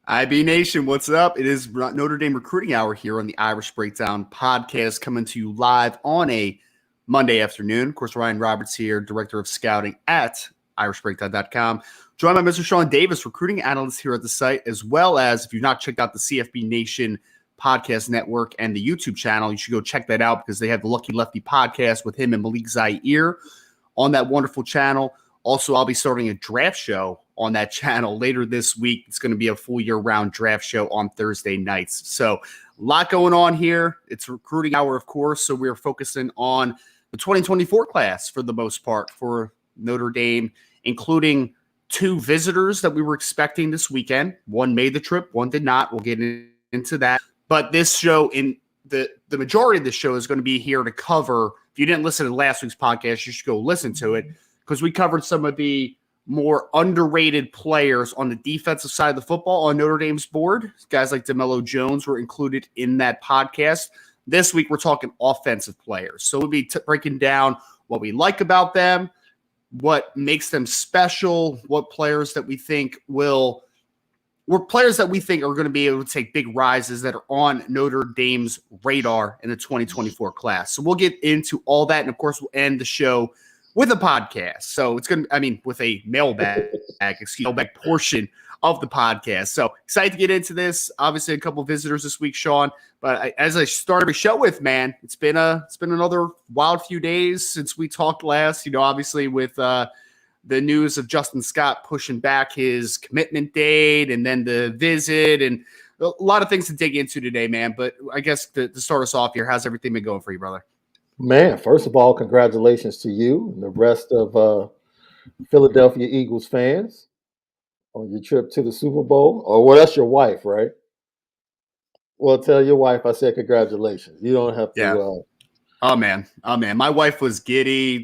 IB Nation, what's up? It is Notre Dame Recruiting Hour here on the Irish Breakdown podcast, coming to you live on a Monday afternoon. Of course, Ryan Roberts here, Director of Scouting at irishbreakdown.com. Joined by Mr. Sean Davis, recruiting analyst here at the site, as well as, if you've not checked out the CFB Nation podcast network and the YouTube channel, you should go check that out because they have the Lucky Lefty podcast with him and Malik Zaire on that wonderful channel. Also, I'll be starting a draft show on that channel later this week. It's going to be a full year-round draft show on Thursday nights. So a lot going on here. It's recruiting hour, of course, so we're focusing on the 2024 class for the most part for Notre Dame, including two visitors that we were expecting this weekend. One made the trip, one did not. We'll get into that. But this show, in the majority of the show, is going to be here to cover. If you didn't listen to last week's podcast, you should go listen to it, because we covered some of the more underrated players on the defensive side of the football on Notre Dame's board. Guys like DeMello Jones were included in that podcast. This week, we're talking offensive players. So we'll be breaking down what we like about them, what makes them special, what players that we think are going to be able to take big rises that are on Notre Dame's radar in the 2024 class. So we'll get into all that. And of course, we'll end the show with a podcast. So it's going to, with a mailbag portion of the podcast. So excited to get into this. Obviously a couple of visitors this week, Sean, but as I started the show with, man, it's been another wild few days since we talked last, obviously with the news of Justin Scott pushing back his commitment date and then the visit and a lot of things to dig into today, man. But I guess to start us off here, how's everything been going for you, brother? Man, first of all, congratulations to you and the rest of Philadelphia Eagles fans on your trip to the Super Bowl. Or, well, that's your wife, right? Well, tell your wife I said congratulations. You don't have to. Yeah. Oh man. My wife was giddy.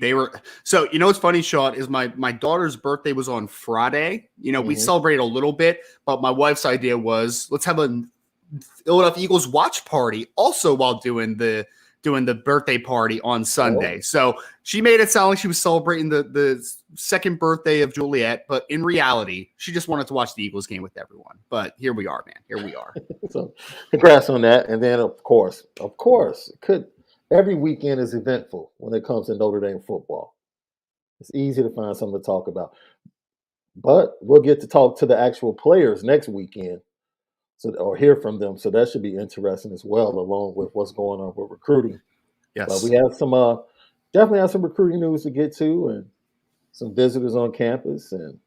So, what's funny, Sean, is my daughter's birthday was on Friday. We celebrated a little bit, but my wife's idea was let's have a Philadelphia Eagles watch party also while doing the birthday party on Sunday. Oh. So she made it sound like she was celebrating the second birthday of Juliet, but in reality, she just wanted to watch the Eagles game with everyone. But here we are, man. Here we are. So congrats on that. And then, of course, every weekend is eventful when it comes to Notre Dame football. It's easy to find something to talk about. But we'll get to talk to the actual players next weekend. Or hear from them, so that should be interesting as well, along with what's going on with recruiting. Yes, but we have definitely have some recruiting news to get to, and some visitors on campus. And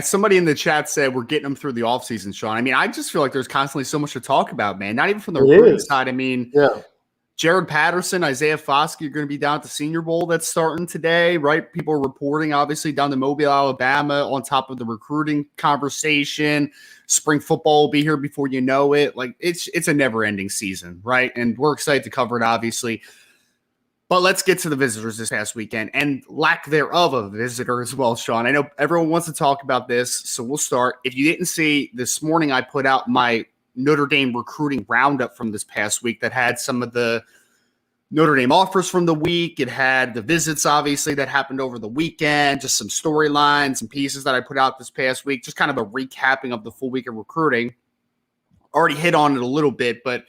somebody in the chat said we're getting them through the offseason, Sean. I just feel like there's constantly so much to talk about, man. Not even from the recruiting side. Jared Patterson, Isaiah Foskey are going to be down at the Senior Bowl that's starting today, right? People are reporting, obviously, down to Mobile, Alabama, on top of the recruiting conversation. Spring football will be here before you know it. Like, it's a never-ending season, right? And we're excited to cover it, obviously. But let's get to the visitors this past weekend, and lack thereof of a visitor as well, Sean. I know everyone wants to talk about this, so we'll start. If you didn't see, this morning I put out my Notre Dame recruiting roundup from this past week that had some of the Notre Dame offers from the week. It had the visits, obviously, that happened over the weekend, just some storylines and pieces that I put out this past week, just kind of a recapping of the full week of recruiting. Already hit on it a little bit, but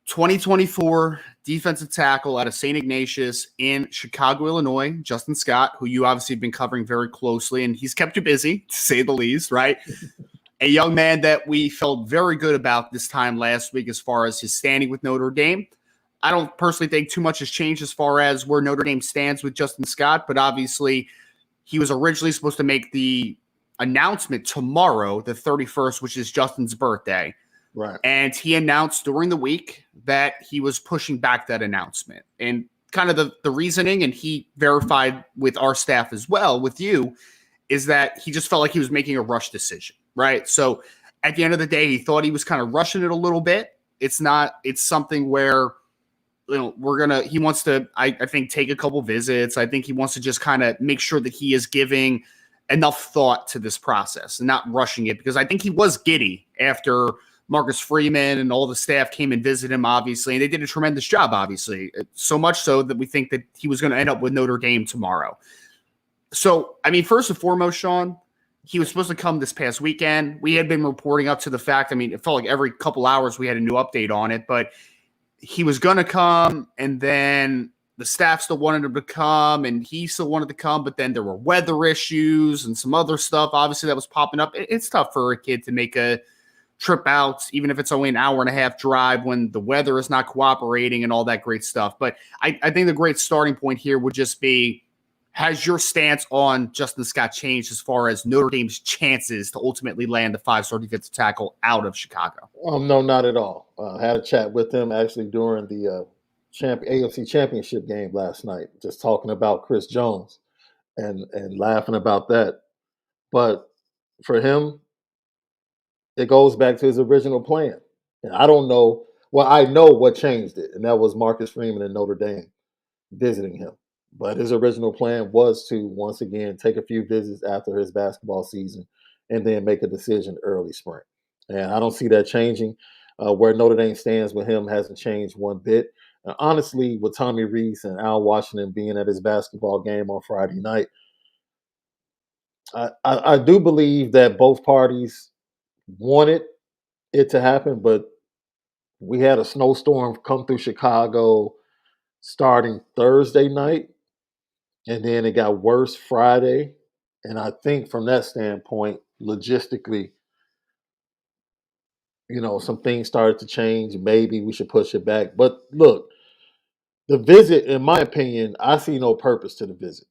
2024 defensive tackle out of St. Ignatius in Chicago, Illinois, Justin Scott, who you obviously have been covering very closely, and he's kept you busy, to say the least, right? A young man that we felt very good about this time last week as far as his standing with Notre Dame. I don't personally think too much has changed as far as where Notre Dame stands with Justin Scott, but obviously he was originally supposed to make the announcement tomorrow, the 31st, which is Justin's birthday. Right. And he announced during the week that he was pushing back that announcement. And kind of the reasoning, and he verified with our staff as well, with you, is that he just felt like he was making a rush decision. Right. So at the end of the day, he thought he was kind of rushing it a little bit. It's something where, he wants to, I think, take a couple visits. I think he wants to just kind of make sure that he is giving enough thought to this process and not rushing it, because I think he was giddy after Marcus Freeman and all the staff came and visited him, obviously, and they did a tremendous job, obviously, so much so that we think that he was going to end up with Notre Dame tomorrow. So, first and foremost, Sean, he was supposed to come this past weekend. We had been reporting up to the fact, I mean, it felt like every couple hours we had a new update on it, but he was going to come, and then the staff still wanted him to come, and he still wanted to come, but then there were weather issues and some other stuff, obviously, that was popping up. It's tough for a kid to make a trip out, even if it's only an hour and a half drive when the weather is not cooperating and all that great stuff. But I think the great starting point here would just be, has your stance on Justin Scott changed as far as Notre Dame's chances to ultimately land the 5-star defensive tackle out of Chicago? No, not at all. I had a chat with him actually during the AFC Championship game last night, just talking about Chris Jones and laughing about that. But for him, it goes back to his original plan. And I don't know. Well, I know what changed it, and that was Marcus Freeman and Notre Dame visiting him. But his original plan was to, once again, take a few visits after his basketball season and then make a decision early spring. And I don't see that changing. Where Notre Dame stands with him hasn't changed one bit. Honestly, with Tommy Rees and Al Washington being at his basketball game on Friday night, I do believe that both parties wanted it to happen, but we had a snowstorm come through Chicago starting Thursday night, and then it got worse Friday. And I think from that standpoint, logistically, some things started to change. Maybe we should push it back. But look, the visit, in my opinion, I see no purpose to the visit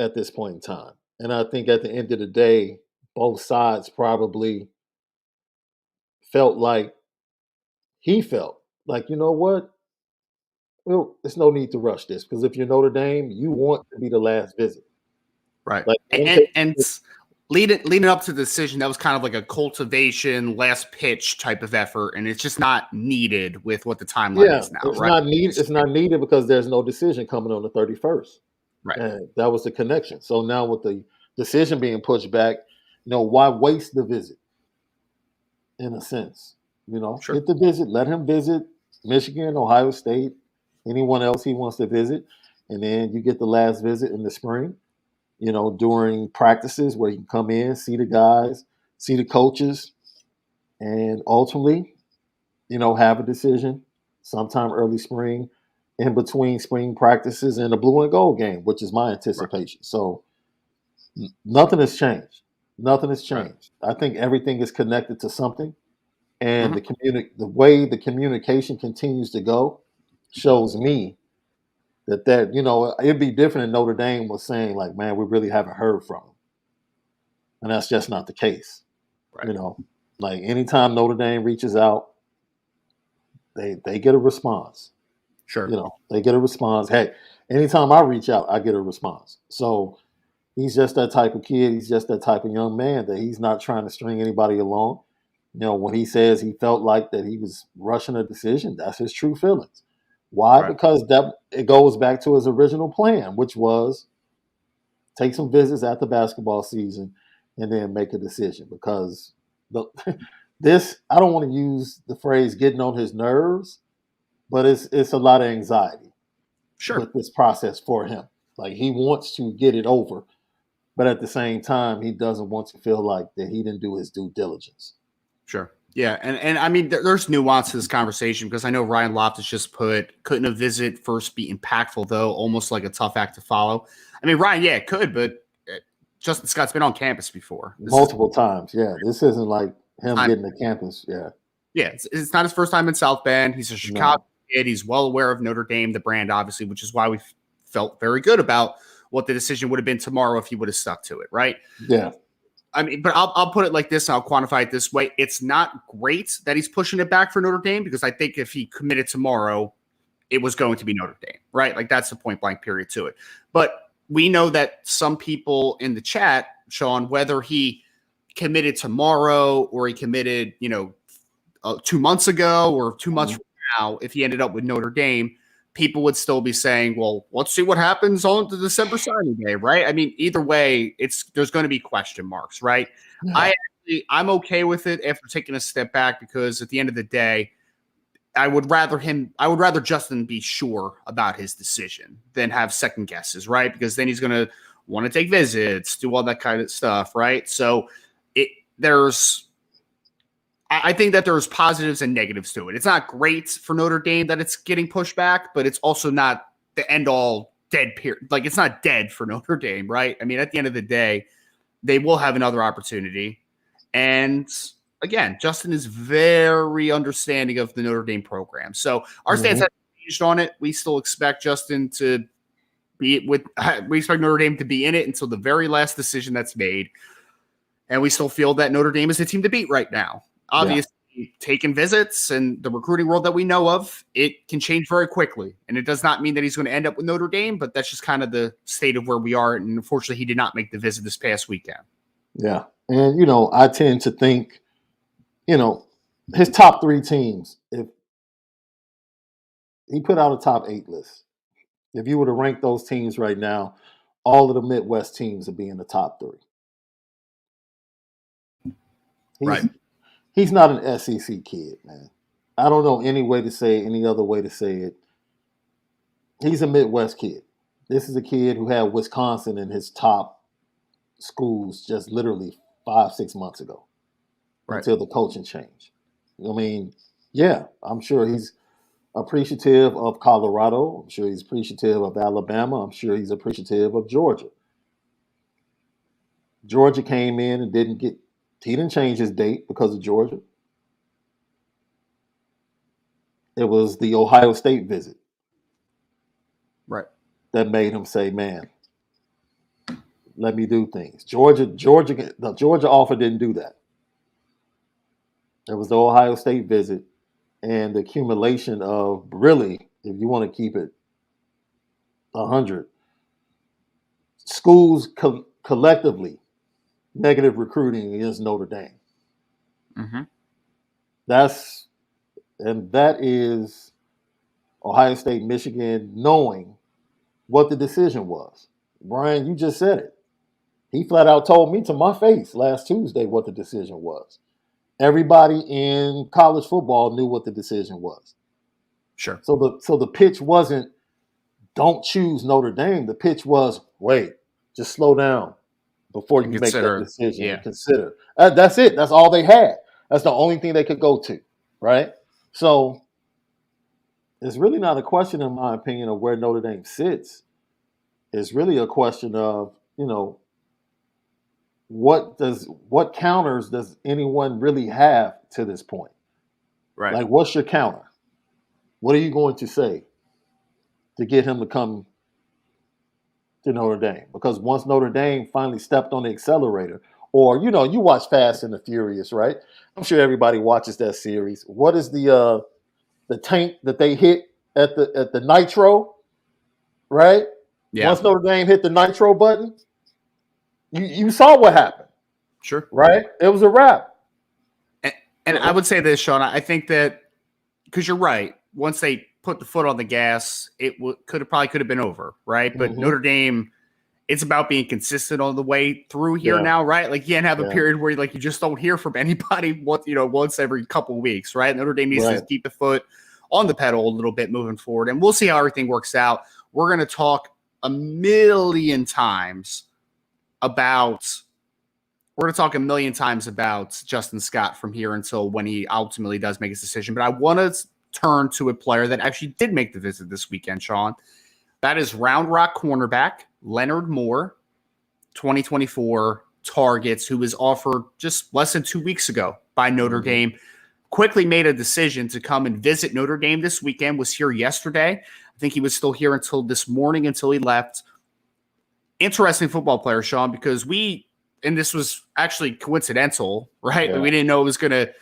at this point in time. And I think at the end of the day, both sides probably felt like he felt like, you know what? Well, there's no need to rush this, because if you're Notre Dame, you want to be the last visit. Right. Like, and leading up to the decision, that was kind of like a cultivation, last pitch type of effort, and it's just not needed with what the timeline is now. It's right? not needed. It's not needed because there's no decision coming on the 31st. Right. And that was the connection. So now with the decision being pushed back, why waste the visit? In a sense, Sure. Get the visit, let him visit Michigan, Ohio State, anyone else he wants to visit, and then you get the last visit in the spring. During practices where you can come in, see the guys, see the coaches, and ultimately, have a decision sometime early spring, in between spring practices and the blue and gold game, which is my anticipation. Right. So nothing has changed. Nothing has changed. Right. I think everything is connected to something, and the way the communication continues to go shows me that it'd be different if Notre Dame was saying, like, man, we really haven't heard from him. And that's just not the case. Right. Like, anytime Notre Dame reaches out, they get a response. Sure. They get a response. Hey, anytime I reach out, I get a response. So he's just that type of kid. He's just that type of young man that he's not trying to string anybody along. When he says he felt like that he was rushing a decision, that's his true feelings. Why? Right. Because it goes back to his original plan, which was take some visits at the basketball season and then make a decision. Because I don't want to use the phrase getting on his nerves, but it's a lot of anxiety with this process for him. Like, he wants to get it over, but at the same time, he doesn't want to feel like that he didn't do his due diligence. Sure. Yeah. And I mean, there's nuance to this conversation, because I know Ryan Loftus just put, couldn't a visit first be impactful, though? Almost like a tough act to follow. I mean, Ryan, yeah, it could, but Justin Scott's been on campus before. Multiple times. Yeah. This isn't like him getting to campus. Yeah. Yeah. It's not his first time in South Bend. He's a Chicago kid. He's well aware of Notre Dame, the brand, obviously, which is why we felt very good about what the decision would have been tomorrow if he would have stuck to it. Right. Yeah. I mean, but I'll put it like this. I'll quantify it this way. It's not great that he's pushing it back for Notre Dame, because I think if he committed tomorrow, it was going to be Notre Dame, right? Like, that's the point blank period to it. But we know that some people in the chat, Sean, whether he committed tomorrow or he committed, 2 months ago or 2 months from now, if he ended up with Notre Dame, people would still be saying, well, let's see what happens on the December signing day, right? I mean, either way, there's going to be question marks, right? Yeah. I'm okay with it after taking a step back, because at the end of the day, I would rather Justin be sure about his decision than have second guesses, right? Because then he's going to want to take visits, do all that kind of stuff, right? So I think that there's positives and negatives to it. It's not great for Notre Dame that it's getting pushed back, but it's also not the end all dead period. Like, it's not dead for Notre Dame, right? I mean, at the end of the day, they will have another opportunity. And again, Justin is very understanding of the Notre Dame program. So our stance hasn't changed on it. We still expect Justin to we expect Notre Dame to be in it until the very last decision that's made. And we still feel that Notre Dame is the team to beat right now. Obviously, taking visits and the recruiting world that we know of, it can change very quickly. And it does not mean that he's going to end up with Notre Dame, but that's just kind of the state of where we are. And unfortunately, he did not make the visit this past weekend. Yeah. And, I tend to think, his top 3 teams, if he put out a top 8 list, if you were to rank those teams right now, all of the Midwest teams would be in the top 3. He's not an SEC kid, man. I don't know any other way to say it. He's a Midwest kid. This is a kid who had Wisconsin in his top schools just literally 5-6 months ago, until the coaching change. I mean, I'm sure he's appreciative of Colorado. I'm sure he's appreciative of Alabama. I'm sure he's appreciative of Georgia. Georgia came in and he didn't change his date because of Georgia. It was the Ohio State visit. Right. That made him say, man, let me do things. The Georgia offer didn't do that. It was the Ohio State visit and the accumulation of, really, if you want to keep it 100, schools collectively negative recruiting against Notre Dame. Mm-hmm. That is Ohio State, Michigan knowing what the decision was. Brian, you just said it. He flat out told me to my face last Tuesday what the decision was. Everybody in college football knew what the decision was. Sure. So the pitch wasn't, don't choose Notre Dame. The pitch was, wait, just slow down before you make that decision and consider. That's it. That's all they had. That's the only thing they could go to, right? So it's really not a question, in my opinion, of where Notre Dame sits. It's really a question of, what counters does anyone really have to this point? Right. Like, what's your counter? What are you going to say to get him to come to Notre Dame? Because once Notre Dame finally stepped on the accelerator, or, you watch Fast and the Furious, right? I'm sure everybody watches that series. What is the tank that they hit at the nitro, right? Yeah. Once Notre Dame hit the nitro button, you saw what happened. Sure. Right? It was a wrap. And I would say this, Sean, I think that, because you're right, once they put the foot on the gas, it could have been over, right? But Notre Dame, it's about being consistent on the way through here now, right? Like, you can't have a period where you just don't hear from anybody once every couple of weeks, right? Notre Dame needs to keep the foot on the pedal a little bit moving forward, and we'll see how everything works out. We're going to talk a million times about Justin Scott from here until when he ultimately does make his decision. But I want to turn to a player that actually did make the visit this weekend, Sean. That is Round Rock cornerback Leonard Moore, 2024 targets, who was offered just less than 2 weeks ago by Notre Dame. Quickly made a decision to come and visit Notre Dame this weekend, was here yesterday. I think he was still here until this morning, until he left. Interesting football player, Sean, because and this was actually coincidental, right? Yeah. We didn't know it was going to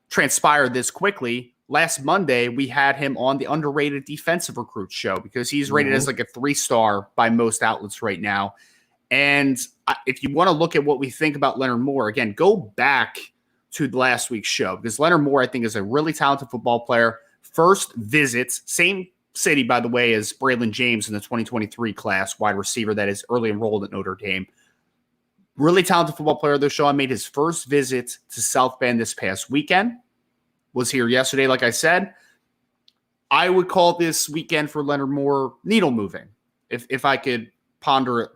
transpire this quickly. Last Monday, we had him on the Underrated Defensive Recruits show because he's rated as like a 3-star by most outlets right now. And if you want to look at what we think about Leonard Moore, again, go back to last week's show, because Leonard Moore, I think, is a really talented football player. First visits, same city, by the way, as Braylon James in the 2023 class, wide receiver that is early enrolled at Notre Dame. Really talented football player, though. Sean made his first visit to South Bend this past weekend. Was here yesterday, like I said. I would call this weekend for Leonard Moore needle moving, if I could ponder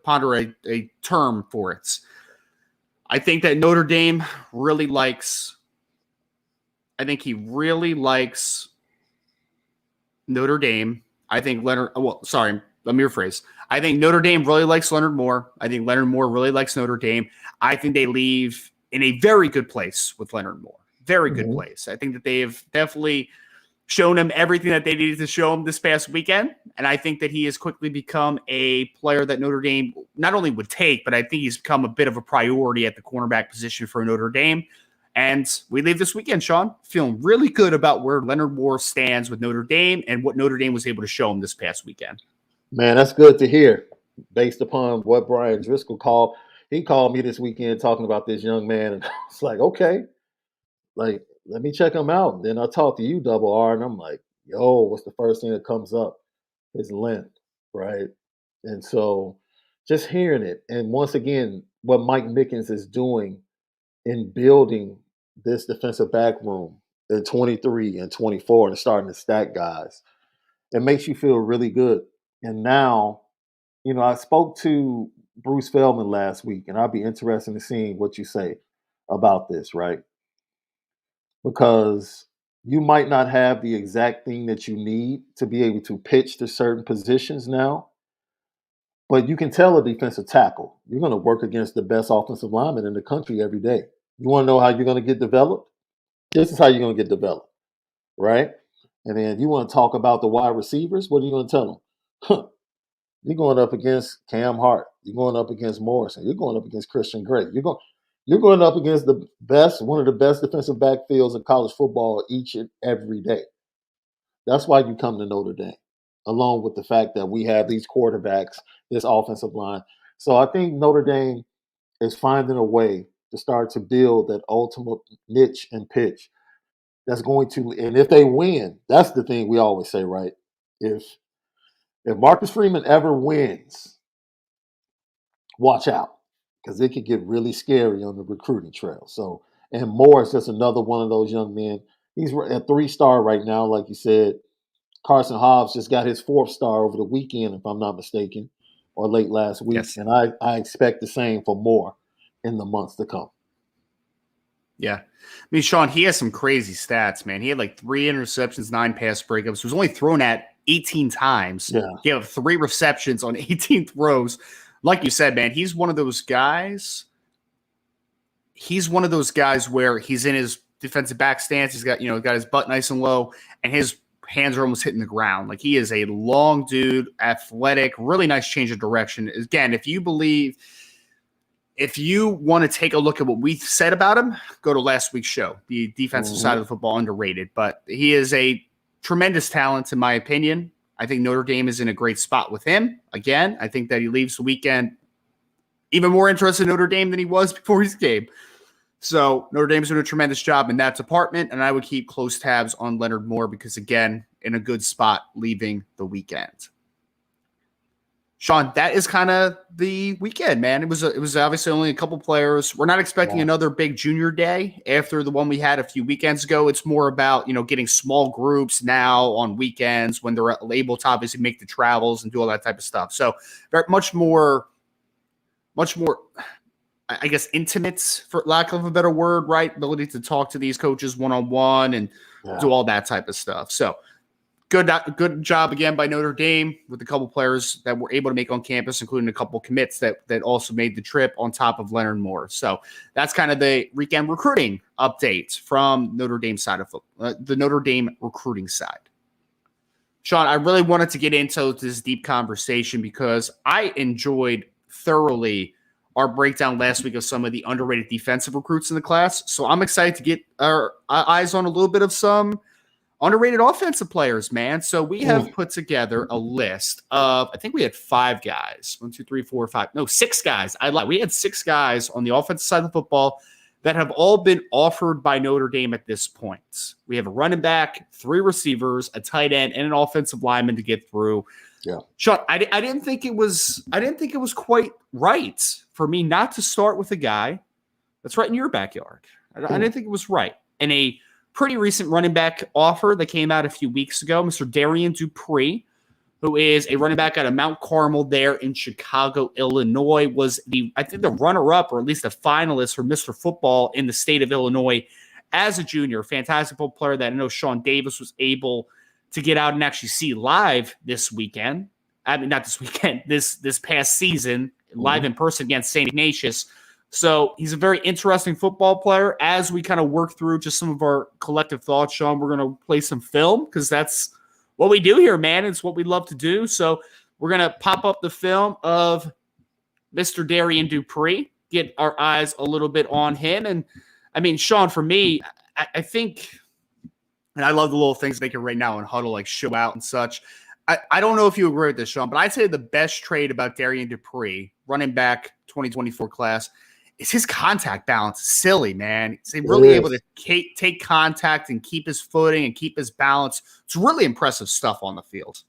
a term for it. I think that Notre Dame really likes. I think he really likes Notre Dame. I think Leonard. Well, sorry, let me rephrase. I think Notre Dame really likes Leonard Moore. I think Leonard Moore really likes Notre Dame. I think they leave in a very good place with Leonard Moore. Very good place. I think that they have definitely shown him everything that they needed to show him this past weekend. And I think that he has quickly become a player that Notre Dame not only would take, but I think he's become a bit of a priority at the cornerback position for Notre Dame. And we leave this weekend, Sean, feeling really good about where Leonard Moore stands with Notre Dame and what Notre Dame was able to show him this past weekend. Man, that's good to hear. Based upon what Brian Driscoll called, he called me this weekend talking about this young man. And I was like, okay, like, let me check him out. And then I talked to you, Double R, and I'm like, yo, what's the first thing that comes up? His length, right? And so just hearing it. And once again, what Mike Mickens is doing in building this defensive back room in 23 and 24 and starting to stack guys, it makes you feel really good. And now, I spoke to Bruce Feldman last week, and I'll be interested in seeing what you say about this, right? Because you might not have the exact thing that you need to be able to pitch to certain positions now, but you can tell a defensive tackle, you're going to work against the best offensive lineman in the country every day. You want to know how you're going to get developed? This is how you're going to get developed, right? And then you want to talk about the wide receivers. What are you going to tell them? You're going up against Cam Hart. You're going up against Morrison. You're going up against Christian Gray. You're going up against one of the best defensive backfields in college football each and every day. That's why you come to Notre Dame, along with the fact that we have these quarterbacks, this offensive line. So I think Notre Dame is finding a way to start to build that ultimate niche and pitch that's going to, and if they win, that's the thing we always say, right? If Marcus Freeman ever wins, watch out, because it could get really scary on the recruiting trail. So, and Moore is just another one of those young men. He's a 3-star right now, like you said. Carson Hobbs just got his 4th star over the weekend, if I'm not mistaken, or late last week. Yes. And I expect the same for Moore in the months to come. Yeah. I mean, Sean, he has some crazy stats, man. He had like 3 interceptions, 9 pass breakups. He was only thrown at 18 times. Yeah. He had 3 receptions on 18 throws. Like you said, man, he's one of those guys. He's one of those guys where he's in his defensive back stance. He's got, got his butt nice and low, and his hands are almost hitting the ground. Like, he is a long dude, athletic, really nice change of direction. Again, if you want to take a look at what we said about him, go to last week's show, the defensive side of the football, underrated. But he is a tremendous talent, in my opinion. I think Notre Dame is in a great spot with him. Again, I think that he leaves the weekend even more interested in Notre Dame than he was before his game. So Notre Dame's doing a tremendous job in that department, and I would keep close tabs on Leonard Moore because, again, in a good spot leaving the weekend. Sean, that is kind of the weekend, man. It was obviously only a couple players. We're not expecting another big junior day after the one we had a few weekends ago. It's more about, getting small groups now on weekends when they're able to obviously make the travels and do all that type of stuff. So very much more, I guess, intimate, for lack of a better word, right? Ability to talk to these coaches one-on-one and do all that type of stuff. So good job again by Notre Dame with a couple players that were able to make on campus, including a couple commits that also made the trip on top of Leonard Moore. So that's kind of the weekend recruiting update from Notre Dame side of football, the Notre Dame recruiting side. Sean, I really wanted to get into this deep conversation because I enjoyed thoroughly our breakdown last week of some of the underrated defensive recruits in the class. So I'm excited to get our eyes on a little bit of some underrated offensive players, man. So we have put together a list of, I think we had 5 guys. 1, 2, 3, 4, 5. No, 6 guys. I lied. We had 6 guys on the offensive side of the football that have all been offered by Notre Dame at this point. We have a running back, 3 receivers, a tight end, and an offensive lineman to get through. Yeah, Sean, I didn't think it was quite right for me not to start with a guy that's right in your backyard. I didn't think it was right. And a pretty recent running back offer that came out a few weeks ago, Mr. Darian Dupree who is a running back out of Mount Carmel there in Chicago, Illinois, was the runner-up, or at least a finalist for Mr. Football in the state of Illinois as a junior. Fantastic football player that I know Sean Davis was able to get out and actually see live this weekend. I mean, not this weekend, this past season, live in person against St. Ignatius. So he's a very interesting football player. As we kind of work through just some of our collective thoughts, Sean, we're going to play some film because that's what we do here, man. It's what we love to do. So we're going to pop up the film of Mr. Darian Dupree, get our eyes a little bit on him. And, I mean, Sean, for me, I think, and I love the little things they can right now in Huddle, like show out and such. I don't know if you agree with this, Sean, but I'd say the best trait about Darian Dupree, running back 2024 class, is his contact balance. Silly, man. He's really able to take contact and keep his footing and keep his balance. It's really impressive stuff on the field.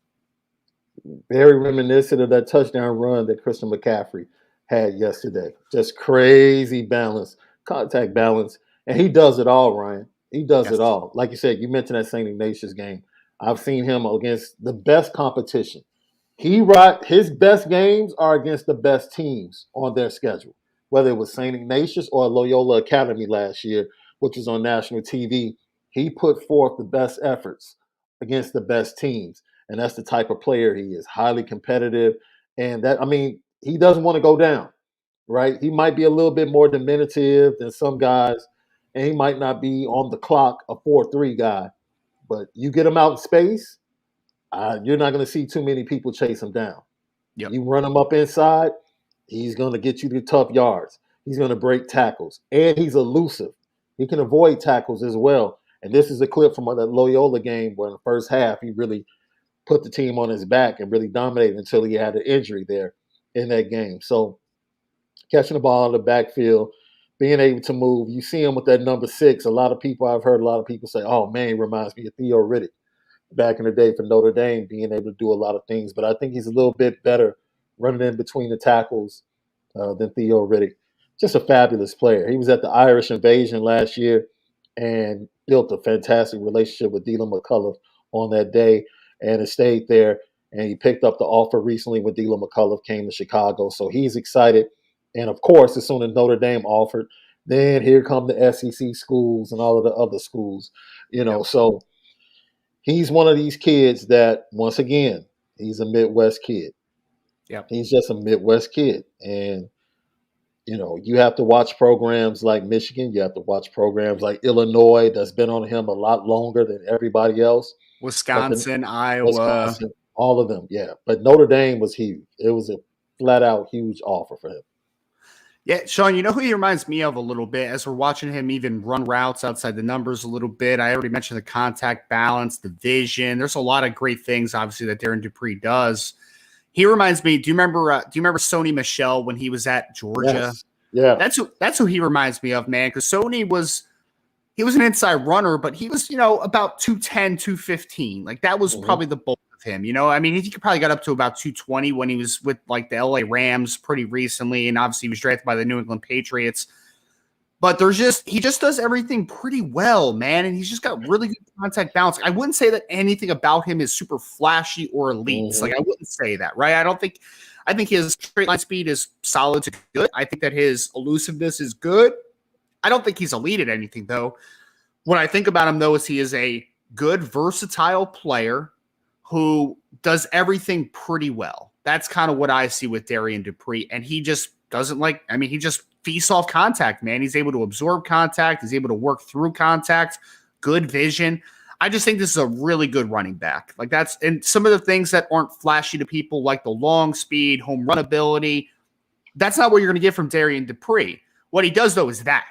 Very reminiscent of that touchdown run that Christian McCaffrey had yesterday. Just crazy balance, contact balance. And he does it all, Ryan. He does it all. Like you said, you mentioned that St. Ignatius game. I've seen him against the best competition. His best games are against the best teams on their schedule, whether it was St. Ignatius or Loyola Academy last year, which was on national TV. He put forth the best efforts against the best teams. And that's the type of player he is, highly competitive. And he doesn't want to go down, right? He might be a little bit more diminutive than some guys, and he might not be on the clock a 4-3 guy. But you get him out in space, you're not going to see too many people chase him down. Yep. You run him up inside, he's going to get you the tough yards. He's going to break tackles, and he's elusive. He can avoid tackles as well. And this is a clip from that Loyola game where in the first half he really put the team on his back and really dominated until he had an injury there in that game. So catching the ball in the backfield, being able to move. You see him with that number 6. I've heard a lot of people say, oh, man, he reminds me of Theo Riddick back in the day for Notre Dame, being able to do a lot of things. But I think he's a little bit better running in between the tackles than Theo Riddick. Just a fabulous player. He was at the Irish Invasion last year and built a fantastic relationship with Dylan McCullough on that day, and it stayed there. And he picked up the offer recently when Dylan McCullough came to Chicago. So he's excited. And, of course, as soon as Notre Dame offered, then here come the SEC schools and all of the other schools, So he's one of these kids that, once again, he's a Midwest kid. Yeah, he's just a Midwest kid. And, you have to watch programs like Michigan. You have to watch programs like Illinois that's been on him a lot longer than everybody else. Wisconsin, Iowa. All of them, yeah. But Notre Dame was huge. It was a flat-out huge offer for him. Yeah, Sean, you know who he reminds me of a little bit as we're watching him even run routes outside the numbers a little bit. I already mentioned the contact balance, the vision. There's a lot of great things, obviously, that Darian Dupree does. He reminds me. Do you remember Sony Michel when he was at Georgia? Yes. Yeah, that's who he reminds me of, man. Because Sony was an inside runner, but he was about 210, 215. Like that was probably the bulk of him. I mean, he probably got up to about 220 when he was with like the LA Rams pretty recently, and obviously he was drafted by the New England Patriots. But he just does everything pretty well, man, and he's just got really good contact balance. I wouldn't say that anything about him is super flashy or elite. Like I wouldn't say that, right? I think his straight line speed is solid to good. I think that his elusiveness is good. I don't think he's elite at anything, though. What I think about him, though, is he is a good, versatile player who does everything pretty well. That's kind of what I see with Darian Dupree, and he just doesn't he just feasts off contact, man. He's able to absorb contact. He's able to work through contact, good vision. I just think this is a really good running back. And some of the things that aren't flashy to people, like the long speed, home run ability, that's not what you're going to get from Darian Dupree. What he does, though, is the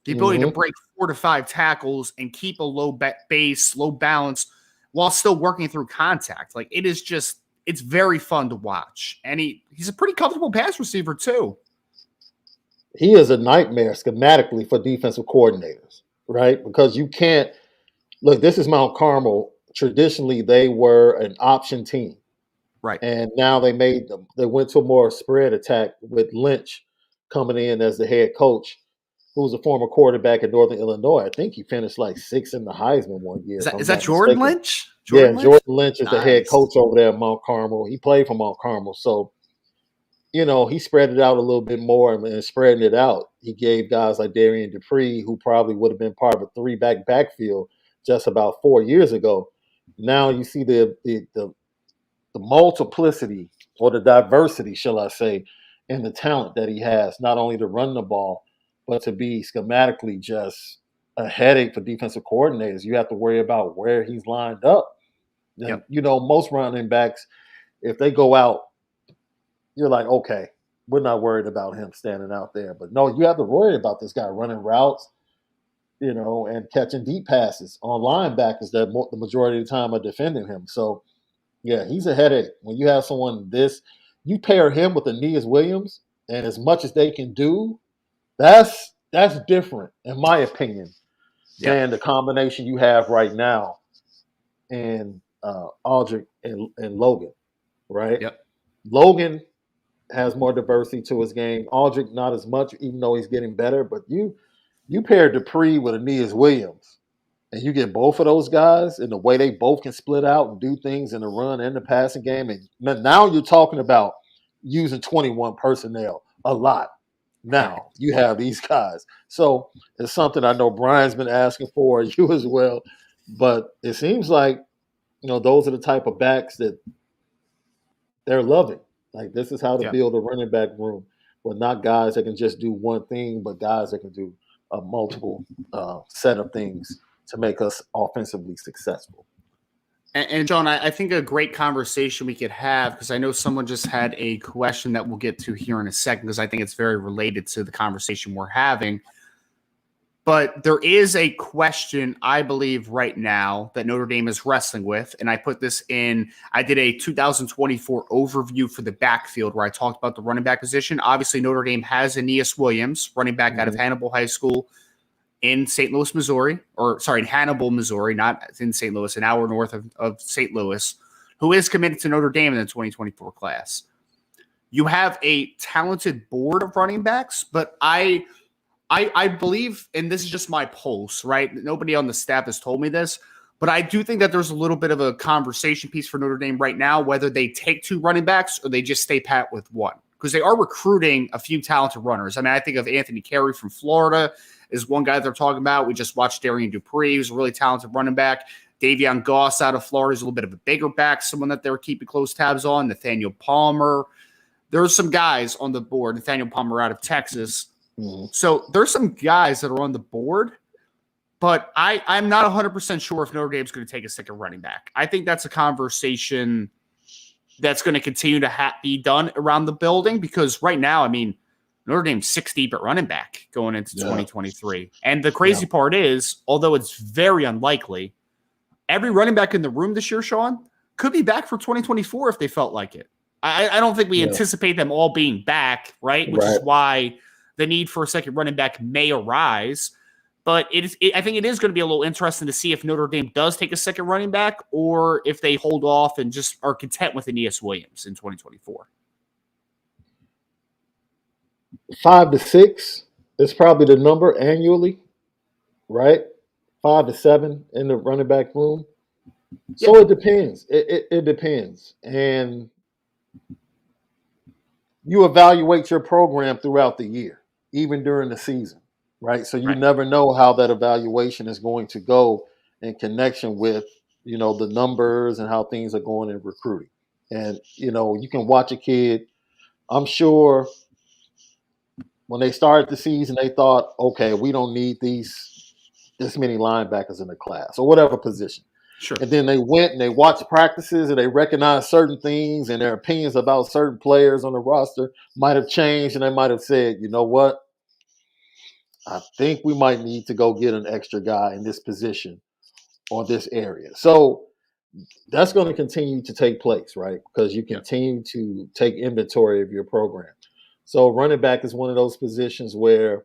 ability to break 4 to 5 tackles and keep a low base, low balance, while still working through contact. Like it's very fun to watch. And he's a pretty comfortable pass receiver, too. He is a nightmare schematically for defensive coordinators, right? Because you can't look. This is Mount Carmel. Traditionally, they were an option team, right? And now they went to a more spread attack with Lynch coming in as the head coach, who was a former quarterback at Northern Illinois. I think he finished like 6th in the Heisman one year. Is that Jordan mistaken. Lynch? Jordan Lynch is the head coach over there at Mount Carmel. He played for Mount Carmel. So, he spread it out a little bit more, and spreading it out, he gave guys like Darian Dupree, who probably would have been part of a 3-back backfield just about 4 years ago. Now you see the multiplicity, or the diversity, shall I say, in the talent that he has, not only to run the ball, but to be schematically just a headache for defensive coordinators. You have to worry about where he's lined up. And, most running backs, if they go out, you're like, okay, we're not worried about him standing out there. But no, you have to worry about this guy running routes, and catching deep passes on linebackers that the majority of the time are defending him. So, yeah, he's a headache. When you have someone you pair him with Aeneas Williams, and as much as they can do, that's different, in my opinion, than the combination you have right now in Aldrich and Logan, right? Yep. Logan has more diversity to his game. Aldrich not as much, even though he's getting better. But you pair Dupree with Aeneas Williams, and you get both of those guys, and the way they both can split out and do things in the run and the passing game. And now you're talking about using 21 personnel a lot. Now you have these guys. So it's something I know Brian's been asking for, you as well. But it seems like, those are the type of backs that they're loving. Like, this is how to build a running back room, but not guys that can just do one thing, but guys that can do a multiple set of things to make us offensively successful. And John, I think a great conversation we could have, because I know someone just had a question that we'll get to here in a second, because I think it's very related to the conversation we're having. But there is a question, I believe, right now that Notre Dame is wrestling with. And I put this in, I did a 2024 overview for the backfield where I talked about the running back position. Obviously, Notre Dame has Aeneas Williams, running back out of Hannibal High School in St. Louis, Missouri, in Hannibal, Missouri, not in St. Louis, an hour north of St. Louis, who is committed to Notre Dame in the 2024 class. You have a talented board of running backs, but I believe, and this is just my pulse, right? Nobody on the staff has told me this, but I do think that there's a little bit of a conversation piece for Notre Dame right now, whether they take 2 running backs or they just stay pat with 1, because they are recruiting a few talented runners. I mean, I think of Anthony Carey from Florida is one guy they're talking about. We just watched Darian Dupree, who's a really talented running back. Davion Goss out of Florida is a little bit of a bigger back, someone that they're keeping close tabs on. Nathaniel Palmer. There's some guys on the board. Nathaniel Palmer out of Texas. So there's some guys that are on the board, but I'm not 100% sure if Notre Dame's going to take a second running back. I think that's a conversation that's going to continue to be done around the building, because right now, I mean, Notre Dame's 6 deep at running back going into 2023. And the crazy part is, although it's very unlikely, every running back in the room this year, Sean, could be back for 2024 if they felt like it. I don't think we anticipate them all being back, right? Which is why the need for a second running back may arise. But I think it is going to be a little interesting to see if Notre Dame does take a second running back, or if they hold off and just are content with Aeneas Williams in 2024. 5 to 6 is probably the number annually, right? 5 to 7 in the running back room. So it depends. It depends. And you evaluate your program throughout the year, even during the season, right? So you never know how that evaluation is going to go in connection with, the numbers and how things are going in recruiting. And, you can watch a kid. I'm sure when they started the season, they thought, okay, we don't need this many linebackers in the class or whatever position. Sure. And then they went and they watched practices and they recognized certain things, and their opinions about certain players on the roster might have changed, and they might have said, you know what? I think we might need to go get an extra guy in this position or this area. So that's going to continue to take place, right? Because you continue to take inventory of your program. So running back is one of those positions where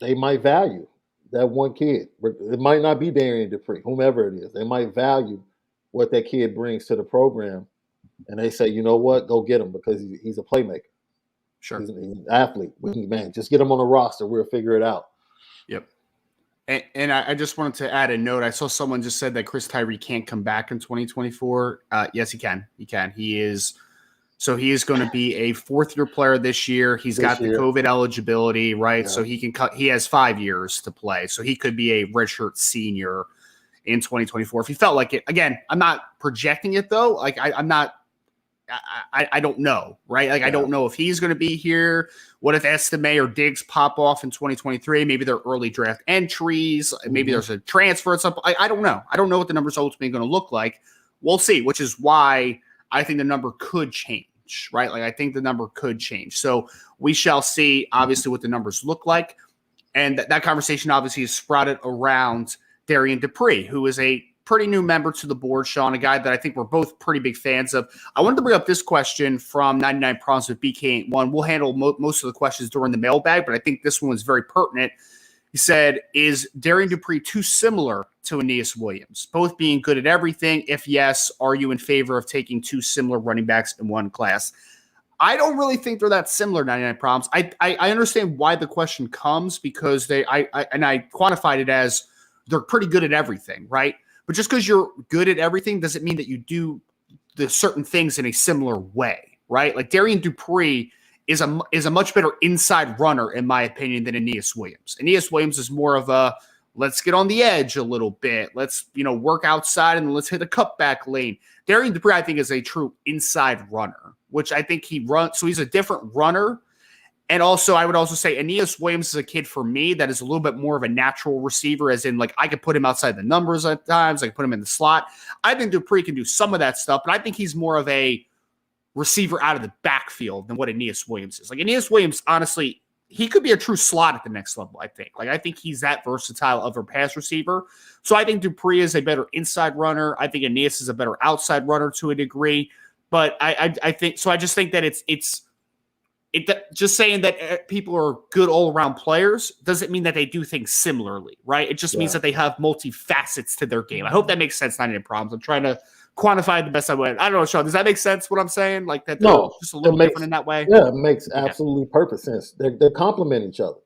they might value that one kid. It might not be Darian Dupree, whomever it is. They might value what that kid brings to the program, and they say, you know what, go get him because he's a playmaker. Sure. He's an athlete. Just get him on the roster. We'll figure it out. Yep. And I just wanted to add a note. I saw someone just said that Chris Tyree can't come back in 2024. Yes, he can. He can. He is going to be a fourth-year player this year. He's got the COVID eligibility, right? Yeah. So he can cut. He has 5 years to play. So he could be a redshirt senior in 2024 if he felt like it. Again, I'm not projecting it though. Like I'm not. I don't know, right? Like, yeah. I don't know if he's going to be here. What if Estime or Diggs pop off in 2023? Maybe they're early draft entries. Maybe there's a transfer at some point. I don't know. I don't know what the numbers are ultimately going to look like. We'll see, which is why I think the number could change, right? Like, I think the number could change. So we shall see, obviously, what the numbers look like. And that conversation, obviously, is sprouted around Darian Dupree, who is a pretty new member to the board, Sean, a guy that I think we're both pretty big fans of. I wanted to bring up this question from 99 Problems with BK81. We'll handle most of the questions during the mailbag, but I think this one was very pertinent. He said, is Darian Dupree too similar to Aeneas Williams, both being good at everything? If yes, are you in favor of taking two similar running backs in one class? I don't really think they're that similar, 99 Problems. I understand why the question comes because I quantified it as they're pretty good at everything, right? But just because you're good at everything doesn't mean that you do the certain things in a similar way, right? Like Darian Dupree is a much better inside runner, in my opinion, than Aeneas Williams. Aeneas Williams is more of a let's get on the edge a little bit. Let's work outside and let's hit a cutback lane. Darian Dupree, I think, is a true inside runner, which I think he runs. So he's a different runner. And also, I would also say Aeneas Williams is a kid for me that is a little bit more of a natural receiver, as in, like, I could put him outside the numbers at times. I could put him in the slot. I think Dupree can do some of that stuff, but I think he's more of a receiver out of the backfield than what Aeneas Williams is. Like, Aeneas Williams, honestly, he could be a true slot at the next level, I think. Like, I think he's that versatile of a pass receiver. So I think Dupree is a better inside runner. I think Aeneas is a better outside runner to a degree. But I think – so I just think that it's just saying that people are good all-around players doesn't mean that they do things similarly, right? It just means that they have multi-facets to their game. I hope that makes sense, 99 Problems. I'm trying to quantify it the best I would. I don't know, Sean, does that make sense what I'm saying? Like that they're just a little different in that way? Yeah, it makes absolutely perfect sense. They complement each other.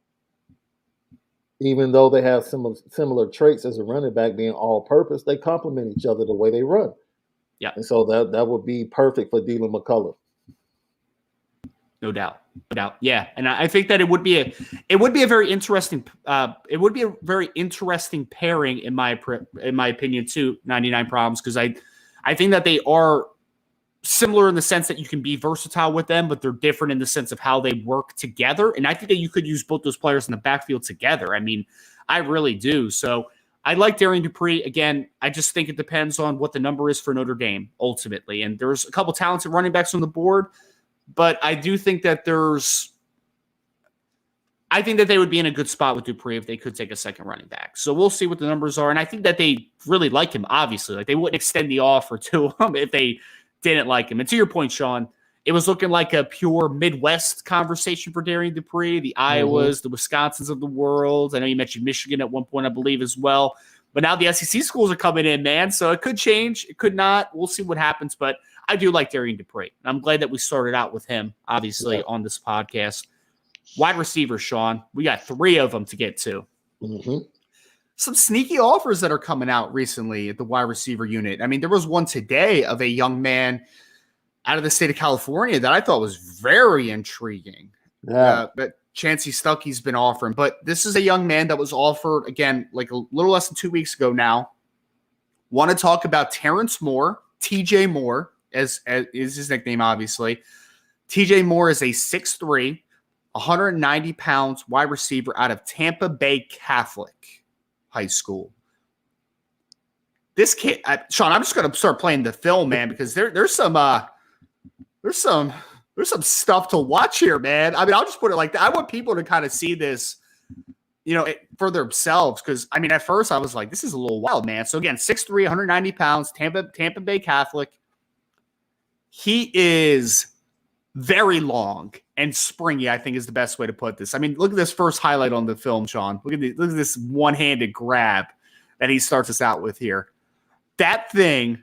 Even though they have similar traits as a running back being all-purpose, they complement each other the way they run. Yeah. And so that would be perfect for Dylan McCullough. No doubt. Yeah. And I think that it would be a very interesting pairing in my opinion too, 99 Problems, because I think that they are similar in the sense that you can be versatile with them, but they're different in the sense of how they work together. And I think that you could use both those players in the backfield together. I mean, I really do. So I like Darian Dupree. Again, I just think it depends on what the number is for Notre Dame ultimately. And there's a couple talented running backs on the board. But I do think that I think that they would be in a good spot with Dupree if they could take a second running back. So we'll see what the numbers are. And I think that they really like him, obviously. Like, they wouldn't extend the offer to him if they didn't like him. And to your point, Sean, it was looking like a pure Midwest conversation for Darian Dupree, the Iowas, the Wisconsins of the world. I know you mentioned Michigan at one point, I believe, as well. But now the SEC schools are coming in, man. So it could change. It could not. We'll see what happens. But I do like Darian Dupree. I'm glad that we started out with him, obviously, on this podcast. Wide receivers, Sean. We got 3 of them to get to. Some sneaky offers that are coming out recently at the wide receiver unit. I mean, there was one today of a young man out of the state of California that I thought was very intriguing. But Chancey Stuckey's been offering. But this is a young man that was offered, again, like a little less than 2 weeks ago now. Want to talk about Terrence Moore, TJ Moore, as is his nickname, obviously. TJ Moore is a 6'3", 190 pounds wide receiver out of Tampa Bay Catholic High School. This kid, Sean, I'm just going to start playing the film, man, because there's some stuff to watch here, man. I mean, I'll just put it like that. I want people to kind of see this, for themselves, because, I mean, at first I was like, this is a little wild, man. So again, 6'3", 190 pounds, Tampa Bay Catholic. He is very long and springy, I think is the best way to put this. I mean, look at this first highlight on the film, Sean. Look at this one-handed grab that he starts us out with here. That thing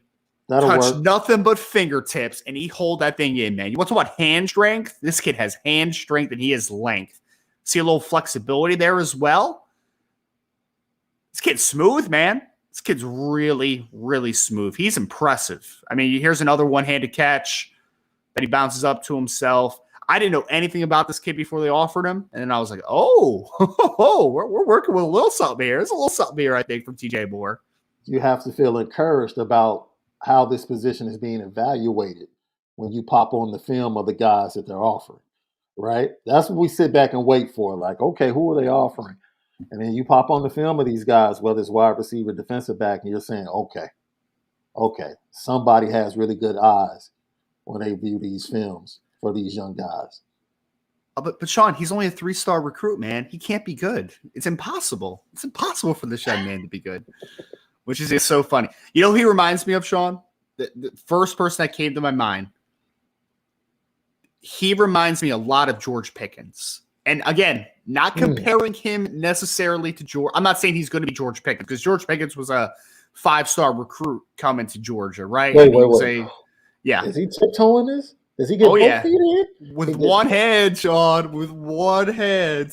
touch nothing but fingertips, and he hold that thing in, man. You want to talk about hand strength? This kid has hand strength, and he has length. See a little flexibility there as well. This kid's smooth, man. This kid's really, really smooth. He's impressive. I mean, here's another one-handed catch that he bounces up to himself. I didn't know anything about this kid before they offered him. And then I was like, we're working with a little something here. There's a little something here, I think, from TJ Moore. You have to feel encouraged about how this position is being evaluated when you pop on the film of the guys that they're offering, right? That's what we sit back and wait for. Like, okay, who are they offering? And then you pop on the film of these guys, whether it's wide receiver, defensive back, and you're saying, okay, somebody has really good eyes when they view these films for these young guys. But Sean, he's only a 3-star recruit, man. He can't be good. It's impossible. It's impossible for this young man to be good, which is so funny. You know who he reminds me of, Sean? The first person that came to my mind. He reminds me a lot of George Pickens. And again, not comparing him necessarily to George. I'm not saying he's going to be George Pickens because George Pickens was a 5-star recruit coming to Georgia, right? Wait. Yeah. Is he tiptoeing this? Does he get both feet in? With one hand, Sean. With one hand.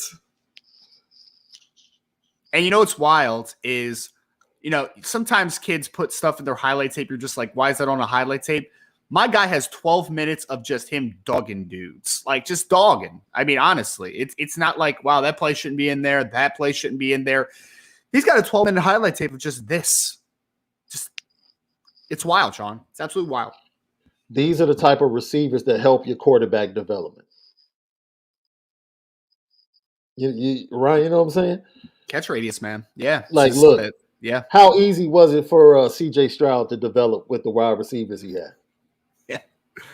And you know what's wild is, sometimes kids put stuff in their highlight tape. You're just like, why is that on a highlight tape? My guy has 12 minutes of just him dogging dudes. Like, just dogging. I mean, honestly, it's not like, wow, that play shouldn't be in there. That play shouldn't be in there. He's got a 12-minute highlight tape of just this. It's wild, Sean. It's absolutely wild. These are the type of receivers that help your quarterback development. Ryan, you know what I'm saying? Catch radius, man. Yeah. Like, look. Yeah. How easy was it for C.J. Stroud to develop with the wide receivers he had? Yeah.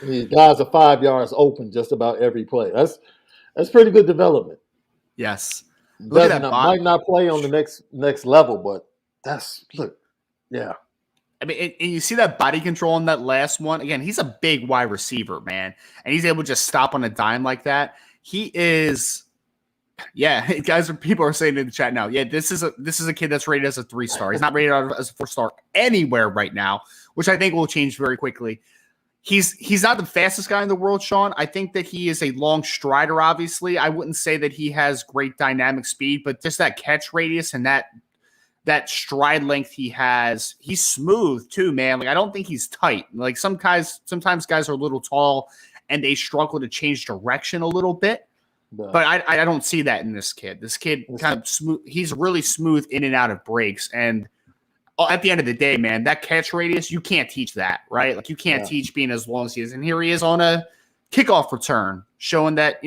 These guys are 5 yards open just about every play. That's pretty good development. Yes. Might not play on the next level, but yeah. I mean, and you see that body control in that last one. Again, he's a big wide receiver, man, and he's able to just stop on a dime like that. He is, people are saying in the chat now, this is a kid that's rated as a 3-star. He's not rated as a 4-star anywhere right now, which I think will change very quickly. He's not the fastest guy in the world, Sean. I think that he is a long strider, obviously. I wouldn't say that he has great dynamic speed, but just that catch radius and that stride length he has, he's smooth too, man. Like, I don't think he's tight. Like, sometimes guys are a little tall and they struggle to change direction a little bit. But I don't see that in this kid. This kid kind of smooth. He's really smooth in and out of breaks. And at the end of the day, man, that catch radius, you can't teach that, right? Like, you can't teach being as long as he is. And here he is on a kickoff return, showing that,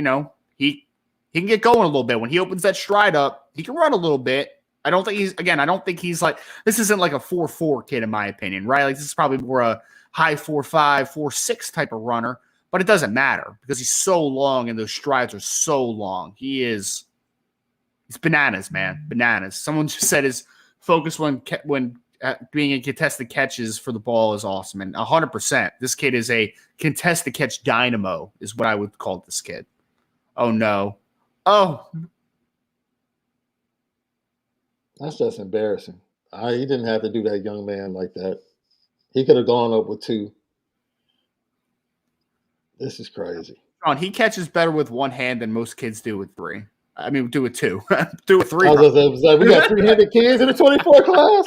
he can get going a little bit. When he opens that stride up, he can run a little bit. I don't think he's like, this isn't like a 4.4 kid, in my opinion, right? Like, this is probably more a high 4.5, 4.6 type of runner, but it doesn't matter because he's so long and those strides are so long. He's bananas, man. Bananas. Someone just said his focus when being in contested catches for the ball is awesome. And 100%, this kid is a contested catch dynamo is what I would call this kid. Oh, no. Oh, that's just embarrassing. He didn't have to do that young man like that. He could have gone up with 2. This is crazy. Sean, he catches better with one hand than most kids do with 3. I mean, do with 2. Do with 3. We got 300 kids in the 24 class.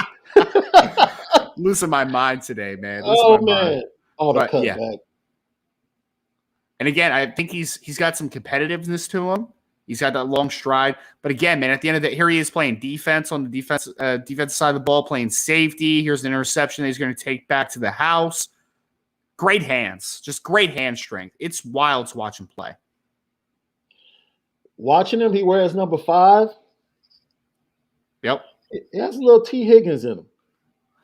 Losing my mind today, man. Man. Oh, the cutback. Yeah. And again, I think he's got some competitiveness to him. He's got that long stride. But again, man, at the end of the day, here he is playing defense on the defensive side of the ball, playing safety. Here's an interception that he's going to take back to the house. Great hands. Just great hand strength. It's wild to watch him play. Watching him, he wears number 5. Yep. He has a little T. Higgins in him.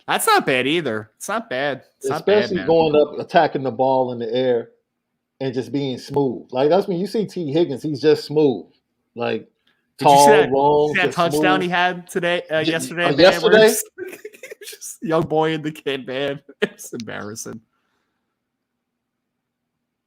That's not bad either. It's not bad. Especially going up, attacking the ball in the air and just being smooth. Like, that's when you see T. Higgins, he's just smooth. Like, tall, long. Did you see that touchdown smooth. He had today? Yesterday? Yesterday? Just young boy and the kid, man. It's embarrassing.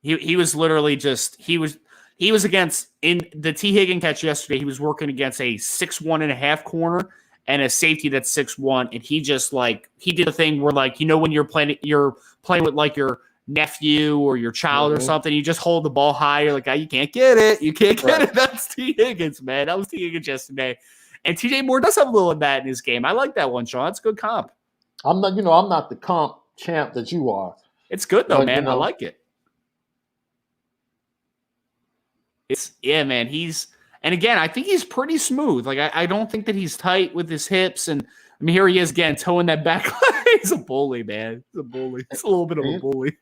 He was literally just he was against in the T. Higgins catch yesterday. He was working against a 6'1.5" corner, and a safety that's 6'1", and he just he did a thing where when you're playing with like your nephew or your child or something, you just hold the ball high. You're like, you can't get it. You can't get it. That's T. Higgins, man. That was T. Higgins yesterday. And TJ Moore does have a little of that in his game. I like that one, Sean. That's a good comp. I'm not the comp champ that you are. It's good though, man. I like it. Man. And again, I think he's pretty smooth. I don't think that he's tight with his hips. And I mean, here he is again, towing that back. He's a bully, man. He's a bully. He's a little bit of a bully.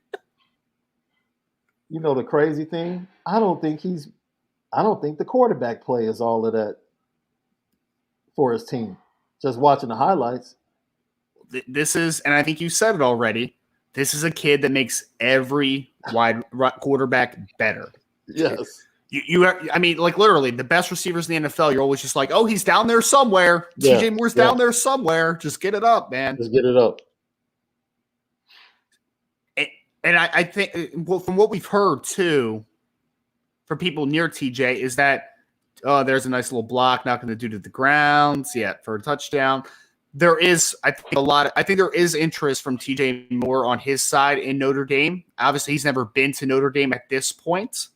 You know the crazy thing? I don't think the quarterback play is all of that for his team. Just watching the highlights. This is, and I think you said it already, this is a kid that makes every wide quarterback better. Yes. Literally, the best receivers in the NFL, you're always just like, oh, he's down there somewhere. Yeah. TJ Moore's down there somewhere. Just get it up, man. Just get it up. And I think, from what we've heard, too, from people near TJ, is that, there's a nice little block, not going to do to the ground yet for a touchdown. There is, I think there is interest from TJ Moore on his side in Notre Dame. Obviously, he's never been to Notre Dame at this point.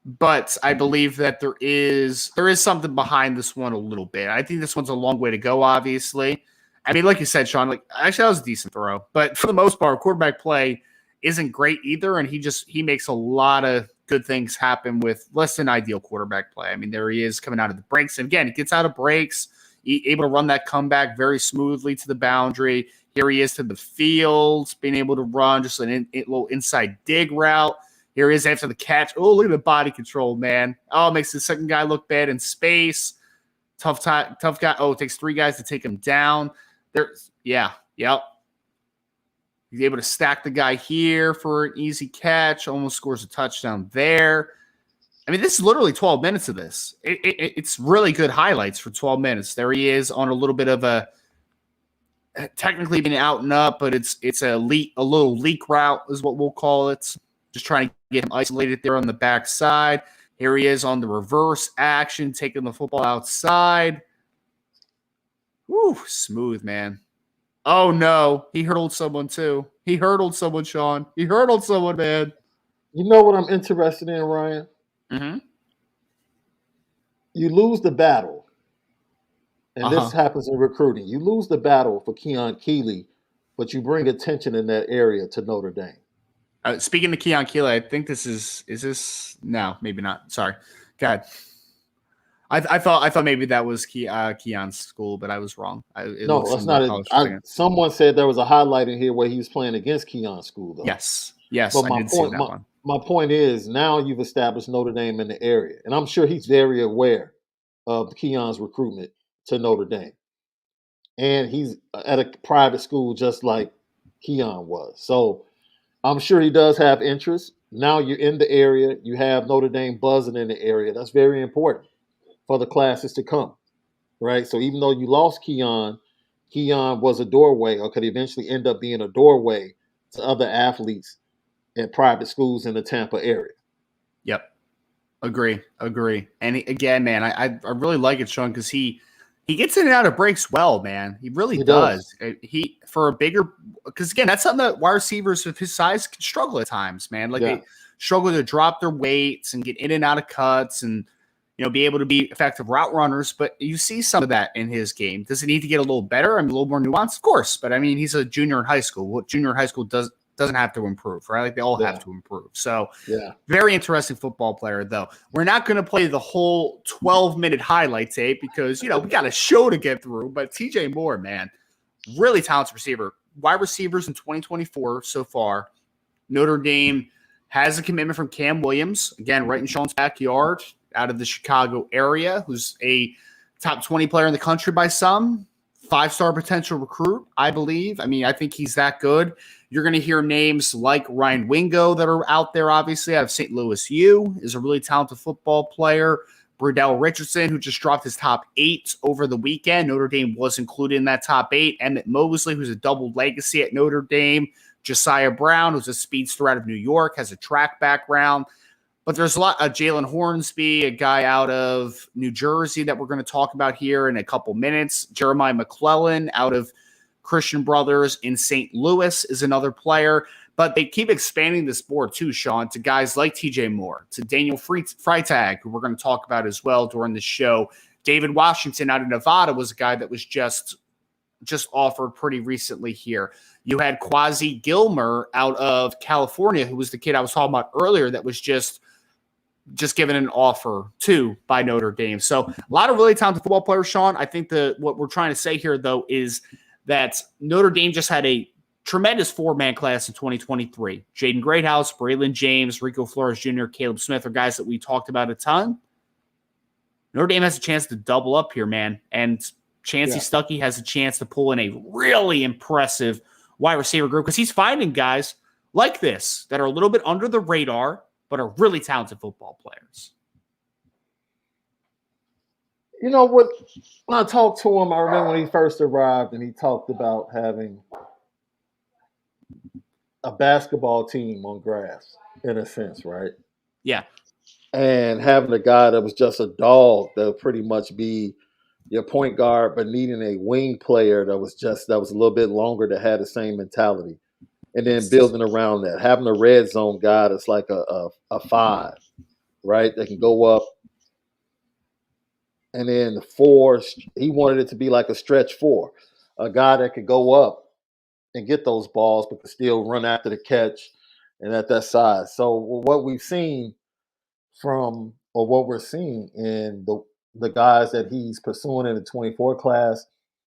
But I believe that there is something behind this one a little bit. I think this one's a long way to go, obviously. I mean, like you said, Sean, actually that was a decent throw. But for the most part, quarterback play isn't great either, and he makes a lot of good things happen with less than ideal quarterback play. I mean, there he is coming out of the breaks. And again, he gets out of breaks, able to run that comeback very smoothly to the boundary. Here he is to the field, being able to run just a little inside dig route. Here he is after the catch. Oh, look at the body control, man. Oh, it makes the second guy look bad in space. Tough guy. Oh, it takes 3 guys to take him down. Yep. He's able to stack the guy here for an easy catch. Almost scores a touchdown there. I mean, this is literally 12 minutes of this. It's really good highlights for 12 minutes. There he is on a little bit of a technically being out and up, but it's a little leak route is what we'll call it. Just trying to get him isolated there on the backside. Here he is on the reverse action, taking the football outside. Woo, smooth, man. Oh, no. He hurdled someone, too. He hurdled someone, Sean. He hurdled someone, man. You know what I'm interested in, Ryan? Mm-hmm. You lose the battle, and this happens in recruiting. You lose the battle for Keon Keeley, but you bring attention in that area to Notre Dame. Speaking of Keon Keeley, I think this is this? No, maybe not. Sorry. Go ahead. I thought maybe that was Keon's school, but I was wrong. No, that's not. Someone said there was a highlight in here where he was playing against Keon's school, though. Yes. But my point is now you've established Notre Dame in the area, and I'm sure he's very aware of Keon's recruitment to Notre Dame, and he's at a private school just like Keon was. So I'm sure he does have interest. Now you're in the area. You have Notre Dame buzzing in the area. That's very important for the classes to come, right? So even though you lost Keon was a doorway, or could eventually end up being a doorway to other athletes at private schools in the Tampa area. Yep. Agree. And again, man, I really like it, Sean, because he gets in and out of breaks well, man. He really does. Because again, that's something that wide receivers of his size can struggle at times, man. They struggle to drop their weights and get in and out of cuts and, be able to be effective route runners. But you see some of that in his game. Does it need to get a little better? I mean, a little more nuanced? Of course. But I mean, he's a junior in high school. What junior in high school doesn't have to improve, right? They all have to improve. So very interesting football player, though. We're not going to play the whole 12-minute highlight tape because, we got a show to get through. But TJ Moore, man, really talented receiver. Wide receivers in 2024 so far. Notre Dame has a commitment from Cam Williams, again, right in Sean's backyard, out of the Chicago area, who's a top 20 player in the country by some. 5-star potential recruit, I believe. I mean, I think he's that good. You're going to hear names like Ryan Wingo that are out there, obviously, out of St. Louis U, is a really talented football player. Burdell Richardson, who just dropped his top 8 over the weekend. Notre Dame was included in that top 8. Emmett Mosley, who's a double legacy at Notre Dame. Josiah Brown, who's a speedster out of New York, has a track background. But there's a lot of Jalen Hornsby, a guy out of New Jersey that we're going to talk about here in a couple minutes. Jeremiah McClellan out of Christian Brothers in St. Louis is another player. But they keep expanding this board too, Sean, to guys like TJ Moore, to Daniel Freitag, who we're going to talk about as well during the show. David Washington out of Nevada was a guy that was just offered pretty recently here. You had Quasi Gilmer out of California, who was the kid I was talking about earlier that was just given an offer to by Notre Dame. So a lot of really talented football players, Sean. I think what we're trying to say here, though, is that Notre Dame just had a tremendous four-man class in 2023. Jaden Greathouse, Braylon James, Rico Flores Jr., Caleb Smith are guys that we talked about a ton. Notre Dame has a chance to double up here, man. And Chancey Stuckey has a chance to pull in a really impressive wide receiver group because he's finding guys like this that are a little bit under the radar but are really talented football players. You know what? When I talked to him, I remember when he first arrived and he talked about having a basketball team on grass, in a sense, right? Yeah. And having a guy that was just a dog that would pretty much be your point guard, but needing a wing player that was a little bit longer to have the same mentality. And then building around that, having a red zone guy that's like a five, right? That can go up. And then the four, he wanted it to be like a stretch four, a guy that could go up and get those balls, but could still run after the catch and at that size. So what we've seen what we're seeing in the guys that he's pursuing in the 24 class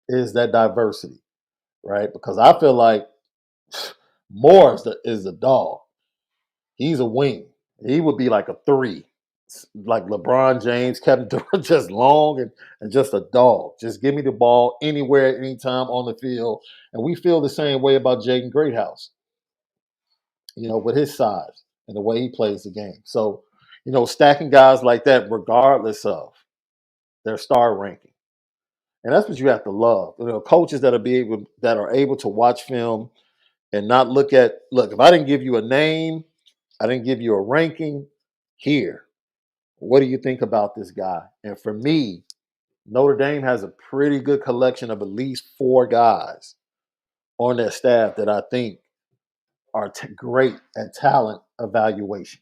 is that diversity, right? Because I feel like Moore is a dog. He's a wing. He would be like a three, like LeBron James, Kevin Durant, just long and just a dog. Just give me the ball anywhere, anytime on the field. And we feel the same way about Jaden Greathouse, with his size and the way he plays the game. So, stacking guys like that, regardless of their star ranking. And that's what you have to love. Coaches that are able to watch film and not look, if I didn't give you a name, I didn't give you a ranking, here, what do you think about this guy? And for me, Notre Dame has a pretty good collection of at least four guys on their staff that I think are great at talent evaluation.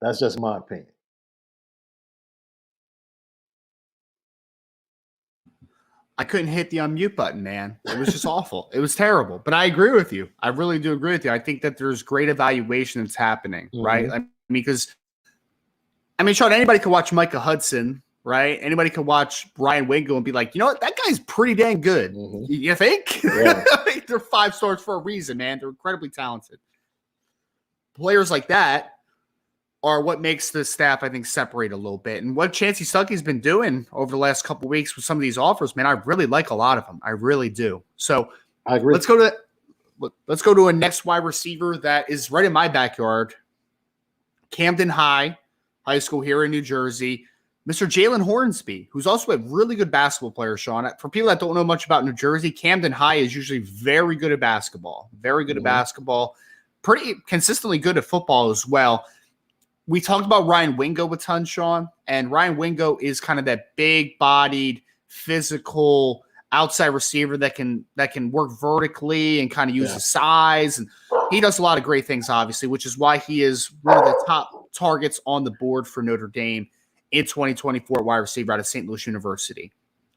That's just my opinion. I couldn't hit the unmute button, man. It was just awful. It was terrible. But I agree with you. I really do agree with you. I think that there's great evaluation that's happening, right? Sean, anybody could watch Micah Hudson, right? Anybody could watch Ryan Wingo and be like, you know what? That guy's pretty dang good. Mm-hmm. You think? Yeah. I think they're 5 stars for a reason, man. They're incredibly talented. Players like that are what makes the staff, I think, separate a little bit. And what Chancey Stuckey's been doing over the last couple of weeks with some of these offers, man, I really like a lot of them. I really do. So I agree. Let's go to a next wide receiver that is right in my backyard. Camden High School here in New Jersey. Mr. Jalen Hornsby, who's also a really good basketball player, Sean. For people that don't know much about New Jersey, Camden High is usually very good at basketball. Very good at basketball. Pretty consistently good at football as well. We talked about Ryan Wingo a ton, Sean, and Ryan Wingo is kind of that big-bodied, physical outside receiver that can work vertically and kind of use his size. And he does a lot of great things, obviously, which is why he is one of the top targets on the board for Notre Dame in 2024 wide receiver out of St. Louis University.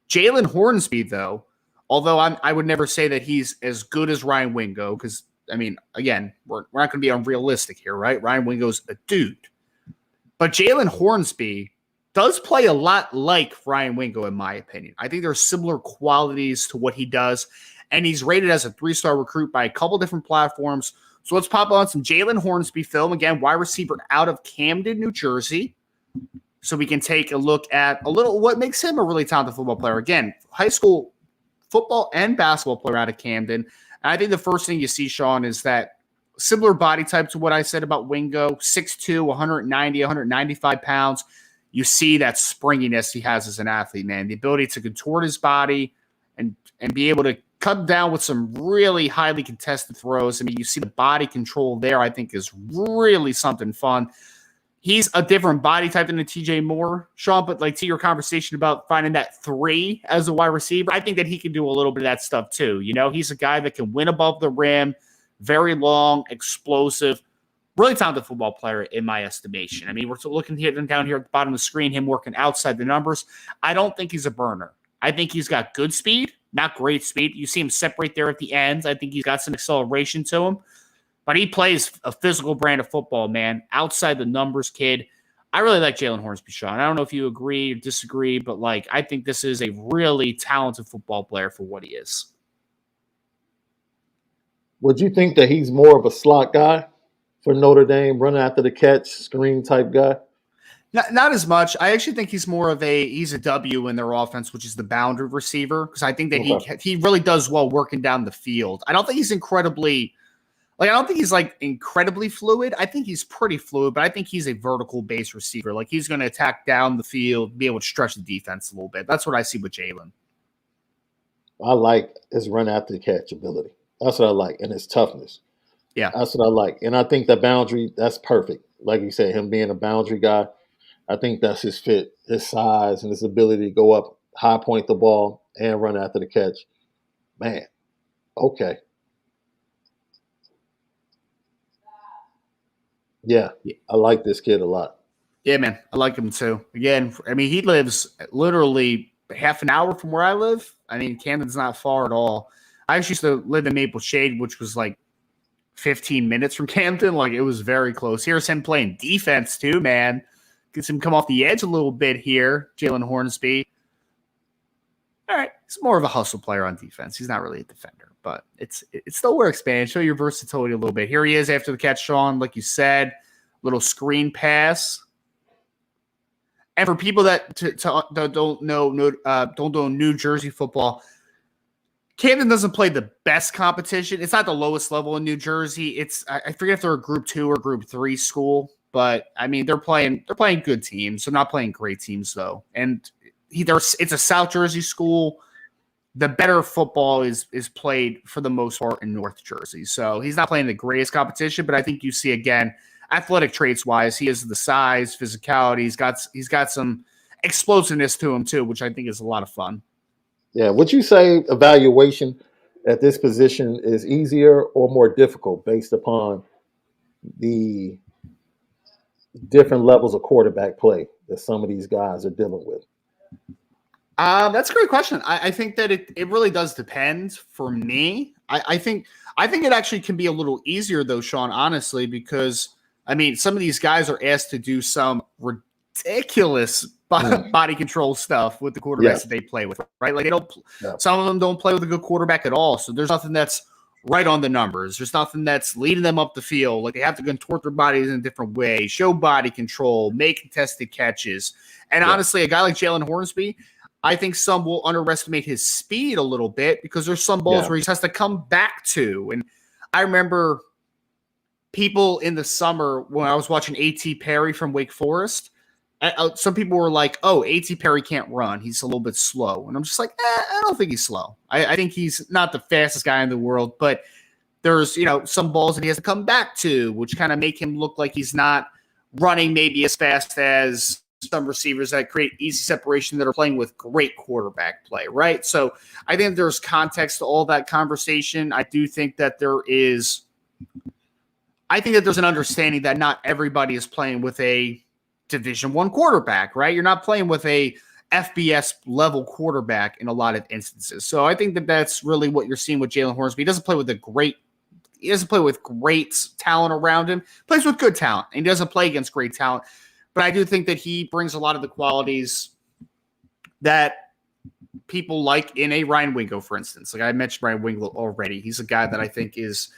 Jalen Hornsby, though, although I would never say that he's as good as Ryan Wingo, because, again, we're not going to be unrealistic here, right? Ryan Wingo's a dude. But Jalen Hornsby does play a lot like Ryan Wingo, in my opinion. I think there are similar qualities to what he does, and he's rated as a 3-star recruit by a couple different platforms. So let's pop on some Jalen Hornsby film. Again, wide receiver out of Camden, New Jersey. So we can take a look at what makes him a really talented football player. Again, high school football and basketball player out of Camden. And I think the first thing you see, Sean, is that similar body type to what I said about Wingo, 6'2", 190, 195 pounds. You see that springiness he has as an athlete, man. The ability to contort his body and be able to cut down with some really highly contested throws. I mean, you see the body control there, I think, is really something fun. He's a different body type than a TJ Moore, Sean, but like to your conversation about finding that 3 as a wide receiver, I think that he can do a little bit of that stuff too. You know, he's a guy that can win above the rim, very long, explosive, really talented football player in my estimation. I mean, we're looking here down here at the bottom of the screen, him working outside the numbers. I don't think he's a burner. I think he's got good speed, not great speed. You see him separate there at the ends. I think he's got some acceleration to him. But he plays a physical brand of football, man. Outside the numbers, kid. I really like Jalen Hornsby, Sean. I don't know if you agree or disagree, but like I think this is a really talented football player for what he is. Would you think that he's more of a slot guy for Notre Dame, running after the catch, screen type guy? Not as much. I actually think he's more of he's a W in their offense, which is the boundary receiver, because I think that he really does well working down the field. I don't think he's incredibly fluid. I think he's pretty fluid, but I think he's a vertical base receiver. Like he's going to attack down the field, be able to stretch the defense a little bit. That's what I see with Jalen. I like his run after the catch ability. That's what I like. And his toughness. Yeah. That's what I like. And I think the boundary, that's perfect. Like you said, him being a boundary guy, I think that's his fit, his size, and his ability to go up, high point the ball, and run after the catch. Man, okay. Yeah, I like this kid a lot. Yeah, man, I like him too. Again, I mean, he lives literally half an hour from where I live. I mean, Camden's not far at all. I actually used to live in Maple Shade, which was like 15 minutes from Camden. Like, it was very close. Here's him playing defense too, man. Gets him come off the edge a little bit here, Jalen Hornsby. All right, he's more of a hustle player on defense. He's not really a defender, but it still works, man. Show your versatility a little bit. Here he is after the catch, Sean, like you said, little screen pass. And for people that don't know New Jersey football, Camden doesn't play the best competition. It's not the lowest level in New Jersey. I forget if they're a Group 2 or Group 3 school, but I mean they're playing good teams. They're not playing great teams though, and it's a South Jersey school. The better football is played for the most part in North Jersey. So he's not playing the greatest competition, but I think you see again, athletic traits wise, he has the size, physicality. He's got some explosiveness to him too, which I think is a lot of fun. Yeah. Would you say evaluation at this position is easier or more difficult based upon the different levels of quarterback play that some of these guys are dealing with? That's a great question. I think that it really does depend for me. I think it actually can be a little easier though, Sean, honestly, because I mean, some of these guys are asked to do some ridiculous body control stuff with the quarterbacks that they play with, right? Like some of them don't play with a good quarterback at all. So there's nothing that's right on the numbers. There's nothing that's leading them up the field. Like they have to contort their bodies in a different way, show body control, make contested catches. And honestly, a guy like Jalen Hornsby, I think some will underestimate his speed a little bit because there's some balls where he has to come back to. And I remember people in the summer when I was watching A.T. Perry from Wake Forest, some people were like, oh, A.T. Perry can't run. He's a little bit slow. And I'm just like, I don't think he's slow. I think he's not the fastest guy in the world, but there's, some balls that he has to come back to, which kind of make him look like he's not running maybe as fast as some receivers that create easy separation that are playing with great quarterback play, right? So I think there's context to all that conversation. I do think that there's an understanding that not everybody is playing with a Division I quarterback, right? You're not playing with a FBS level quarterback in a lot of instances. So I think that that's really what you're seeing with Jalen Hornsby. He doesn't play with great talent around him. He plays with good talent, and he doesn't play against great talent. But I do think that he brings a lot of the qualities that people like in a Ryan Wingo, for instance. Like I mentioned Ryan Wingo already. He's a guy that I think is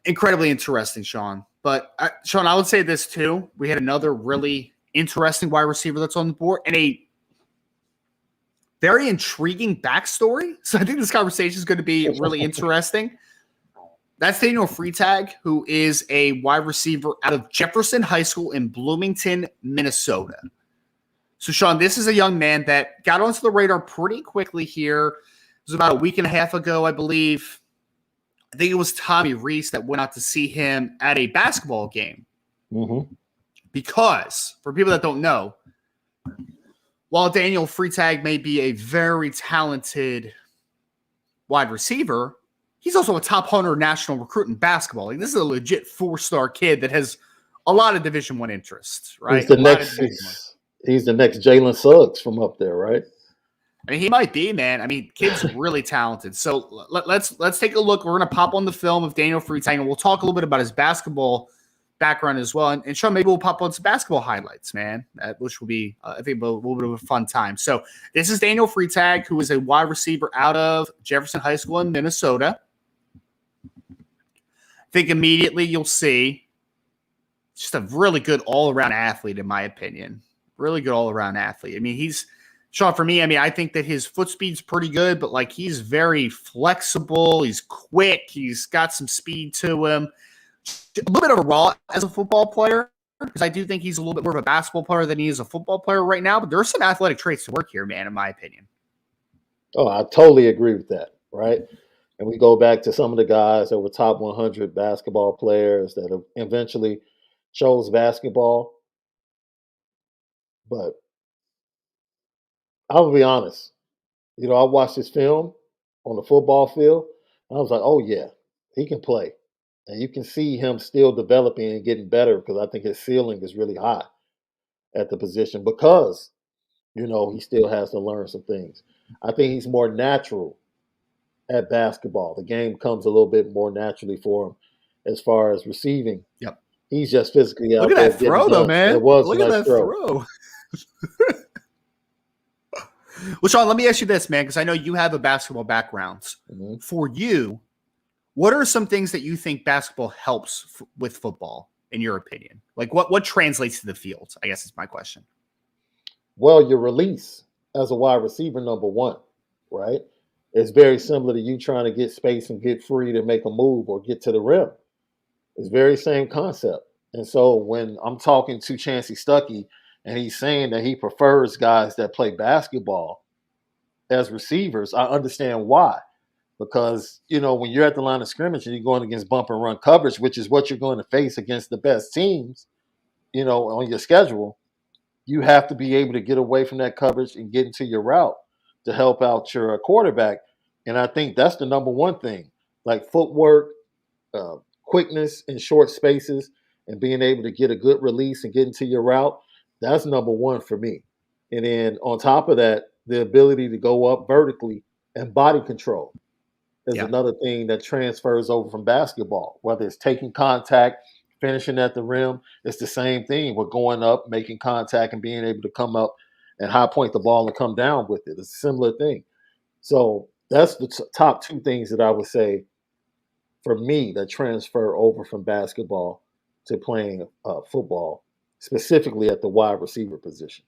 incredibly interesting, Sean. But, Sean, I would say this too. We had another really interesting wide receiver that's on the board and a very intriguing backstory. So I think this conversation is going to be really interesting. That's Daniel Freitag, who is a wide receiver out of Jefferson High School in Bloomington, Minnesota. So, Sean, this is a young man that got onto the radar pretty quickly here. was about a week and a half ago, I believe. I think it was Tommy Reese that went out to see him at a basketball game. Mm-hmm. Because, for people that don't know, while Daniel Freitag may be a very talented wide receiver, he's also a top 100 national recruit in basketball. Like, this is a legit 4-star kid that has a lot of Division I interests, right? He's the next Jalen Suggs from up there, right? I mean, he might be, man. I mean, kid's really talented. So let's take a look. We're going to pop on the film of Daniel Freitag, and we'll talk a little bit about his basketball background as well. And Sean, maybe we'll pop on some basketball highlights, man, which will be, I think, a little bit of a fun time. So this is Daniel Freitag, who is a wide receiver out of Jefferson High School in Minnesota. I think immediately you'll see just a really good all-around athlete, in my opinion. Really good all-around athlete. I mean, Sean, for me, I mean, I think that his foot speed's pretty good, but like he's very flexible. He's quick. He's got some speed to him. A little bit of a raw as a football player, because I do think he's a little bit more of a basketball player than he is a football player right now. But there are some athletic traits to work here, man, in my opinion. Oh, I totally agree with that, right? And we go back to some of the guys that were top 100 basketball players that have eventually chose basketball. But I'll be honest. You know, I watched this film on the football field, and I was like, oh, yeah, he can play. And you can see him still developing and getting better because I think his ceiling is really high at the position because, you know, he still has to learn some things. I think he's more natural at basketball. The game comes a little bit more naturally for him as far as receiving. Yep. He's just physically out there. Look at that throw, though, man. It was Look at that throw. Well, Sean, let me ask you this, man, because I know you have a basketball background. Mm-hmm. For you, what are some things that you think basketball helps with football, in your opinion? Like, what translates to the field, I guess is my question. Well, your release as a wide receiver, number one, right? It's very similar to you trying to get space and get free to make a move or get to the rim. It's very same concept. And so when I'm talking to Chancey Stuckey and he's saying that he prefers guys that play basketball as receivers, I understand why. Because, you know, when you're at the line of scrimmage and you're going against bump and run coverage, which is what you're going to face against the best teams, you know, on your schedule, you have to be able to get away from that coverage and get into your route to help out your quarterback. And I think that's the number one thing, like footwork, quickness in short spaces, and being able to get a good release and get into your route. That's number one for me. And then on top of that, the ability to go up vertically and body control is another thing that transfers over from basketball, whether it's taking contact, finishing at the rim. It's the same thing. We're going up, making contact, and being able to come up and high point the ball and come down with it. It's a similar thing. So that's the top two things that I would say for me that transfer over from basketball to playing football, specifically at the wide receiver position.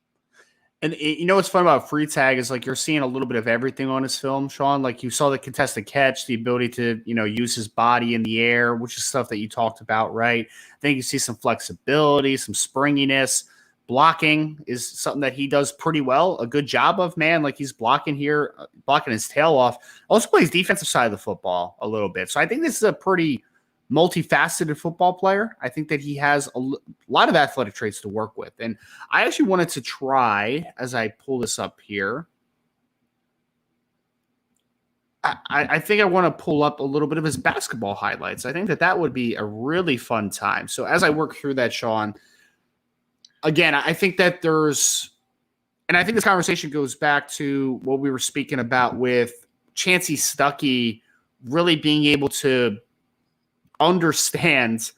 And you know what's fun about Freitag is like you're seeing a little bit of everything on his film, Sean. Like you saw the contested catch, the ability to, you know, use his body in the air, which is stuff that you talked about, right? I think you see some flexibility, some springiness. Blocking is something that he does pretty well, a good job of, man. Like he's blocking here, blocking his tail off. Also plays defensive side of the football a little bit. So I think this is a pretty multifaceted football player. I think that he has a lot of athletic traits to work with. And I actually wanted to try, as I pull this up here, I think I want to pull up a little bit of his basketball highlights. I think that would be a really fun time. So as I work through that, Sean, again, I think that and I think this conversation goes back to what we were speaking about with Chancey Stuckey really being able to understand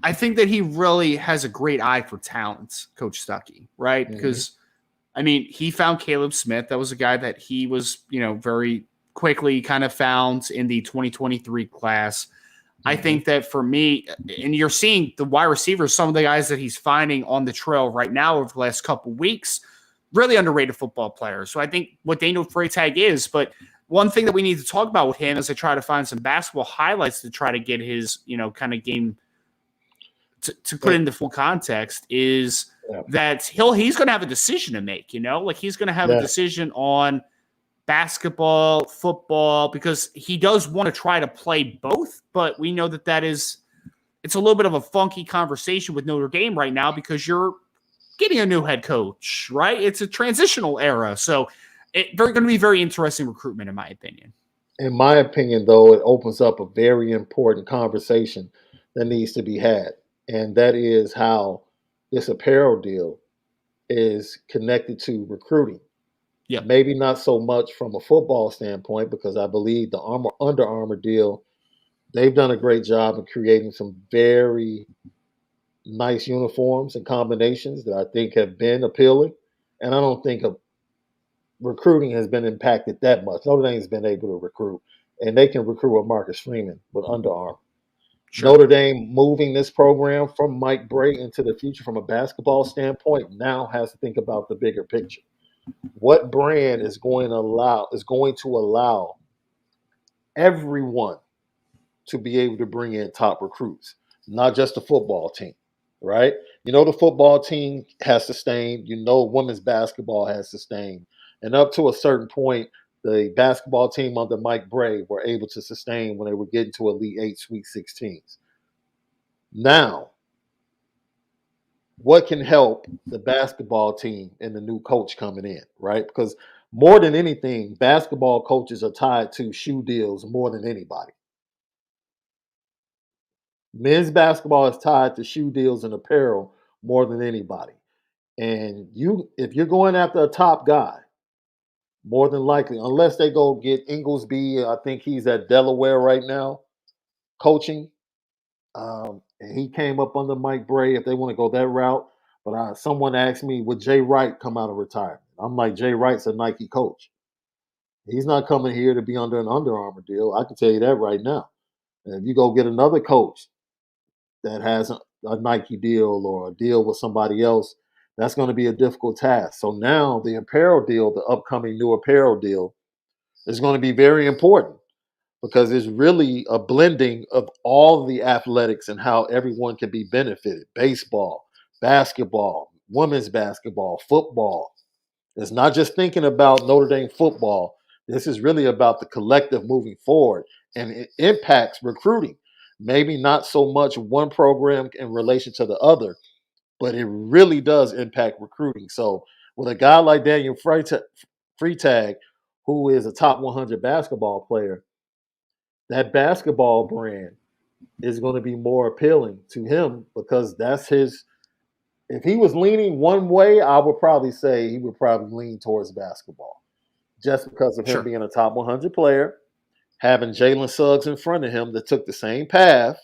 I think that he really has a great eye for talent, Coach Stuckey, right? Mm-hmm. Because, I mean, he found Caleb Smith. That was a guy that he was, you know, very quickly kind of found in the 2023 class. I think that for me, and you're seeing the wide receivers, some of the guys that he's finding on the trail right now over the last couple of weeks, really underrated football players. So I think what Daniel Freitag is, but one thing that we need to talk about with him as I try to find some basketball highlights to try to get his, you know, kind of game to put into full context is that he's going to have a decision to make, like he's going to have a decision on basketball, football, because he does want to try to play both, but we know it's a little bit of a funky conversation with Notre Dame right now because you're getting a new head coach, right? It's a transitional era. So it's going to be very interesting recruitment, in my opinion. In my opinion, though, it opens up a very important conversation that needs to be had. And that is how this apparel deal is connected to recruiting. Yeah. Maybe not so much from a football standpoint, because I believe the Under Armour deal, they've done a great job of creating some very nice uniforms and combinations that I think have been appealing. And I don't think recruiting has been impacted that much. Notre Dame's been able to recruit, and they can recruit with Marcus Freeman with Under Armour. Sure. Notre Dame moving this program from Mike Brey into the future from a basketball standpoint now has to think about the bigger picture. What brand is going to allow everyone to be able to bring in top recruits, not just the football team, right? The football team has sustained. Women's basketball has sustained. And up to a certain point, the basketball team under Mike Brey were able to sustain when they were getting to Elite 8, Sweet 16s. Now, what can help the basketball team and the new coach coming in, right? Because more than anything, basketball coaches are tied to shoe deals more than anybody. Men's basketball is tied to shoe deals and apparel more than anybody. And if you're going after a top guy, more than likely, unless they go get Inglesby, I think he's at Delaware right now, coaching. And he came up under Mike Brey if they want to go that route. But someone asked me, would Jay Wright come out of retirement? I'm like, Jay Wright's a Nike coach. He's not coming here to be under an Under Armour deal. I can tell you that right now. And if you go get another coach that has a Nike deal or a deal with somebody else, that's going to be a difficult task. So now the apparel deal, the upcoming new apparel deal, is going to be very important because it's really a blending of all the athletics and how everyone can be benefited. Baseball, basketball, women's basketball, football. It's not just thinking about Notre Dame football. This is really about the collective moving forward, and it impacts recruiting. Maybe not so much one program in relation to the other, but it really does impact recruiting. So with a guy like Daniel Freitag, who is a top 100 basketball player, that basketball brand is going to be more appealing to him because that's his. If he was leaning one way, I would probably say he would probably lean towards basketball just because of him being a top 100 player, having Jalen Suggs in front of him that took the same path,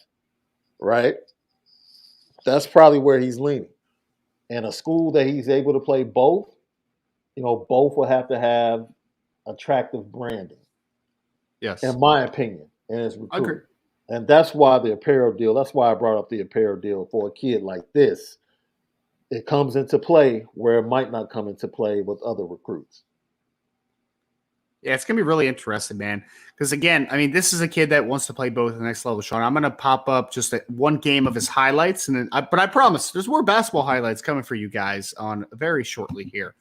right? That's probably where he's leaning. And a school that he's able to play both, both will have to have attractive branding. Yes. In my opinion. And it's recruiting. And that's why the apparel deal, that's why I brought up the apparel deal for a kid like this. It comes into play where it might not come into play with other recruits. Yeah, it's going to be really interesting, man. Because, again, this is a kid that wants to play both at the next level, Sean. I'm going to pop up just one game of his highlights. But I promise, there's more basketball highlights coming for you guys on very shortly here.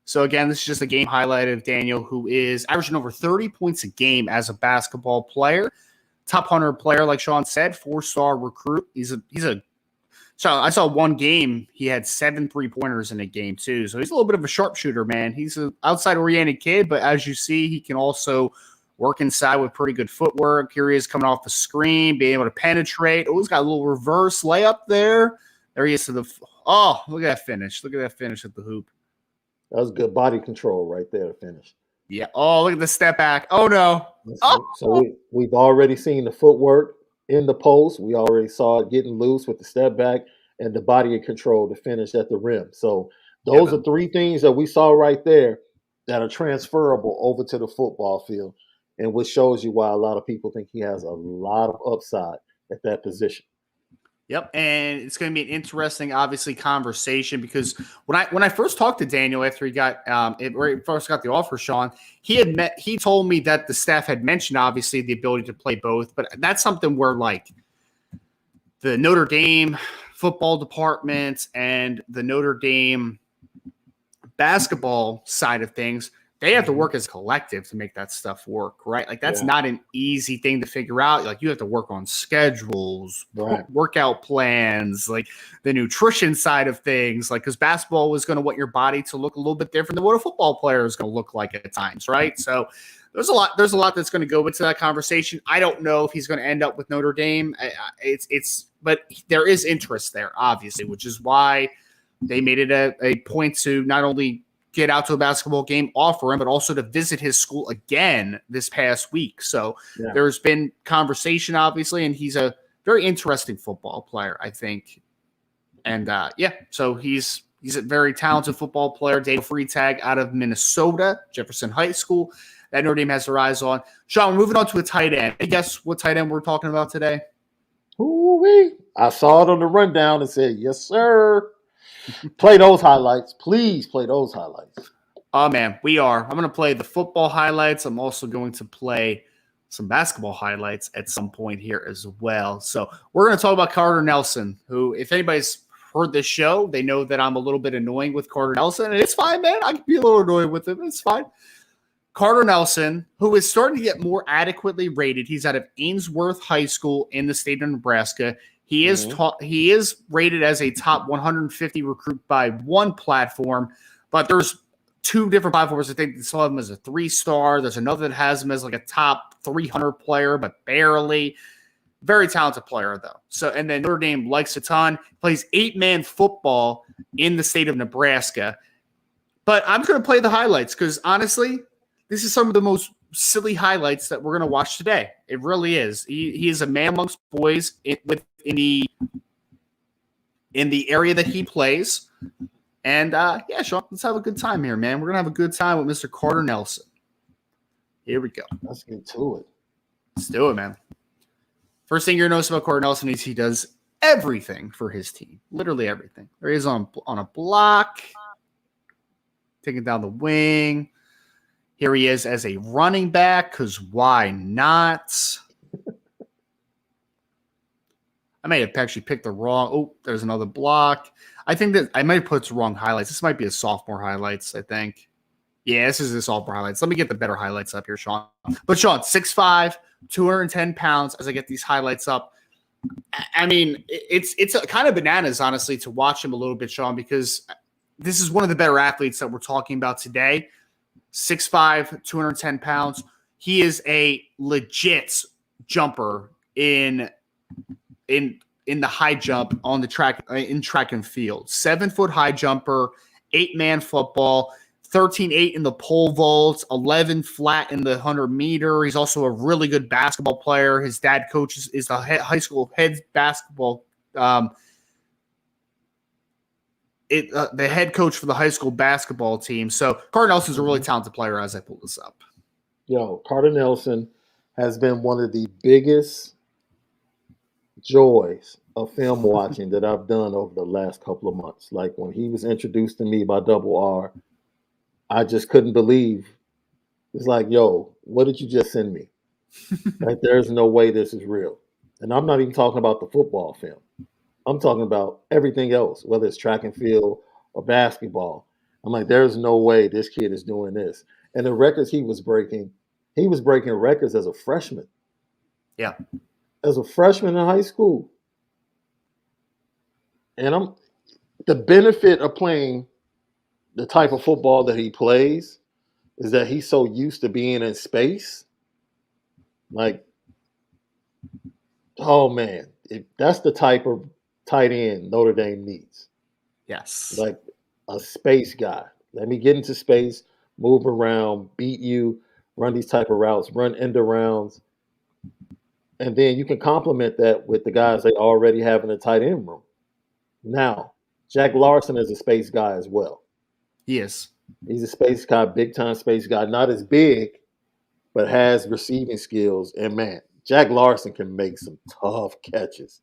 So, again, this is just a game highlight of Daniel, who is averaging over 30 points a game as a basketball player. Top 100 player, like Sean said, 4-star recruit. So I saw one game, he had 7 3-pointers in a game too. So he's a little bit of a sharpshooter, man. He's an outside-oriented kid, but as you see, he can also work inside with pretty good footwork. Here he is coming off the screen, being able to penetrate. Oh, he's got a little reverse layup there. There he is to the – oh, look at that finish. Look at that finish at the hoop. That was good body control right there to finish. Yeah. Oh, look at the step back. Oh, no. So we've already seen the footwork in the post. We already saw it getting loose with the step back and the body control to finish at the rim. So those are 3 things that we saw right there that are transferable over to the football field, and which shows you why a lot of people think he has a lot of upside at that position. Yep, and it's going to be an interesting, obviously, conversation because when I first talked to Daniel after he first got the offer, Sean, he told me that the staff had mentioned obviously the ability to play both, but that's something where like the Notre Dame football department and the Notre Dame basketball side of things, they have to work as a collective to make that stuff work, right? Like that's not an easy thing to figure out. Like you have to work on schedules, workout plans, like the nutrition side of things, like because basketball is going to want your body to look a little bit different than what a football player is going to look like at times, right? So there's a lot that's going to go into that conversation. I don't know if he's going to end up with Notre Dame. But there is interest there, obviously, which is why they made it a point to not only get out to a basketball game, offer him, but also to visit his school again this past week. So there's been conversation, obviously, and he's a very interesting football player, I think. And so he's a very talented football player. Daniel Freitag out of Minnesota, Jefferson High School, that Notre Dame has their eyes on. Sean, we're moving on to a tight end. Hey, guess what tight end we're talking about today? Ooh-wee. I saw it on the rundown and said, yes, sir. Play those highlights. Please play those highlights. Oh, man, we are. I'm going to play the football highlights. I'm also going to play some basketball highlights at some point here as well. So we're going to talk about Carter Nelson, who, if anybody's heard this show, they know that I'm a little bit annoying with Carter Nelson. And it's fine, man. I can be a little annoyed with him. It's fine. Carter Nelson, who is starting to get more adequately rated. He's out of Ainsworth High School in the state of Nebraska. He is rated as a top 150 recruit by one platform, but there's two different platforms. I think some of them as a 3-star. There's another that has him as like a top 300 player, but barely. Very talented player, though. So, and then Notre Dame likes a ton. Plays 8-man football in the state of Nebraska. But I'm going to play the highlights because, honestly, this is some of the most silly highlights that we're going to watch today. It really is. He is a man amongst boys in the area that he plays. And, Sean, let's have a good time here, man. We're going to have a good time with Mr. Carter Nelson. Here we go. Let's get to it. Let's do it, man. First thing you're going to notice about Carter Nelson is he does everything for his team. Literally everything. There he is on a block, taking down the wing. Here he is as a running back, because why not? I may have actually picked the wrong. Oh, there's another block. I think that I might have put the wrong highlights. This might be a sophomore highlights, I think. Yeah, this is the sophomore highlights. Let me get the better highlights up here, Sean. But Sean, 6'5", 210 pounds as I get these highlights up. I mean, it's a kind of bananas, honestly, to watch him a little bit, Sean, because this is one of the better athletes that we're talking about today. 6'5", 210 pounds. He is a legit jumper in the high jump on the track in track and field. 7-foot high jumper, 8-man football, 13.8 in the pole vault, 11 flat in the 100 meter. He's also a really good basketball player. His dad coaches is the high school head basketball. The head coach for the high school basketball team. So Carter Nelson's a really talented player as I pull this up. Carter Nelson has been one of the biggest joys of film watching that I've done over the last couple of months. Like when he was introduced to me by Double R, I just couldn't believe. It's like, what did you just send me? Like, there's no way this is real. And I'm not even talking about the football film. I'm talking about everything else, whether it's track and field or basketball. I'm like, there's no way this kid is doing this. And the records he was breaking records as a freshman. Yeah. As a freshman in high school. And the benefit of playing the type of football that he plays is that he's so used to being in space. Like, oh man, that's the type of tight end Notre Dame needs. Yes. Like a space guy. Let me get into space, move around, beat you, run these type of routes, run end arounds. And then you can complement that with the guys they already have in the tight end room. Now, Jack Larson is a space guy as well. He is. He's a space guy, big-time space guy. Not as big, but has receiving skills. And, man, Jack Larson can make some tough catches.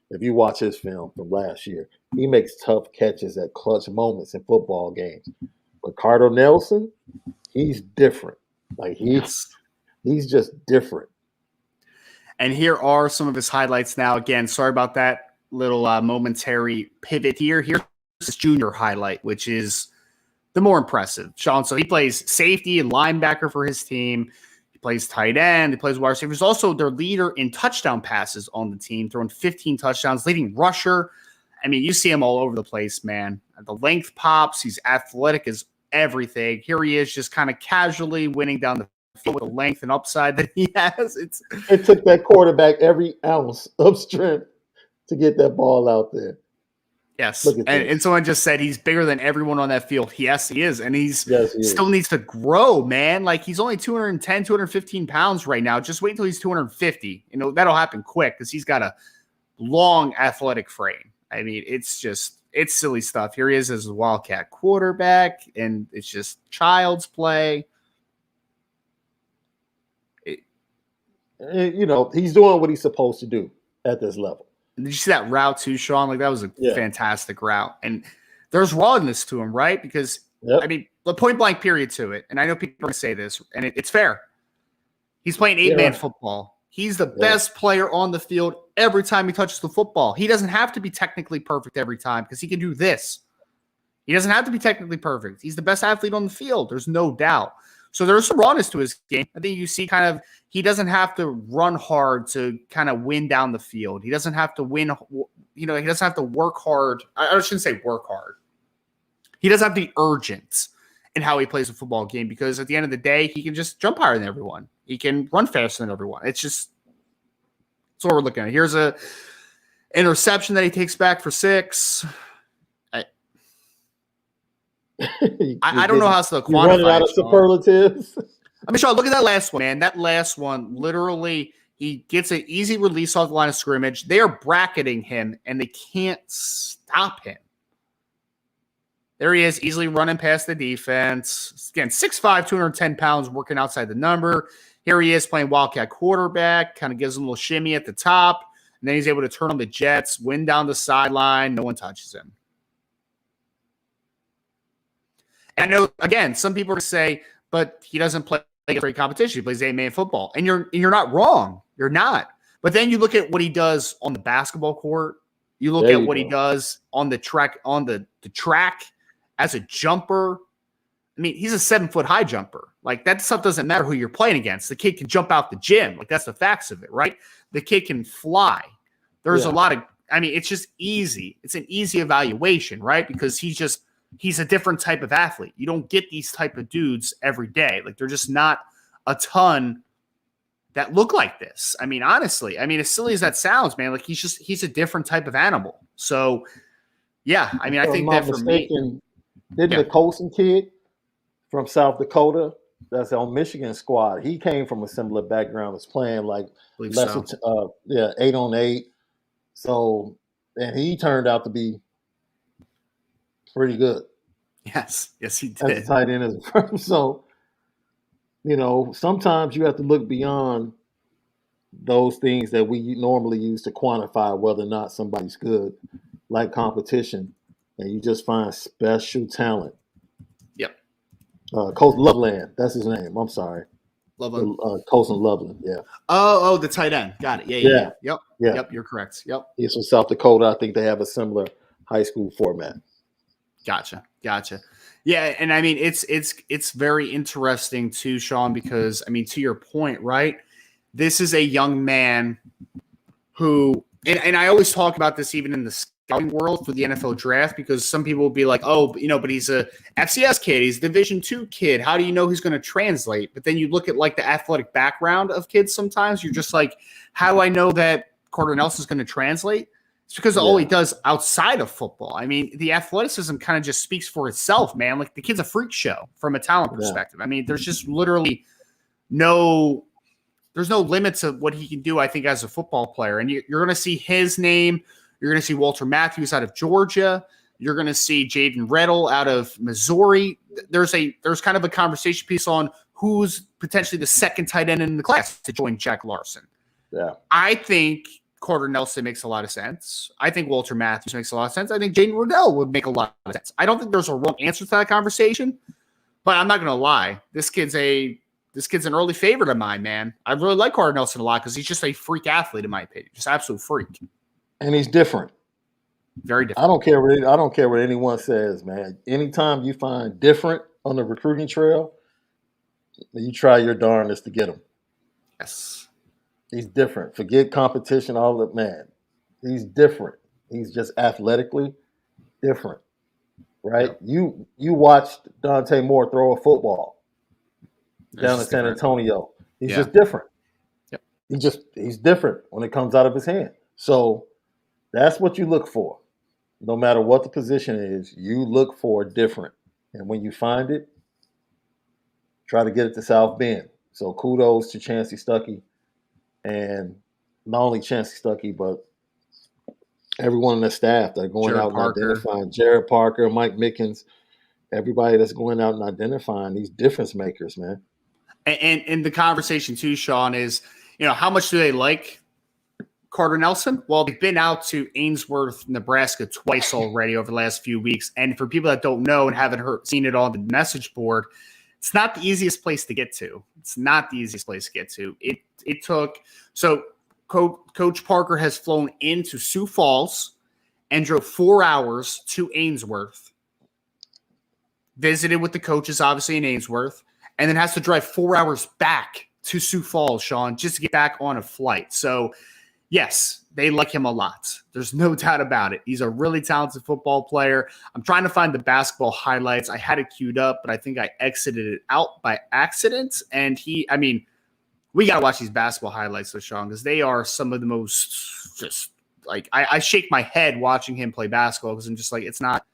If you watch his film from last year, he makes tough catches at clutch moments in football games. But Carter Nelson, he's different. Like, he's just different. And here are some of his highlights now. Again, sorry about that. momentary pivot here. Here's his junior highlight, which is the more impressive. Sean, so he plays safety and linebacker for his team. He plays tight end. He plays wide receiver. He's also their leader in touchdown passes on the team, throwing 15 touchdowns, leading rusher. I mean, you see him all over the place, man. The length pops. He's athletic as everything. Here he is just kind of casually winning down the field with the length and upside that he has. It took that quarterback every ounce of strength to get that ball out there. Yes. And someone just said he's bigger than everyone on that field. Yes, he is. And he still needs to grow, man. Like, he's only 210, 215 pounds right now. Just wait until he's 250. You know, that'll happen quick because he's got a long athletic frame. I mean, it's silly stuff. Here he is as a Wildcat quarterback, and it's just child's play. You know, he's doing what he's supposed to do at this level. Did you see that route too, Sean? Like, that was a fantastic route. And there's rawness to him, right? Because, I mean, the point blank period to it. And I know people are going to say this, and it's fair. He's playing 8-man football. He's the best player on the field every time he touches the football. He doesn't have to be technically perfect every time because he can do this. He doesn't have to be technically perfect. He's the best athlete on the field. There's no doubt. So there's some rawness to his game. I think you see kind of he doesn't have to run hard to kind of win down the field. He doesn't have to win, you know, he doesn't have to work hard. I shouldn't say work hard. He doesn't have to be urgent in how he plays a football game because at the end of the day, he can just jump higher than everyone. He can run faster than everyone. It's just that's what we're looking at. Here's a interception that he takes back for 6. I don't know how to quantify. Running out of superlatives. I mean, Sean, look at that last one, man. That last one, literally, he gets an easy release off the line of scrimmage. They are bracketing him, and they can't stop him. There he is, easily running past the defense. Again, 6'5", 210 pounds, working outside the number. Here he is playing Wildcat quarterback, kind of gives him a little shimmy at the top, and then he's able to turn on the jets, win down the sideline. No one touches him. And I know, again, some people are going to say, but he doesn't play great competition. He plays 8-man football. And you're not wrong. You're not. But then you look at what he does on the basketball court. You look at what he does on the track, the track as a jumper. I mean, he's a 7-foot high jumper. Like, that stuff doesn't matter who you're playing against. The kid can jump out the gym. Like, that's the facts of it, right? The kid can fly. There's a lot of, I mean, it's just easy. It's an easy evaluation, right? Because he's a different type of athlete. You don't get these type of dudes every day. Like, they're just not a ton that look like this. I mean, honestly, I mean, as silly as that sounds, man, like he's a different type of animal. So yeah, I mean, I think that for me, didn't the Colson kid from South Dakota that's on Michigan squad, he came from a similar background, was playing like 8-on-8. So, and he turned out to be pretty good. Yes, he did. As a tight end as a So, you know, sometimes you have to look beyond those things that we normally use to quantify whether or not somebody's good, like competition, and you just find special talent. Yep. Coach Loveland, that's his name. I'm sorry. Loveland. Colson Loveland, yeah. Oh, the tight end. Got it. Yeah. Yep, you're correct. Yep. He's from South Dakota. I think they have a similar high school format. Gotcha. Yeah, and I mean it's very interesting too, Sean, because I mean, to your point, right? This is a young man who, and I always talk about this even in the scouting world for the NFL draft, because some people will be like, oh, you know, but he's a FCS kid, he's a Division II kid. How do you know he's going to translate? But then you look at like the athletic background of kids. Sometimes you're just like, how do I know that Carter Nelson's going to translate? It's because of all he does outside of football. I mean, the athleticism kind of just speaks for itself, man. Like, the kid's a freak show from a talent perspective. I mean, there's just literally no limits of what he can do, I think, as a football player. And you're going to see his name. You're going to see Walter Matthews out of Georgia. You're going to see Jaden Reddle out of Missouri. There's kind of a conversation piece on who's potentially the second tight end in the class to join Jack Larson. Yeah, I think Carter Nelson makes a lot of sense. I think Walter Matthews makes a lot of sense. I think Jaden Reddle would make a lot of sense. I don't think there's a wrong answer to that conversation, but I'm not going to lie. This kid's an early favorite of mine, man. I really like Carter Nelson a lot because he's just a freak athlete, in my opinion. Just absolute freak. And he's different. Very different. I don't care what anyone says, man. Anytime you find different on the recruiting trail, you try your darndest to get him. Yes. He's different. Forget competition, all that, man. He's different. He's just athletically different, right? Yep. You watched Dante Moore throw a football down in San Antonio. He's just different. Yep. He's different when it comes out of his hand. So that's what you look for. No matter what the position is, you look for different. And when you find it, try to get it to South Bend. So kudos to Chancey Stuckey, and not only Chancey Stuckey, but everyone on the staff that are going out and identifying Jared Parker, Mike Mickens, everybody that's going out and identifying these difference makers, man. And the conversation too, Sean, is, how much do they like Carter Nelson? Well, they've been out to Ainsworth, Nebraska twice already over the last few weeks. And for people that don't know and haven't seen it on the message board, it's not the easiest place to get to. It took – so Coach Parker has flown into Sioux Falls and drove 4 hours to Ainsworth, visited with the coaches, obviously, in Ainsworth, and then has to drive 4 hours back to Sioux Falls, Sean, just to get back on a flight. So, yes, they like him a lot. There's no doubt about it. He's a really talented football player. I'm trying to find the basketball highlights. I had it queued up, but I think I exited it out by accident. And we got to watch these basketball highlights, though, Sean, because they are some of the most just like I shake my head watching him play basketball because I'm just like, it's not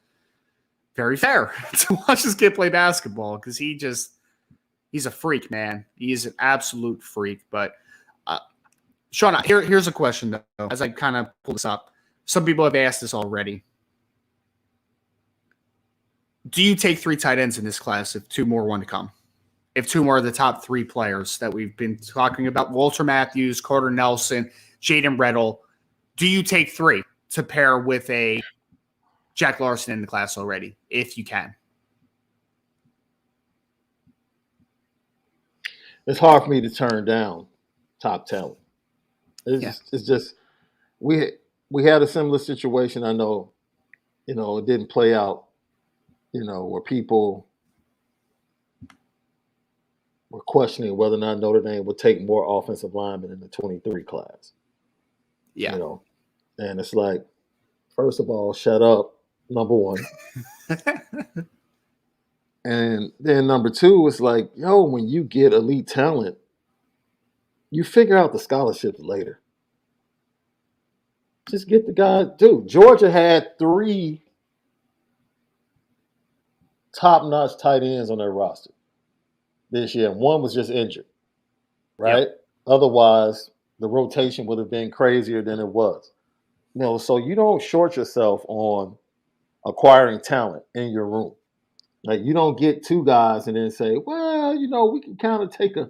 very fair to watch this kid play basketball because he's a freak, man. He is an absolute freak. But Sean, here's a question, though, as I kind of pull this up. Some people have asked this already. Do you take 3 tight ends in this class if 2 more want to come? If 2 more of the top 3 players that we've been talking about, Walter Matthews, Carter Nelson, Jaden Reddle, do you take 3 to pair with a Jack Larson in the class already, if you can? It's hard for me to turn down top talent. It's just we had a similar situation. I know, it didn't play out, where people were questioning whether or not Notre Dame would take more offensive linemen in the 23 class. Yeah. And it's like, first of all, shut up, number one. And then number 2, it's like, when you get elite talent, you figure out the scholarships later. Just get the guy. Dude, Georgia had 3 top-notch tight ends on their roster this year, and 1 was just injured, right? Yep. Otherwise, the rotation would have been crazier than it was. So you don't short yourself on acquiring talent in your room. Like, you don't get 2 guys and then say, well, we can kind of take a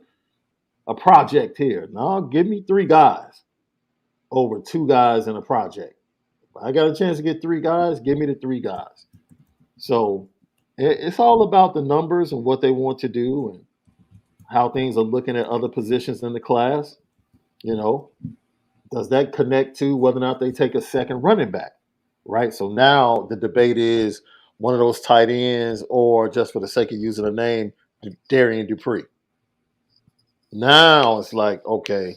project here. No, give me 3 guys over 2 guys in a project. If I got a chance to get 3 guys, give me the 3 guys. So it's all about the numbers and what they want to do and how things are looking at other positions in the class. Does that connect to whether or not they take a second running back, right? So now the debate is one of those tight ends, or just for the sake of using the name, Darian Dupree. Now it's like, okay,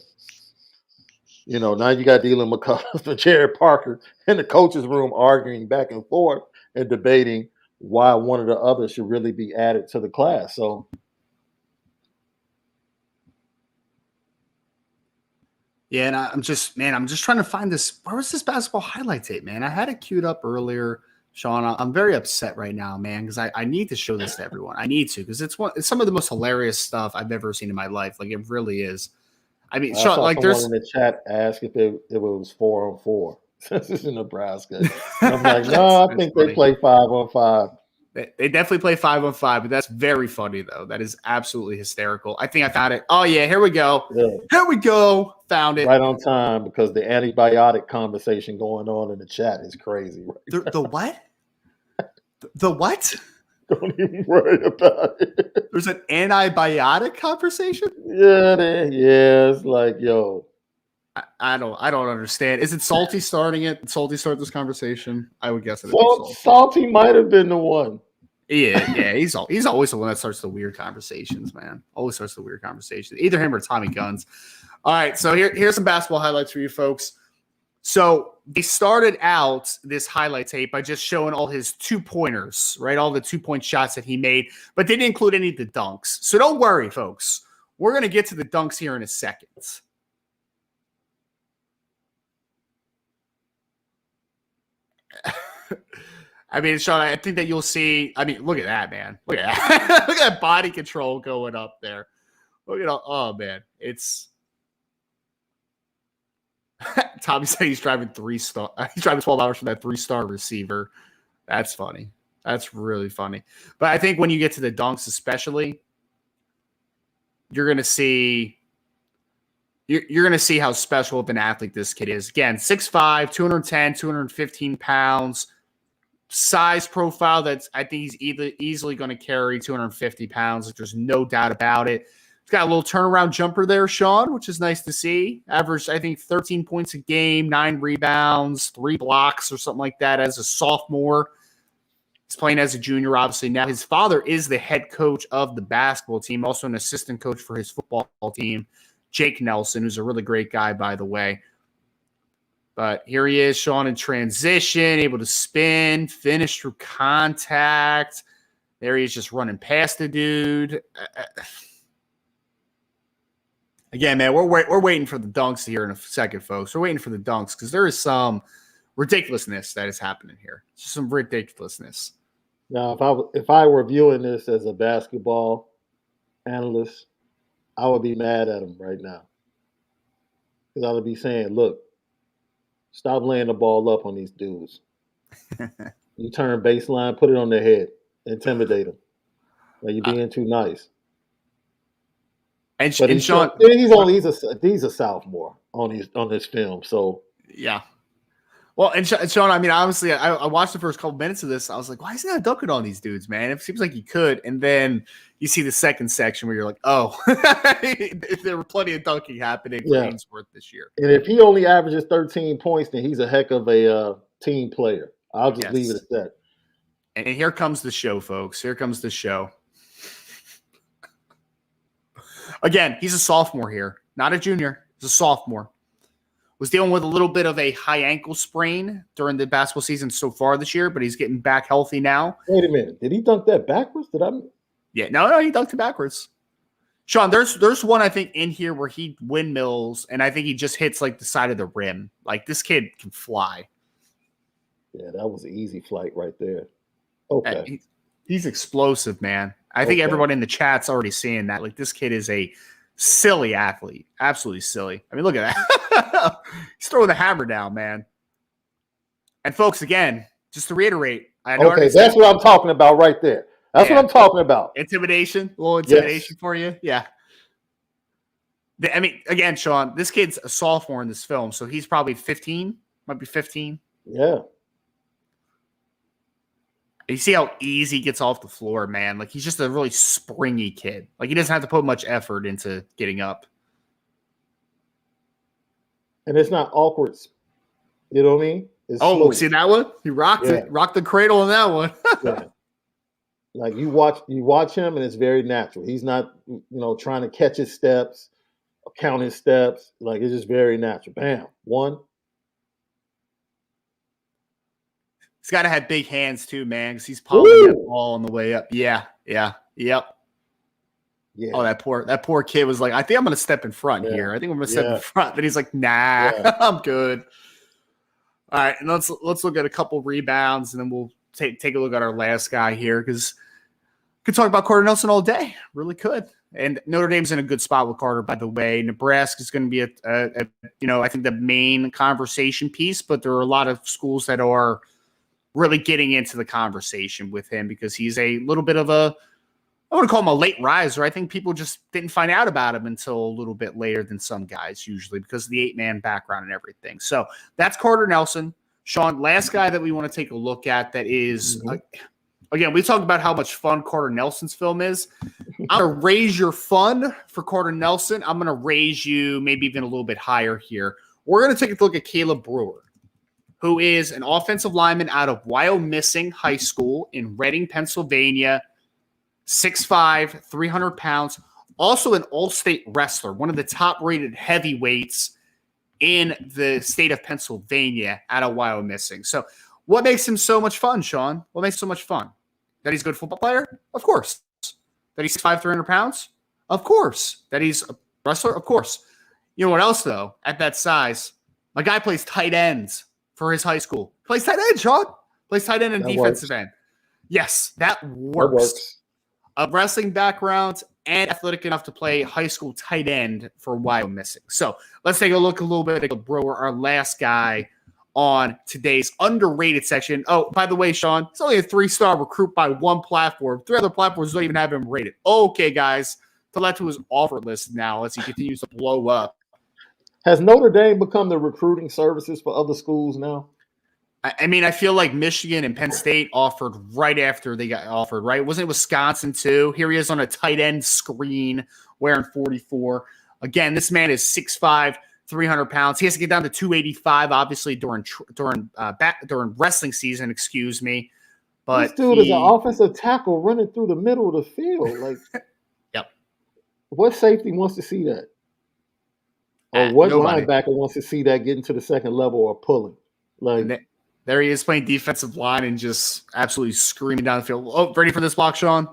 now you got Dylan McCullough and Jared Parker in the coach's room arguing back and forth and debating why one or the other should really be added to the class. So, yeah, and I'm just trying to find this. Where was this basketball highlight tape, man? I had it queued up earlier, Sean. I'm very upset right now, man, because I need to show this to everyone. I need to, because it's some of the most hilarious stuff I've ever seen in my life. Like, it really is. I mean, Sean, like, there's in the chat ask if it was 4-on-4. This is in Nebraska. And I'm like, no, I think they play 5-on-5. They definitely play 5-on-5, but that's very funny, though. That is absolutely hysterical. I think I found it. Oh, yeah, here we go. Yeah. Here we go. Found it. Right on time, because the antibiotic conversation going on in the chat is crazy. Right the what? The what? Don't even worry about it. There's an antibiotic conversation? Yeah, it's like, yo. I don't understand. Is it Salty starting it? Did Salty start this conversation? I would guess it. Salty might have been the one. Yeah. He's always the one that starts the weird conversations, man. Always starts the weird conversations. Either him or Tommy Guns. All right, so here's some basketball highlights for you folks. So they started out this highlight tape by just showing all his 2-pointers, right? All the 2-point shots that he made, but they didn't include any of the dunks. So don't worry, folks. We're going to get to the dunks here in a second. I mean, Sean, I think that you'll see. I mean, look at that, man. Look at that. Look at that body control going up there. Look at all. Oh, man. It's. Tommy said he's driving 3-star. He's driving 12 hours for that 3-star receiver. That's funny. That's really funny. But I think when you get to the dunks, especially, you're going to see. You're going to see how special of an athlete this kid is. Again, 6'5", 210, 215 pounds. Size profile that's, I think he's easily going to carry 250 pounds. There's no doubt about it. He's got a little turnaround jumper there, Sean, which is nice to see. Averaged, I think, 13 points a game, 9 rebounds, 3 blocks or something like that as a sophomore. He's playing as a junior, obviously. Now, his father is the head coach of the basketball team, also an assistant coach for his football team, Jake Nelson, who's a really great guy, by the way. But here he is, Sean, in transition, able to spin, finish through contact. There he is just running past the dude. Again, man, we're waiting for the dunks here in a second, folks. We're waiting for the dunks because there is some ridiculousness that is happening here. Just some ridiculousness. Now, if I were viewing this as a basketball analyst, I would be mad at him right now. Because I would be saying, look, stop laying the ball up on these dudes. You turn baseline, put it on their head, intimidate them. Like you're being too nice. And Sean, he's a sophomore on this film. So yeah. Well, and Sean, I mean, honestly, I watched the first couple minutes of this. I was like, why is he not dunking on these dudes, man? It seems like he could. And then you see the second section where you're like, oh, there were plenty of dunking happening for Ainsworth this year. And if he only averages 13 points, then he's a heck of a team player. I'll just leave it at that. And here comes the show, folks. Here comes the show. Again, he's a sophomore here, not a junior. He's a sophomore. Was dealing with a little bit of a high ankle sprain during the basketball season so far this year, but he's getting back healthy now. Wait a minute. Did he dunk that backwards? Yeah, no, he dunked it backwards. Sean, there's one I think in here where he windmills, and I think he just hits like the side of the rim. Like this kid can fly. Yeah, that was an easy flight right there. Okay. He's explosive, man. I think everyone in the chat's already seeing that. Like this kid is a silly athlete. Absolutely silly. I mean, look at that. He's throwing the hammer down, man. And folks, again, just to reiterate. That's what I'm talking about right there. That's what I'm talking about. Intimidation. A little intimidation for you. Yeah. I mean, again, Sean, this kid's a sophomore in this film, so he's probably 15. Might be 15. Yeah. You see how easy he gets off the floor, man. Like, he's just a really springy kid. Like, he doesn't have to put much effort into getting up. And it's not awkward. You know what I mean? It's smooth. See that one? He rocked it. Rocked the cradle on that one. Yeah. Like, you watch him, and it's very natural. He's not, trying to catch his steps, or count his steps. Like, it's just very natural. Bam. One. He's got to have big hands too, man, because he's popping that ball on the way up. Yeah. Oh, that poor kid was like, I think I'm going to step in front here. I think I'm going to step in front. But he's like, nah, I'm good. All right, and let's look at a couple rebounds, and then we'll take a look at our last guy here because we could talk about Carter Nelson all day. Really could. And Notre Dame's in a good spot with Carter, by the way. Nebraska's going to be I think the main conversation piece, but there are a lot of schools that are really getting into the conversation with him because he's a little bit of I want to call him a late riser. I think people just didn't find out about him until a little bit later than some guys usually because of the 8-man background and everything. So that's Carter Nelson. Sean, last guy that we want to take a look at that is, again, we talked about how much fun Carter Nelson's film is. I'm going to raise your fun for Carter Nelson. I'm going to raise you maybe even a little bit higher here. We're going to take a look at Caleb Brewer, who is an offensive lineman out of Wyomissing High School in Reading, Pennsylvania, 6'5", 300 pounds, also an all-state wrestler, one of the top-rated heavyweights in the state of Pennsylvania out of Wyomissing. So what makes him so much fun, Sean? What makes him so much fun? That he's a good football player? Of course. That he's 6'5", 300 pounds? Of course. That he's a wrestler? Of course. You know what else, though? At that size, my guy plays tight ends for his high school. Plays tight end, Sean. Plays tight end and defensive end. Yes, that works. A wrestling background and athletic enough to play high school tight end for Wyomissing. So let's take a look a little bit at Brewer, our last guy on today's underrated section. Oh, by the way, Sean, it's only a 3-star recruit by one platform. 3 other platforms don't even have him rated. Okay, guys, to that to his offer list now as he continues to blow up. Has Notre Dame become the recruiting services for other schools now? I mean, I feel like Michigan and Penn State offered right after they got offered, right? Wasn't it Wisconsin too? Here he is on a tight end screen wearing 44. Again, this man is 6'5", 300 pounds. He has to get down to 285, obviously, during wrestling season, excuse me. But this dude is an offensive tackle running through the middle of the field. Like, yep. What safety wants to see that? Or what linebacker wants to see that getting to the second level or pulling? Like, there he is playing defensive line and just absolutely screaming down the field. Oh, ready for this block, Sean?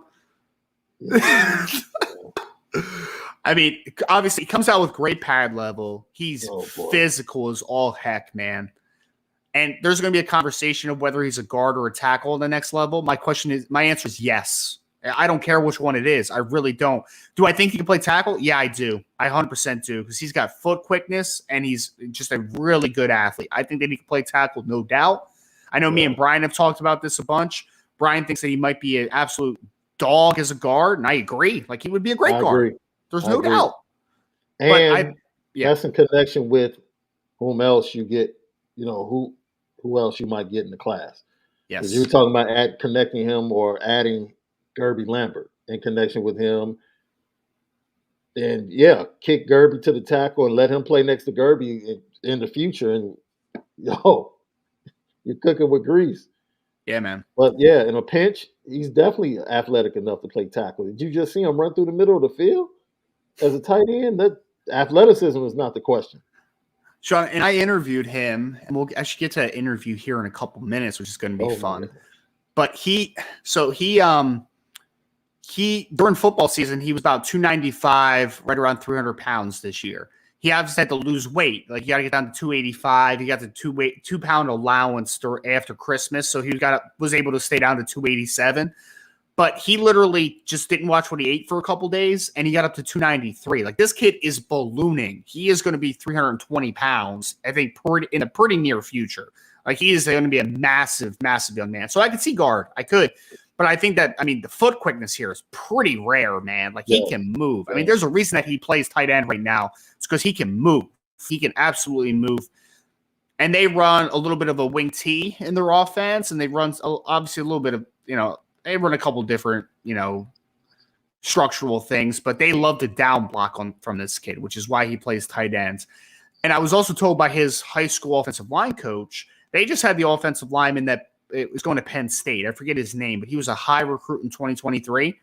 Yeah. I mean, obviously, he comes out with great pad level. He's physical as all heck, man. And there's going to be a conversation of whether he's a guard or a tackle in the next level. My answer is yes. I don't care which one it is. I really don't. Do I think he can play tackle? Yeah, I do. I 100% do, because he's got foot quickness and he's just a really good athlete. I think that he can play tackle, no doubt. I know me and Brian have talked about this a bunch. Brian thinks that he might be an absolute dog as a guard, and I agree. Like, he would be a great guard. There's no doubt. And that's in connection with whom else you get, who else you might get in the class. Yes. Because you were talking about connecting him or adding Gerby Lambert in connection with him. And, kick Gerby to the tackle and let him play next to Gerby in the future. And, you're cooking with grease. Yeah, man. But, in a pinch, he's definitely athletic enough to play tackle. Did you just see him run through the middle of the field as a tight end? That athleticism is not the question. Sean, and I interviewed him, and we'll actually get to that interview here in a couple minutes, which is going to be fun. Man. But he during football season, he was about 295, right around 300 pounds this year. He obviously had to lose weight. Like, you got to get down to 285. He got the 2-pound allowance after Christmas, so he was able to stay down to 287. But he literally just didn't watch what he ate for a couple days, and he got up to 293. Like, this kid is ballooning. He is going to be 320 pounds, I think, in the pretty near future. Like, he is going to be a massive, massive young man. So I could see guard. I could. But I think that, the foot quickness here is pretty rare, man. Like, he can move. I mean, there's a reason that he plays tight end right now. It's because he can move. He can absolutely move. And they run a little bit of a wing T in their offense, and they run, obviously, a little bit of, they run a couple different, structural things, but they love to down block from this kid, which is why he plays tight ends. And I was also told by his high school offensive line coach, they just had the offensive lineman that it was going to Penn State. I forget his name, but he was a high recruit in 2023.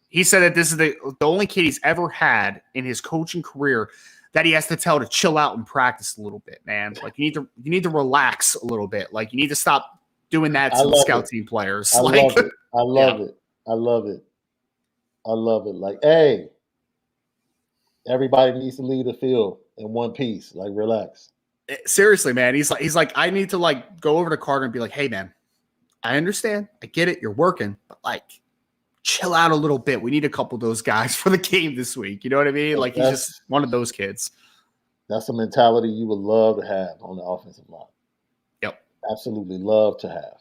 He said that this is the only kid he's ever had in his coaching career that he has to tell to chill out and practice a little bit, man. Like, you need to relax a little bit. Like, you need to stop doing that to the scout team players. I love it. I love it. I love it. I love it. Like, hey, everybody needs to leave the field in one piece. Like, relax. Seriously, man. He's like, I need to go over to Carter and be like, hey, man, I understand. I get it. You're working, but chill out a little bit. We need a couple of those guys for the game this week. You know what I mean? Like, he's just one of those kids. That's a mentality you would love to have on the offensive line. Yep. Absolutely love to have.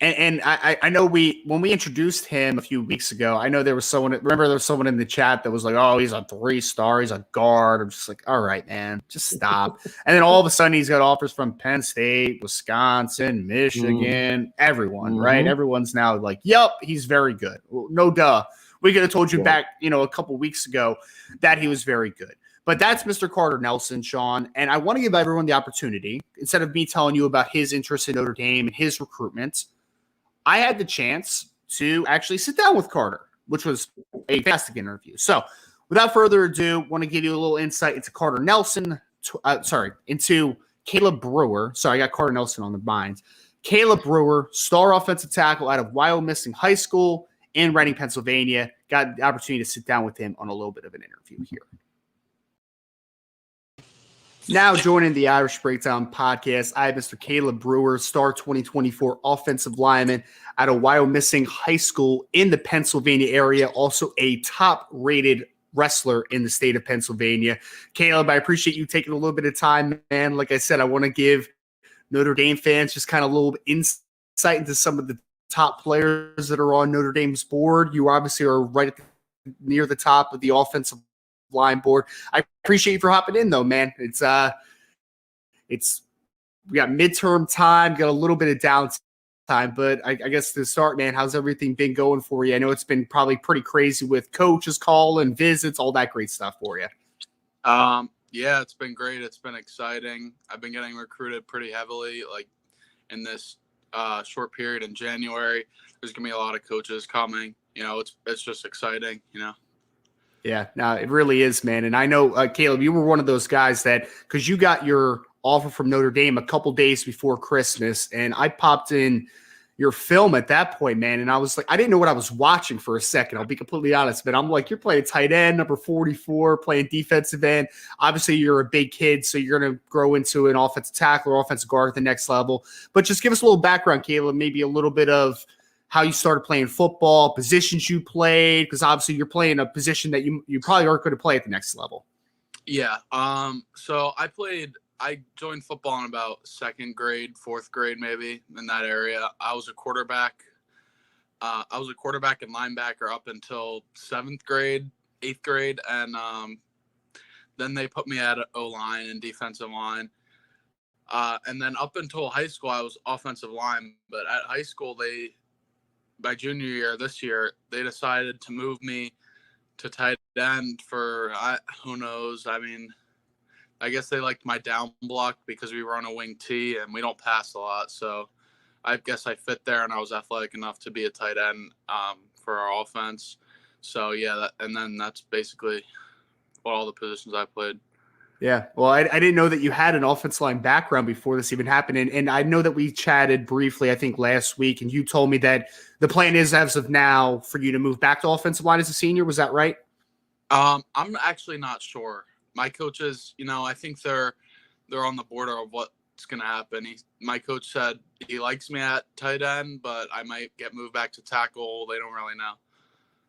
And I know when we introduced him a few weeks ago, I know there was someone in the chat that was like, oh, he's a 3-star, he's a guard. I'm just like, all right, man, just stop. And then all of a sudden he's got offers from Penn State, Wisconsin, Michigan, everyone, right? Everyone's now like, yep, he's very good. Well, no duh. We could have told you back, a couple weeks ago that he was very good. But that's Mr. Carter Nelson, Sean. And I want to give everyone the opportunity, instead of me telling you about his interest in Notre Dame and his recruitment, I had the chance to actually sit down with Carter, which was a fantastic interview. So without further ado, want to give you a little insight into Carter Nelson, into Caleb Brewer. Sorry, I got Carter Nelson on the mind. Caleb Brewer, star offensive tackle out of Wyoming High School in Reading, Pennsylvania. Got the opportunity to sit down with him on a little bit of an interview here. Now joining the Irish Breakdown podcast, I have Mr. Caleb Brewer, star 2024 offensive lineman out of Wyoming High School in the Pennsylvania area, also a top-rated wrestler in the state of Pennsylvania. Caleb, I appreciate you taking a little bit of time, man. Like I said, I want to give Notre Dame fans just kind of a little insight into some of the top players that are on Notre Dame's board. You obviously are right near the top of the offensive line board. I appreciate you for hopping in, though, man. It's we got midterm time, got a little bit of downtime, but I guess to start, man, how's everything been going for you? I know it's been probably pretty crazy with coaches calling, visits, all that great stuff for you. Yeah, it's been great. It's been exciting. I've been getting recruited pretty heavily, like in this short period in January. There's gonna be a lot of coaches coming. You know, it's just exciting. You know. Yeah, no, it really is, man. And I know, Caleb, you were one of those guys that, because you got your offer from Notre Dame a couple days before Christmas, and I popped in your film at that point, man, and I was like, I didn't know what I was watching for a second. I'll be completely honest, but I'm like, you're playing tight end, number 44, playing defensive end. Obviously, you're a big kid, so you're going to grow into an offensive tackle or offensive guard at the next level. But just give us a little background, Caleb, maybe a little bit of how you started playing football, positions you played, because obviously you're playing a position that you probably aren't going to play at the next level. Yeah. So I joined football in about second grade, fourth grade, maybe in that area. I was a quarterback. I was a quarterback and linebacker up until seventh grade, eighth grade. And then they put me at O-line and defensive line. And then up until high school, I was offensive line. But at high school, by junior year this year, they decided to move me to tight end for who knows. I mean, I guess they liked my down block because we run a wing T and we don't pass a lot. So I guess I fit there, and I was athletic enough to be a tight end for our offense. So yeah, and then that's basically what all the positions I played. Yeah, well, I didn't know that you had an offensive line background before this even happened. And I know that we chatted briefly, I think, last week, and you told me that the plan is, as of now, for you to move back to offensive line as a senior. Was that right? I'm actually not sure. My coaches, I think they're on the border of what's going to happen. My coach said he likes me at tight end, but I might get moved back to tackle. They don't really know.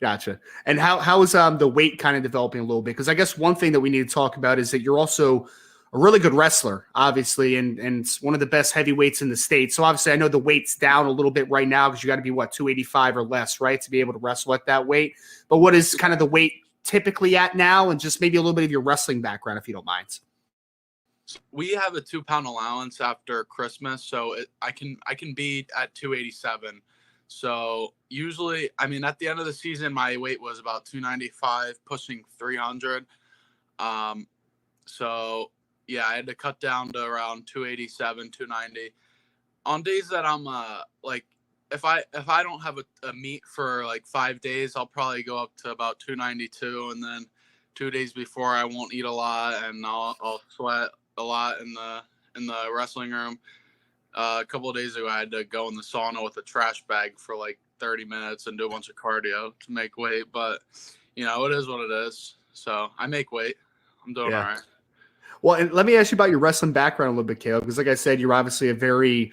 Gotcha. And how is the weight kind of developing a little bit? Because I guess one thing that we need to talk about is that you're also a really good wrestler, obviously, and one of the best heavyweights in the state. So obviously I know the weight's down a little bit right now because you got to be, 285 or less, right, to be able to wrestle at that weight. But what is kind of the weight typically at now, and just maybe a little bit of your wrestling background, if you don't mind? We have a 2-pound allowance after Christmas, so I can be at 287. So usually, I mean, at the end of the season, my weight was about 295, pushing 300. So yeah, I had to cut down to around 287, 290. On days that I'm if I don't have a meet for like 5 days, I'll probably go up to about 292, and then 2 days before I won't eat a lot and I'll sweat a lot in the wrestling room. A couple of days ago, I had to go in the sauna with a trash bag for like 30 minutes and do a bunch of cardio to make weight. But, it is what it is. So I make weight. I'm doing all right. Well, and let me ask you about your wrestling background a little bit, Caleb, because like I said, you're obviously a very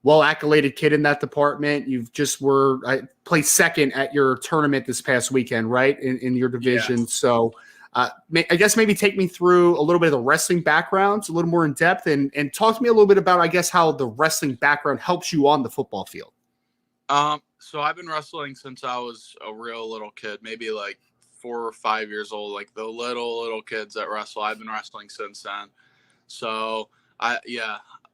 well-accoladed kid in that department. You've just played second at your tournament this past weekend, right, in your division. Yeah. So I guess maybe take me through a little bit of the wrestling backgrounds, a little more in depth, and talk to me a little bit about, I guess, how the wrestling background helps you on the football field. So I've been wrestling since I was a real little kid, maybe like 4 or 5 years old, like the little kids that wrestle. I've been wrestling since then. So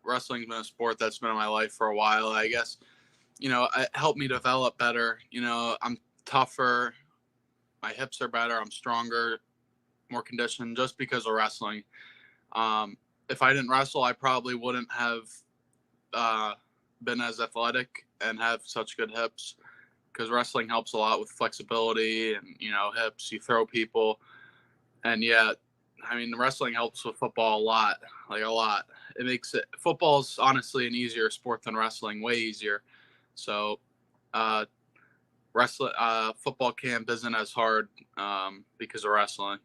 wrestling's been a sport that's been in my life for a while. I guess, it helped me develop better. I'm tougher. My hips are better. I'm stronger. more conditioned just because of wrestling. If I didn't wrestle, I probably wouldn't have been as athletic and have such good hips, because wrestling helps a lot with flexibility and, hips. You throw people. And yeah, I mean, wrestling helps with football a lot, like a lot. It makes it, football's honestly an easier sport than wrestling, way easier. So, football camp isn't as hard because of wrestling.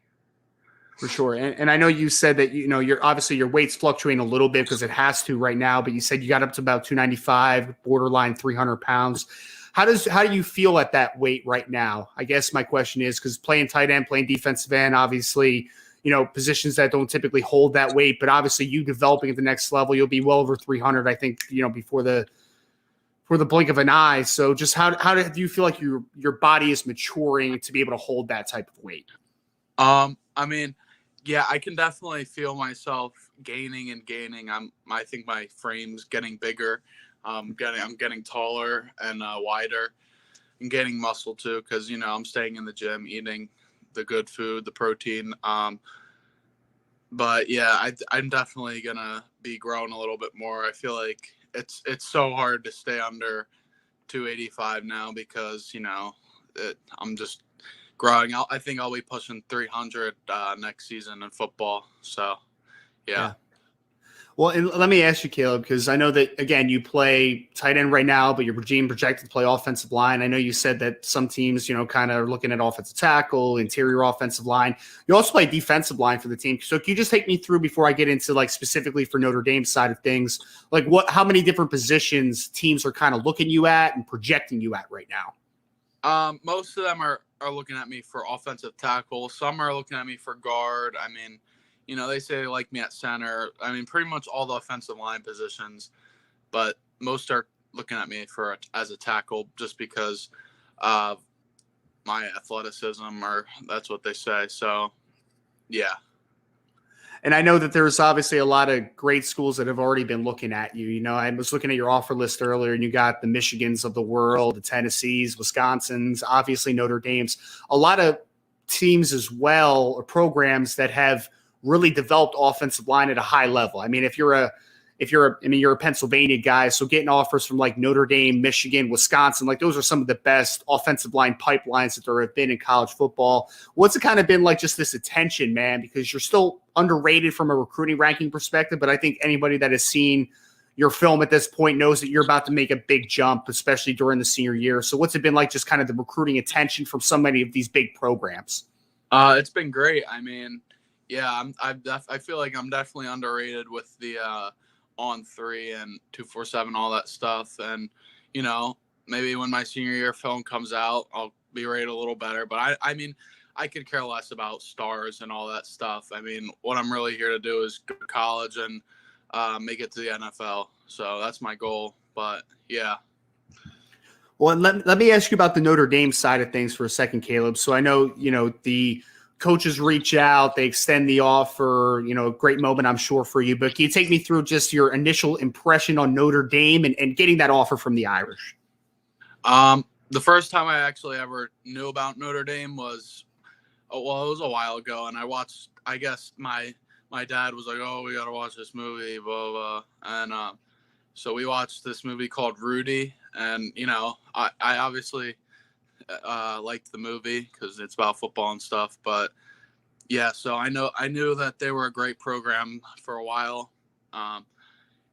For sure. And I know you said that, you're obviously your weight's fluctuating a little bit because it has to right now, but you said you got up to about 295, borderline 300 pounds. How do you feel at that weight right now? I guess my question is, because playing tight end, playing defensive end, obviously, positions that don't typically hold that weight, but obviously you developing at the next level, you'll be well over 300, I think, before the blink of an eye. So just how do you feel like your body is maturing to be able to hold that type of weight? I mean, yeah, I can definitely feel myself gaining. I think my frame's getting bigger. I'm getting taller and wider, and gaining muscle too, because I'm staying in the gym, eating the good food, the protein. But yeah, I'm definitely gonna be growing a little bit more. I feel like it's so hard to stay under 285 now because I'm just growing. I think I'll be pushing 300 next season in football. So yeah. Well, and let me ask you, Caleb, because I know that, again, you play tight end right now, but you're projected to play offensive line. I know you said that some teams, kind of are looking at offensive tackle, interior offensive line. You also play defensive line for the team. So can you just take me through, before I get into specifically for Notre Dame side of things, how many different positions teams are kind of looking you at and projecting you at right now? Most of them are looking at me for offensive tackle. Some are looking at me for guard. I mean, they say they like me at center. I mean, pretty much all the offensive line positions, but most are looking at me as a tackle just because of my athleticism, or that's what they say. So, yeah. And I know that there's obviously a lot of great schools that have already been looking at you. I was looking at your offer list earlier, and you got the Michigans of the world, the Tennessees, Wisconsins, obviously Notre Dame's, a lot of teams as well, or programs that have really developed offensive line at a high level. I mean, you're a Pennsylvania guy, so getting offers from Notre Dame, Michigan, Wisconsin, those are some of the best offensive line pipelines that there have been in college football. What's it kind of been like, just this attention, man? Because you're still underrated from a recruiting ranking perspective, but I think anybody that has seen your film at this point knows that you're about to make a big jump, especially during the senior year. So what's it been like, just kind of the recruiting attention from so many of these big programs? It's been great. I mean, yeah, I feel like I'm definitely underrated with the On 3 and 247, all that stuff. And, maybe when my senior year film comes out, I'll be rated a little better. But I mean, I could care less about stars and all that stuff. I mean, what I'm really here to do is go to college and make it to the NFL. So that's my goal. But yeah. Well, and let me ask you about the Notre Dame side of things for a second, Caleb. So I know, the coaches reach out, they extend the offer, a great moment, I'm sure, for you. But can you take me through just your initial impression on Notre Dame and getting that offer from the Irish? The first time I actually ever knew about Notre Dame was, it was a while ago. And I guess my dad was like, oh, we got to watch this movie, blah, blah. And so we watched this movie called Rudy. And, I obviously liked the movie because it's about football and stuff. But yeah, so I knew that they were a great program for a while.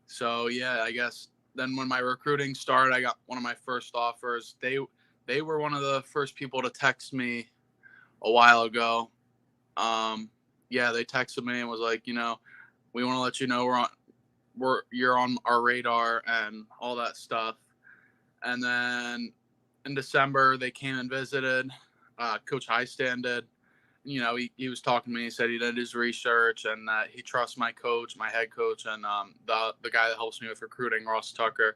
So yeah, I guess then when my recruiting started, I got one of my first offers. They were one of the first people to text me a while ago. Yeah, they texted me and was like, we want to let you know you're on our radar and all that stuff. And then in December, they came and visited. Coach Highstand did. He was talking to me. He said he did his research and that he trusts my coach, my head coach, and the guy that helps me with recruiting, Ross Tucker.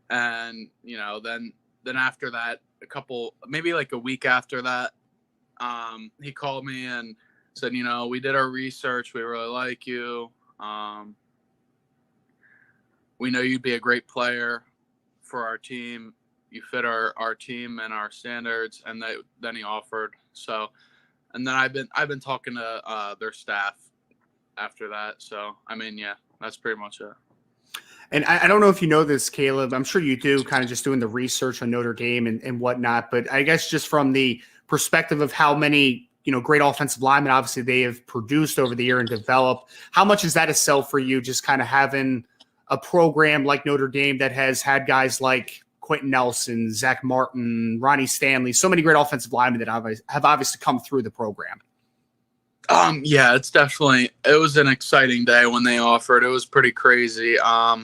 And then after that, maybe like a week after that, he called me and said, we did our research. We really like you. We know you'd be a great player for our team. You fit our team and our standards. And then he offered. So And then I've been talking to their staff after that. So I mean, yeah, that's pretty much it. And I don't know if you know this, Caleb. I'm sure you do, kind of just doing the research on Notre Dame and whatnot. But I guess just from the perspective of how many, great offensive linemen, obviously they have produced over the year and developed, how much is that a sell for you, just kind of having a program like Notre Dame that has had guys like Quentin Nelson, Zach Martin, Ronnie Stanley, so many great offensive linemen that have obviously come through the program? Yeah, it was an exciting day when they offered. It was pretty crazy. I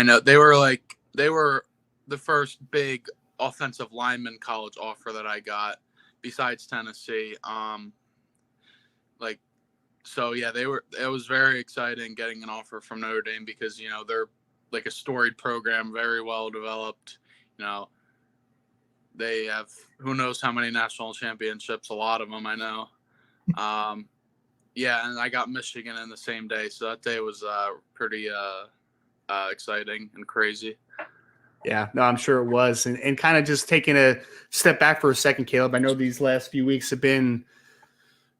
know they were the first big offensive lineman college offer that I got besides Tennessee. So yeah, it was very exciting getting an offer from Notre Dame because, they're like a storied program, very well developed. They have who knows how many national championships, a lot of them, I know. Yeah, and I got Michigan in the same day, so that day was pretty exciting and crazy. Yeah, no, I'm sure it was. And kind of just taking a step back for a second, Caleb, I know these last few weeks have been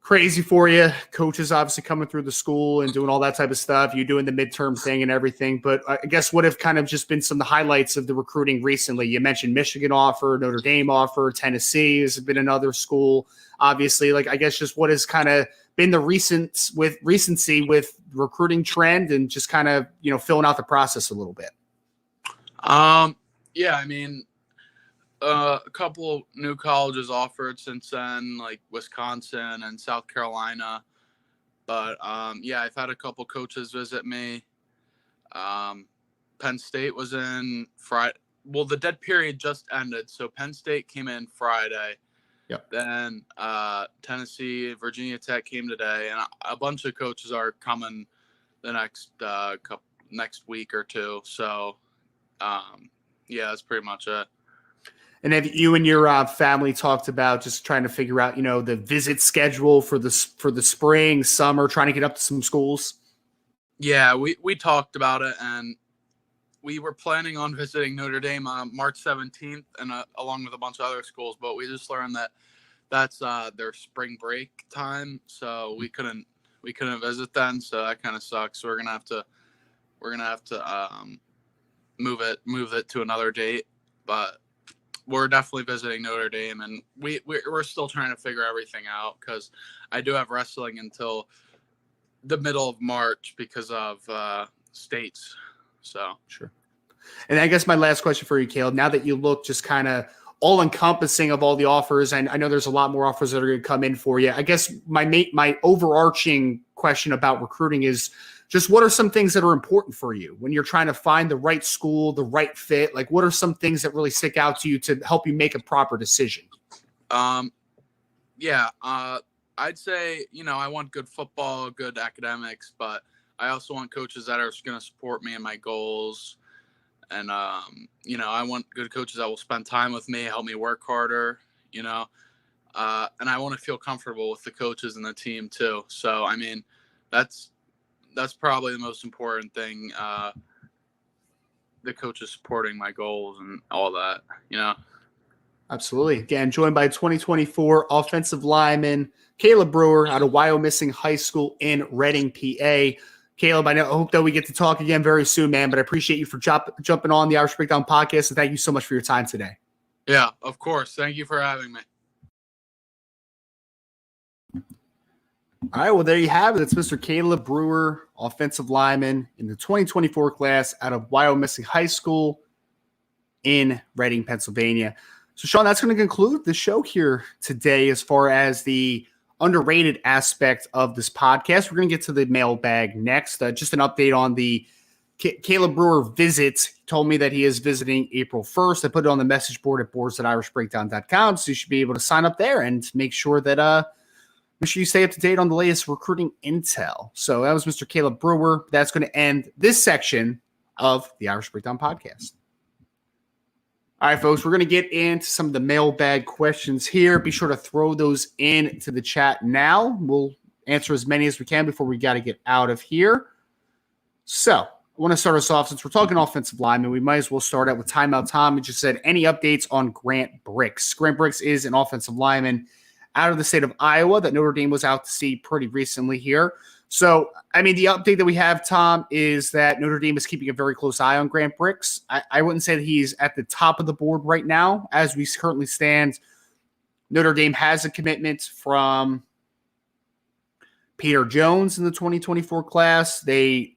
crazy for you. Coaches obviously coming through the school and doing all that type of stuff. You doing the midterm thing and everything. But I guess what have kind of just been some of the highlights of the recruiting recently? You mentioned Michigan offer, Notre Dame offer, Tennessee has been another school. Obviously, I guess just what has kind of been the recency with recruiting trend and just kind of, filling out the process a little bit. Yeah, I mean, a couple new colleges offered since then, like Wisconsin and South Carolina. But yeah, I've had a couple coaches visit me. Penn State was in Friday. Well, the dead period just ended, so Penn State came in Friday. Yep. Then Tennessee, Virginia Tech came today, and a bunch of coaches are coming the next week or two. So yeah, that's pretty much it. And have you and your family talked about just trying to figure out, the visit schedule for the spring, summer, trying to get up to some schools? Yeah, we talked about it, and we were planning on visiting Notre Dame on March 17th, and along with a bunch of other schools. But we just learned that that's their spring break time, so we couldn't visit then. So that kind of sucks. So we're gonna have to move it to another date, but we're definitely visiting Notre Dame, and we're still trying to figure everything out because I do have wrestling until the middle of March because of states. So sure. And I guess my last question for you, Caleb, now that you look just kind of all encompassing of all the offers, and I know there's a lot more offers that are going to come in for you. I guess my overarching question about recruiting is just what are some things that are important for you when you're trying to find the right school, the right fit? Like, what are some things that really stick out to you to help you make a proper decision? Yeah, I'd say, I want good football, good academics, but I also want coaches that are going to support me in my goals. And, I want good coaches that will spend time with me, help me work harder, and I want to feel comfortable with the coaches and the team too. So, I mean, that's probably the most important thing. The coaches supporting my goals and all that, Absolutely. Again, joined by 2024 offensive lineman Caleb Brewer out of Wyomissing High School in Reading, PA. Caleb, I hope that we get to talk again very soon, man, but I appreciate you for jumping on the Irish Breakdown podcast, and thank you so much for your time today. Yeah, of course. Thank you for having me. All right, well, there you have it. It's Mr. Caleb Brewer, offensive lineman in the 2024 class out of Wyomissing High School in Reading, Pennsylvania. So, Sean, that's going to conclude the show here today as far as the underrated aspect of this podcast. We're going to get to the mailbag next. Just an update on the Caleb Brewer visit. He told me that he is visiting April 1st. I put it on the message board at boards@irishbreakdown.com, so you should be able to sign up there and make sure you stay up to date on the latest recruiting intel. So that was Mr. Caleb Brewer. That's going to end this section of the Irish Breakdown podcast. All right, folks, we're going to get into some of the mailbag questions here. Be sure to throw those into the chat now. We'll answer as many as we can before we got to get out of here. So I want to start us off. Since we're talking offensive linemen, we might as well start out with Timeout Tom. He just said, any updates on Grant Bricks? Grant Bricks is an offensive lineman out of the state of Iowa that Notre Dame was out to see pretty recently here. So, I mean, the update that we have, Tom, is that Notre Dame is keeping a very close eye on Grant Brix. I wouldn't say that he's at the top of the board right now. As we currently stand, Notre Dame has a commitment from Peter Jones in the 2024 class. They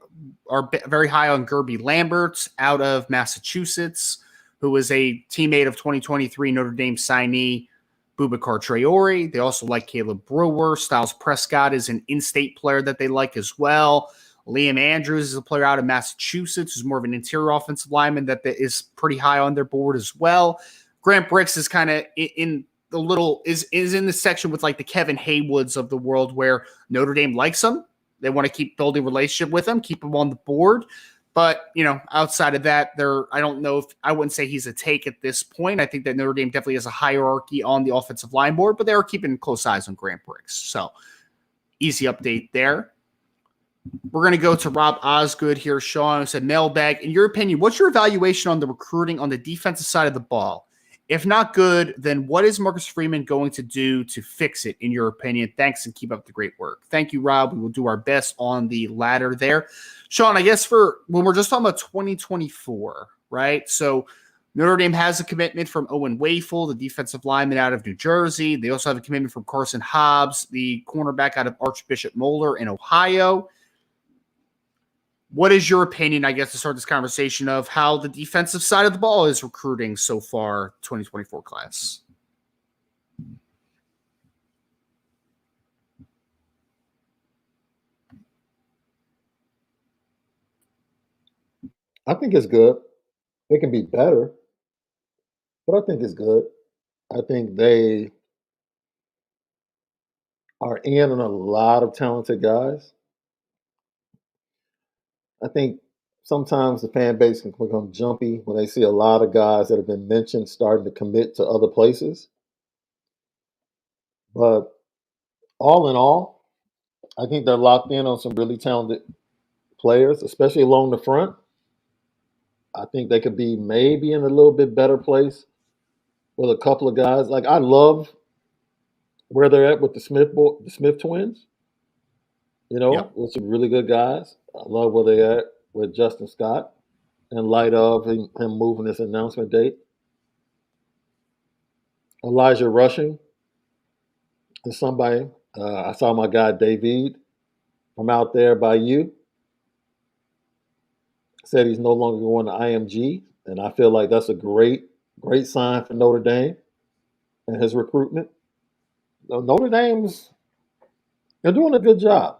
are very high on Gerby Lambert out of Massachusetts, who was a teammate of 2023 Notre Dame signee Boubacar Traore. They also like Caleb Brewer. Styles Prescott is an in-state player that they like as well. Liam Andrews is a player out of Massachusetts who's more of an interior offensive lineman that is pretty high on their board as well. Grant Brix is kind of in the little is in the section with like the Kevin Haywoods of the world where Notre Dame likes him. They want to keep building a relationship with him, keep him on the board. But, outside of that, I don't know if I wouldn't say he's a take at this point. I think that Notre Dame definitely has a hierarchy on the offensive line board, but they are keeping close eyes on Grant Brix. So easy update there. We're going to go to Rob Osgood here. Sean said, Mailbag, in your opinion, what's your evaluation on the recruiting on the defensive side of the ball? If not good, then what is Marcus Freeman going to do to fix it, in your opinion? Thanks and keep up the great work. Thank you, Rob. We will do our best on the latter there. Sean, I guess for when we're just talking about 2024, right? So Notre Dame has a commitment from Owen Wafel, the defensive lineman out of New Jersey. They also have a commitment from Carson Hobbs, the cornerback out of Archbishop Moeller in Ohio. What is your opinion, I guess, to start this conversation of how the defensive side of the ball is recruiting so far, 2024 class? I think it's good. It can be better, but I think it's good. I think they are in on a lot of talented guys. I think sometimes the fan base can become jumpy when they see a lot of guys that have been mentioned starting to commit to other places. But all in all, I think they're locked in on some really talented players, especially along the front. I think they could be maybe in a little bit better place with a couple of guys. Like, I love where they're at with the Smith twins. With some really good guys. I love where they're at with Justin Scott in light of him moving his announcement date. Elijah Rushing is somebody. I saw my guy David from out there by you. Said he's no longer going to IMG, and I feel like that's a great sign for Notre Dame and his recruitment. Notre Dame's, they're doing a good job.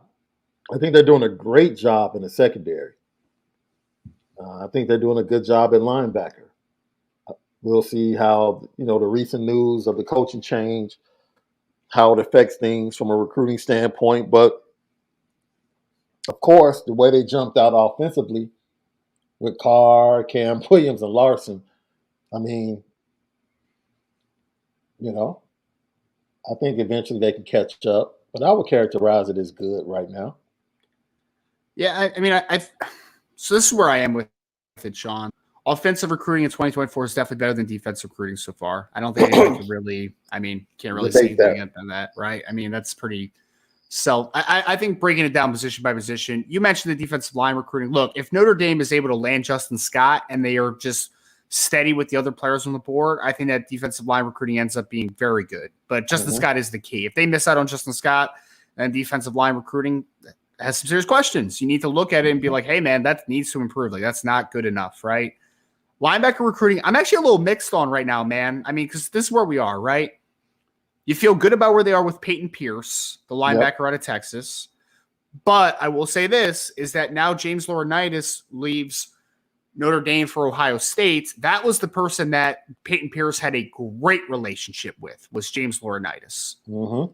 I think they're doing a great job in the secondary. I think they're doing a good job at linebacker. We'll see how, the recent news of the coaching change, how it affects things from a recruiting standpoint. But, of course, the way they jumped out offensively with Carr, Cam Williams, and Larson, I mean, I think eventually they can catch up. But I would characterize it as good right now. Yeah, so this is where I am with it, Sean. Offensive recruiting in 2024 is definitely better than defensive recruiting so far. I don't think anyone can really, can't really say anything on that, right? I mean, that's pretty I think breaking it down position by position, you mentioned the defensive line recruiting. Look, if Notre Dame is able to land Justin Scott and they are just steady with the other players on the board, I think that defensive line recruiting ends up being very good. But Justin Scott is the key. If they miss out on Justin Scott and defensive line recruiting has some serious questions. You need to look at it and be like, hey, man, that needs to improve. Like, that's not good enough, right? Linebacker recruiting, I'm actually a little mixed on right now, man. I mean, because this is where we are, right? You feel good about where they are with Peyton Pierce, the linebacker out of Texas. But I will say this, is that now James Laurinaitis leaves Notre Dame for Ohio State. That was the person that Peyton Pierce had a great relationship with, was James Laurinaitis. Mm-hmm.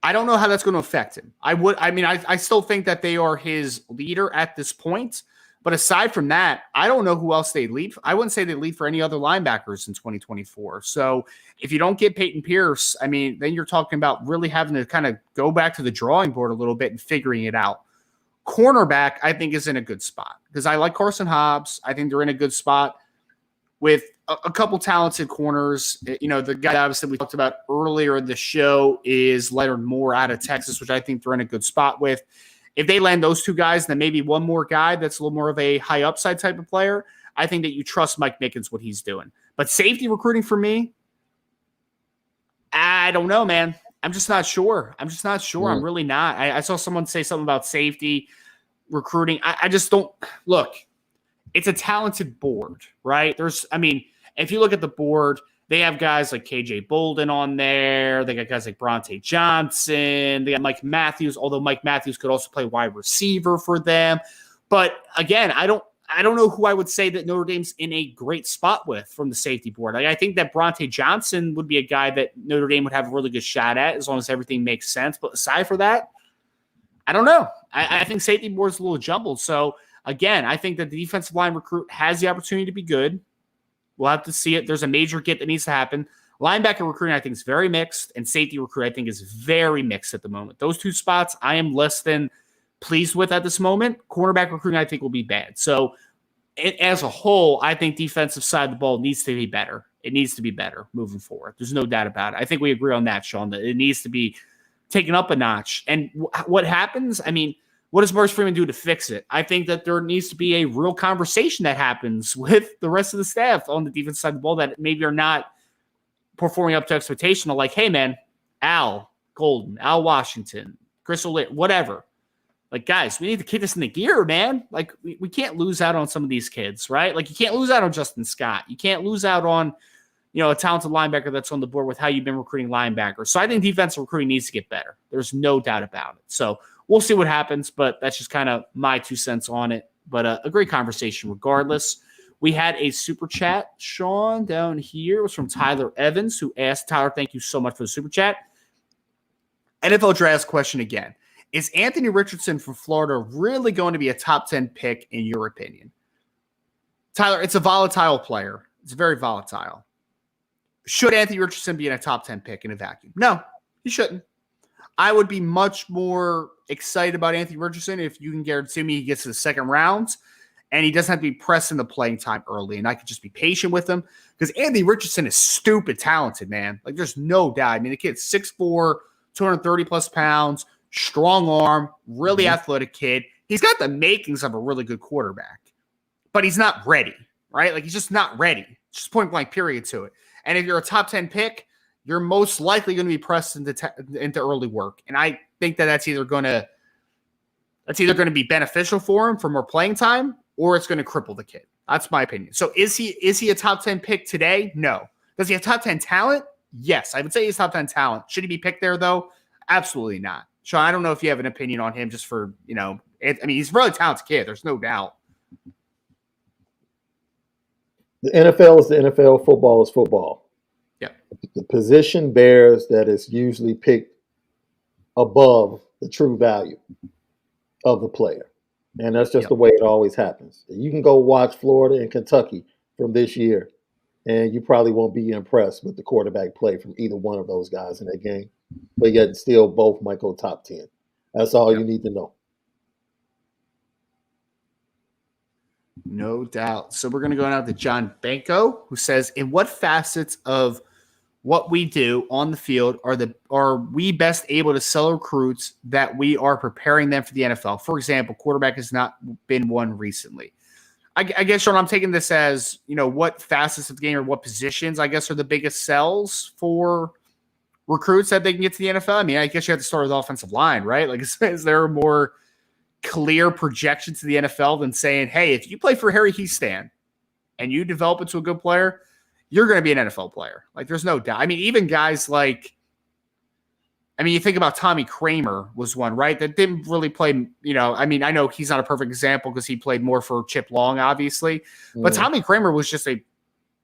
I don't know how that's going to affect him. I still think that they are his leader at this point. But aside from that, I don't know who else they lead. I wouldn't say they lead for any other linebackers in 2024. So if you don't get Peyton Pierce, then you're talking about really having to kind of go back to the drawing board a little bit and figuring it out. Cornerback, I think, is in a good spot because I like Carson Hobbs. I think they're in a good spot. with a couple talented corners. You know, the guy obviously we talked about earlier in the show is Leonard Moore out of Texas, which I think they're in a good spot with. If they land those two guys, then maybe one more guy that's a little more of a high upside type of player, I think that you trust Mike Mickens, what he's doing. But safety recruiting for me, I don't know, man. I'm just not sure. I'm really not. I saw someone say something about safety recruiting. I just don't – look, it's a talented board, right? If you look at the board, they have guys like KJ Bolden on there. They got guys like Bronte Johnson. They got Mike Matthews, although Mike Matthews could also play wide receiver for them. But again, I don't know who I would say that Notre Dame's in a great spot with from the safety board. I think that Bronte Johnson would be a guy that Notre Dame would have a really good shot at as long as everything makes sense. But aside from that, I don't know. I think safety board's a little jumbled. So again, I think that the defensive line recruit has the opportunity to be good. We'll have to see it. There's a major get that needs to happen. Linebacker recruiting, I think, is very mixed, and safety recruit, I think, is very mixed at the moment. Those two spots I am less than pleased with at this moment. Cornerback recruiting, I think, will be bad. So as a whole, I think defensive side of the ball needs to be better. It needs to be better moving forward. There's no doubt about it. I think we agree on that, Sean, that it needs to be taken up a notch. And what happens, what does Marcus Freeman do to fix it? I think that there needs to be a real conversation that happens with the rest of the staff on the defense side of the ball that maybe are not performing up to expectation. Like, hey, man, Al Golden, Al Washington, Chris O'Leary, whatever. Like, guys, we need to kick this in the gear, man. Like, we can't lose out on some of these kids, right? Like, you can't lose out on Justin Scott. You can't lose out on, a talented linebacker that's on the board with how you've been recruiting linebackers. So I think defensive recruiting needs to get better. There's no doubt about it. So we'll see what happens, but that's just kind of my 2 cents on it. But a great conversation regardless. We had a super chat, Sean, down here. It was from Tyler Evans, who asked, Tyler, thank you so much for the super chat. NFL draft question again. Is Anthony Richardson from Florida really going to be a top 10 pick in your opinion? Tyler, it's a volatile player. It's very volatile. Should Anthony Richardson be in a top 10 pick in a vacuum? No, he shouldn't. I would be much more excited about Anthony Richardson if you can guarantee me he gets to the second round and he doesn't have to be pressing the playing time early and I could just be patient with him because Anthony Richardson is stupid talented, man. Like, there's no doubt. The kid's 6'4", 230 plus pounds, strong arm, really athletic kid. He's got the makings of a really good quarterback, but he's not ready, right? Like, he's just not ready. Just point blank period to it. And if you're a top 10 pick, you're most likely going to be pressed into early work. And I think that that's either going to be beneficial for him for more playing time, or it's going to cripple the kid. That's my opinion. So is he a top 10 pick today? No. Does he have top 10 talent? Yes. I would say he's top 10 talent. Should he be picked there though? Absolutely not. Sean, I don't know if you have an opinion on him just for, he's a really talented kid. There's no doubt. The NFL is the NFL. Football is football. Yeah. The position bears that is usually picked above the true value of the player. And that's just the way it always happens. You can go watch Florida and Kentucky from this year, and you probably won't be impressed with the quarterback play from either one of those guys in that game. But yet still both might go top 10. That's all you need to know. No doubt. So we're going to go now to John Banco, who says, in what facets of what we do on the field are we best able to sell recruits that we are preparing them for the NFL? For example, quarterback has not been one recently. I guess, Sean, I'm taking this as, what facets of the game or what positions, I guess, are the biggest sells for recruits that they can get to the NFL? I guess you have to start with the offensive line, right? Like, is there a more clear projection to the NFL than saying, hey, if you play for Harry Heastan and you develop into a good player, you're going to be an NFL player. Like, there's no doubt. Even guys like, you think about Tommy Kramer was one, right? That didn't really play, I know he's not a perfect example because he played more for Chip Long, obviously. But Tommy Kramer was just a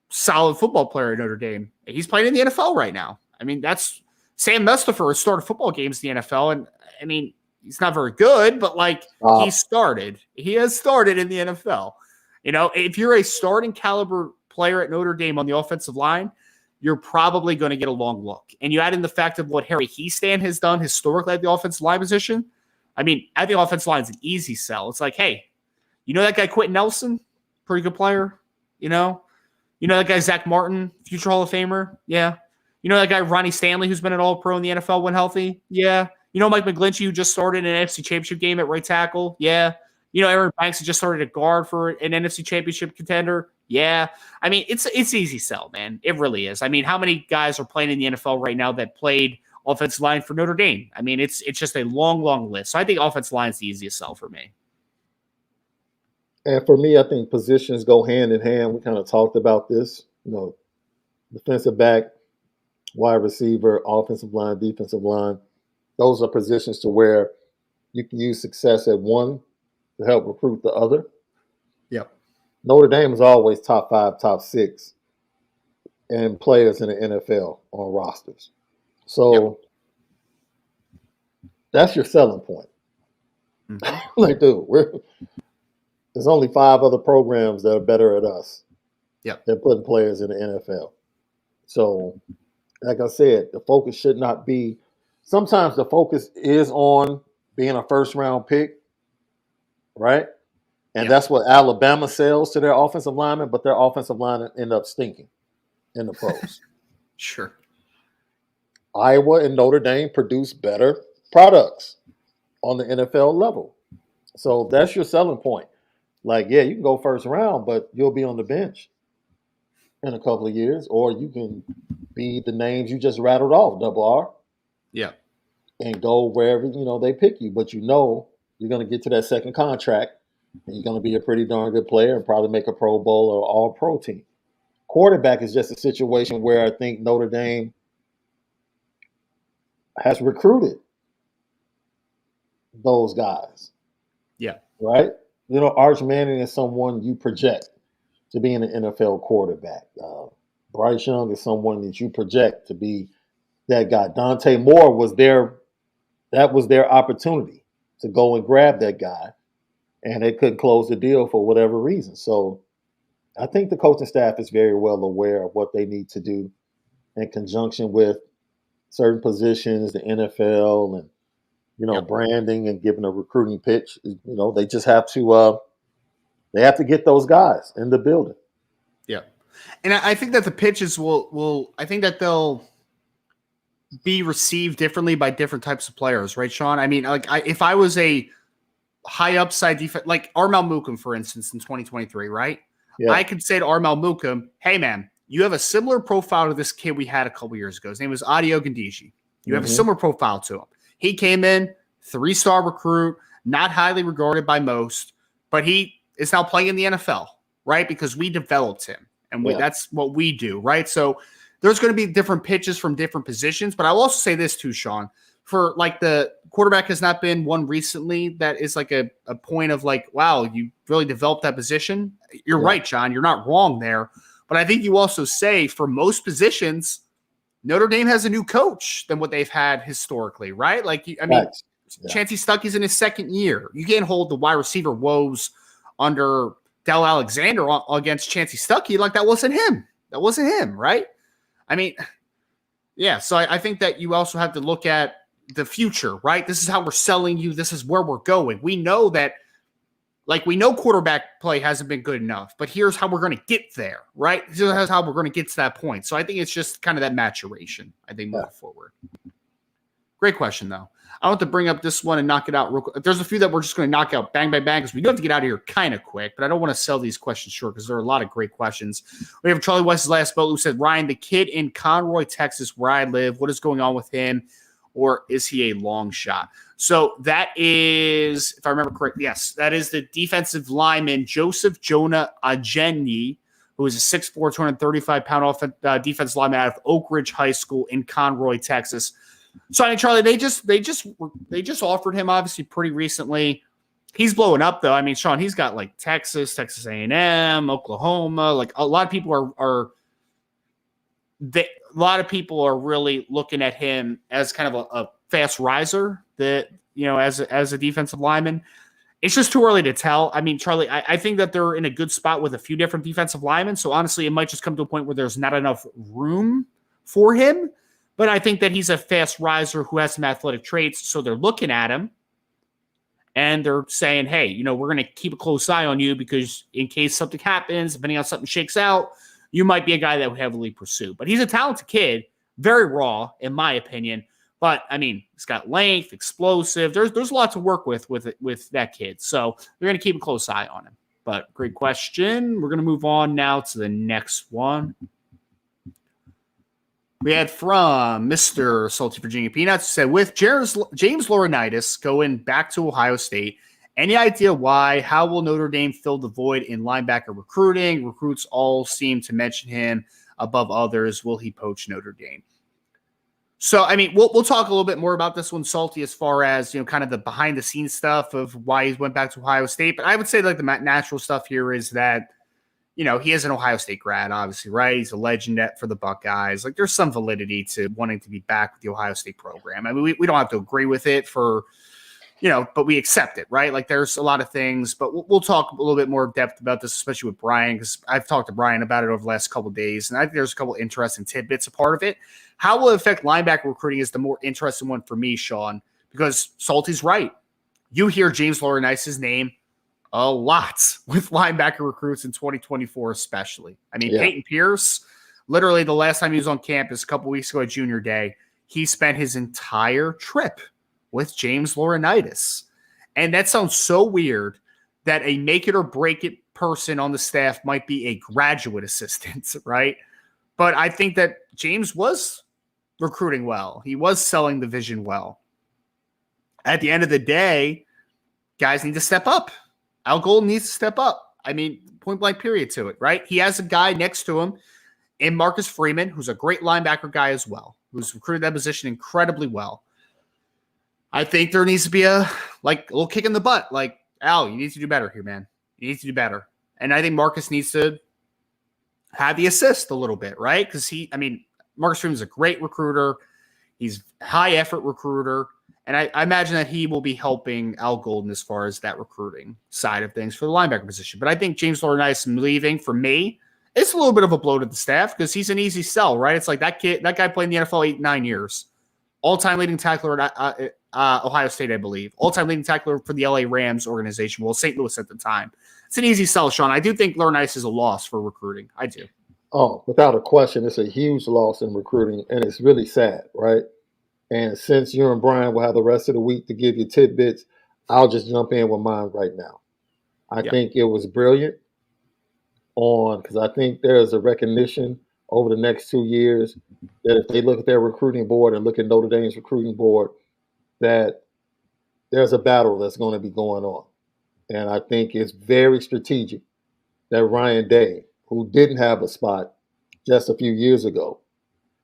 solid football player at Notre Dame. He's playing in the NFL right now. That's Sam Mustipher has started football games in the NFL. And, he's not very good, but he has started in the NFL. If you're a starting caliber player at Notre Dame on the offensive line, you're probably going to get a long look. And you add in the fact of what Harry Heastan has done historically at the offensive line position. At the offensive line is an easy sell. It's like, hey, that guy Quentin Nelson, pretty good player. You know that guy Zach Martin, future Hall of Famer? Yeah. You know that guy Ronnie Stanley, who's been an All-Pro in the NFL when healthy? Yeah. You know Mike McGlinchey, who just started an NFC Championship game at right tackle? Yeah. You know Aaron Banks, who just started at guard for an NFC Championship contender? Yeah. I mean, it's easy sell, man. It really is. I mean, how many guys are playing in the NFL right now that played offensive line for Notre Dame? I mean, it's just a long, long list. So I think offensive line is the easiest sell for me. And for me, I think positions go hand in hand. We kind of talked about this, defensive back, wide receiver, offensive line, defensive line. Those are positions to where you can use success at one to help recruit the other. Yep. Notre Dame is always top 5, top 6 and players in the NFL on rosters. So that's your selling point. Like, dude, there's only 5 other programs that are better at us. Yep. They're putting players in the NFL. So, like I said, the focus should not be – sometimes the focus is on being a first-round pick, right? And that's what Alabama sells to their offensive linemen, but their offensive linemen end up stinking in the pros. Sure. Iowa and Notre Dame produce better products on the NFL level. So that's your selling point. Like, yeah, you can go first round, but you'll be on the bench in a couple of years, or you can be the names you just rattled off, Double R. Yeah. And go wherever, they pick you. But you're going to get to that second contract, and you're going to be a pretty darn good player and probably make a Pro Bowl or All-Pro team. Quarterback is just a situation where I think Notre Dame has recruited those guys. Yeah. Right? Arch Manning is someone you project to be an NFL quarterback. Bryce Young is someone that you project to be that guy. Dante Moore was their opportunity to go and grab that guy, and they couldn't close the deal for whatever reason. So I think the coaching staff is very well aware of what they need to do in conjunction with certain positions, the NFL, and branding and giving a recruiting pitch. They just have to get those guys in the building. Yeah. And I think that the pitches will I think that they'll be received differently by different types of players, right, Sean? I mean, if I was a high upside defense, like Armel Mukam, for instance, in 2023, right? Yeah. I could say to Armel Mukam, hey, man, you have a similar profile to this kid we had a couple years ago. His name was Adio Gandiji. You have a similar profile to him. He came in, 3-star recruit, not highly regarded by most, but he is now playing in the NFL, right? Because we developed him, and that's what we do, right? So there's going to be different pitches from different positions, but I will also say this too, Sean. For the quarterback has not been one recently that is like a point of wow, you really developed that position. You're right, John. You're not wrong there. But I think you also say for most positions, Notre Dame has a new coach than what they've had historically, right? Chancey Stuckey's in his second year. You can't hold the wide receiver woes under Del Alexander against Chancey Stuckey. That wasn't him. That wasn't him, right? I mean, yeah. So I think that you also have to look at the future, right? This is how we're selling you. This is where we're going. We know that, we know quarterback play hasn't been good enough, but here's how we're going to get there, right? Here's how we're going to get to that point. So I think it's just kind of that maturation, I think, moving forward. Great question, though. I want to bring up this one and knock it out real quick. There's a few that we're just going to knock out bang, bang, bang, because we do have to get out of here kind of quick, but I don't want to sell these questions short because there are a lot of great questions. We have Charlie West's last boat who said, Ryan, the kid in Conroy, Texas, where I live, what is going on with him? Or is he a long shot? So that is, if I remember correctly, yes, that is the defensive lineman, Joseph Jonah Ajeni, who is a 6'4", 235-pound defensive lineman out of Oak Ridge High School in Conroy, Texas. So, I mean, Charlie, they just offered him, obviously, pretty recently. He's blowing up, though. I mean, Sean, he's got, Texas A&M, Oklahoma. A lot of people a lot of people are really looking at him as kind of a fast riser that, as a defensive lineman. It's just too early to tell. I mean, Charlie, I think that they're in a good spot with a few different defensive linemen. So honestly, it might just come to a point where there's not enough room for him. But I think that he's a fast riser who has some athletic traits. So they're looking at him and they're saying, hey, we're going to keep a close eye on you because in case something happens, depending on something shakes out, you might be a guy that would heavily pursue. But he's a talented kid, very raw, in my opinion. But, I mean, he's got length, explosive. There's a lot to work with that kid. So we're going to keep a close eye on him. But great question. We're going to move on now to the next one. We had from Mr. Salty Virginia Peanuts, who said, with James Laurinaitis going back to Ohio State, any idea why? How will Notre Dame fill the void in linebacker recruiting? Recruits all seem to mention him above others. Will he poach Notre Dame? So, I mean, we'll talk a little bit more about this one, Salty, as far as, kind of the behind-the-scenes stuff of why he went back to Ohio State. But I would say, like, the natural stuff here is that, he is an Ohio State grad, obviously, right? He's a legend for the Buckeyes. Like, there's some validity to wanting to be back with the Ohio State program. I mean, we don't have to agree with it but we accept it, right? Like, there's a lot of things, but we'll talk a little bit more depth about this, especially with Brian, because I've talked to Brian about it over the last couple of days, and I think there's a couple of interesting tidbits a part of it. How will it affect linebacker recruiting is the more interesting one for me, Sean, because Salty's right. You hear James Laurinaitis' name a lot with linebacker recruits in 2024 especially. I mean, Peyton Pierce, literally the last time he was on campus a couple weeks ago at junior day, he spent his entire trip with James Laurinaitis. And that sounds so weird that a make it or break it person on the staff might be a graduate assistant, right? But I think that James was recruiting well. He was selling the vision well. At the end of the day, guys need to step up. Al Golden needs to step up. I mean, point blank period to it, right? He has a guy next to him in Marcus Freeman, who's a great linebacker guy as well, who's recruited that position incredibly well. I think there needs to be a little kick in the butt. Like, Al, you need to do better here, man. You need to do better. And I think Marcus needs to have the assist a little bit, right? Because Marcus Freeman's a great recruiter. He's a high effort recruiter. And I imagine that he will be helping Al Golden as far as that recruiting side of things for the linebacker position. But I think James Laurinaitis leaving, for me, it's a little bit of a blow to the staff because he's an easy sell, right? It's like that guy played in the NFL 8-9 years. All-time leading tackler at Ohio State, I believe. All-time leading tackler for the LA Rams organization. Well, St. Louis at the time. It's an easy sell, Sean. I do think Laurinaitis is a loss for recruiting. I do. Oh, without a question, it's a huge loss in recruiting, and it's really sad, right? And since you and Brian will have the rest of the week to give you tidbits, I'll just jump in with mine right now. I think it was brilliant because I think there's a recognition over the next 2 years that if they look at their recruiting board and look at Notre Dame's recruiting board, that there's a battle that's going to be going on. And I think it's very strategic that Ryan Day, who didn't have a spot just a few years ago,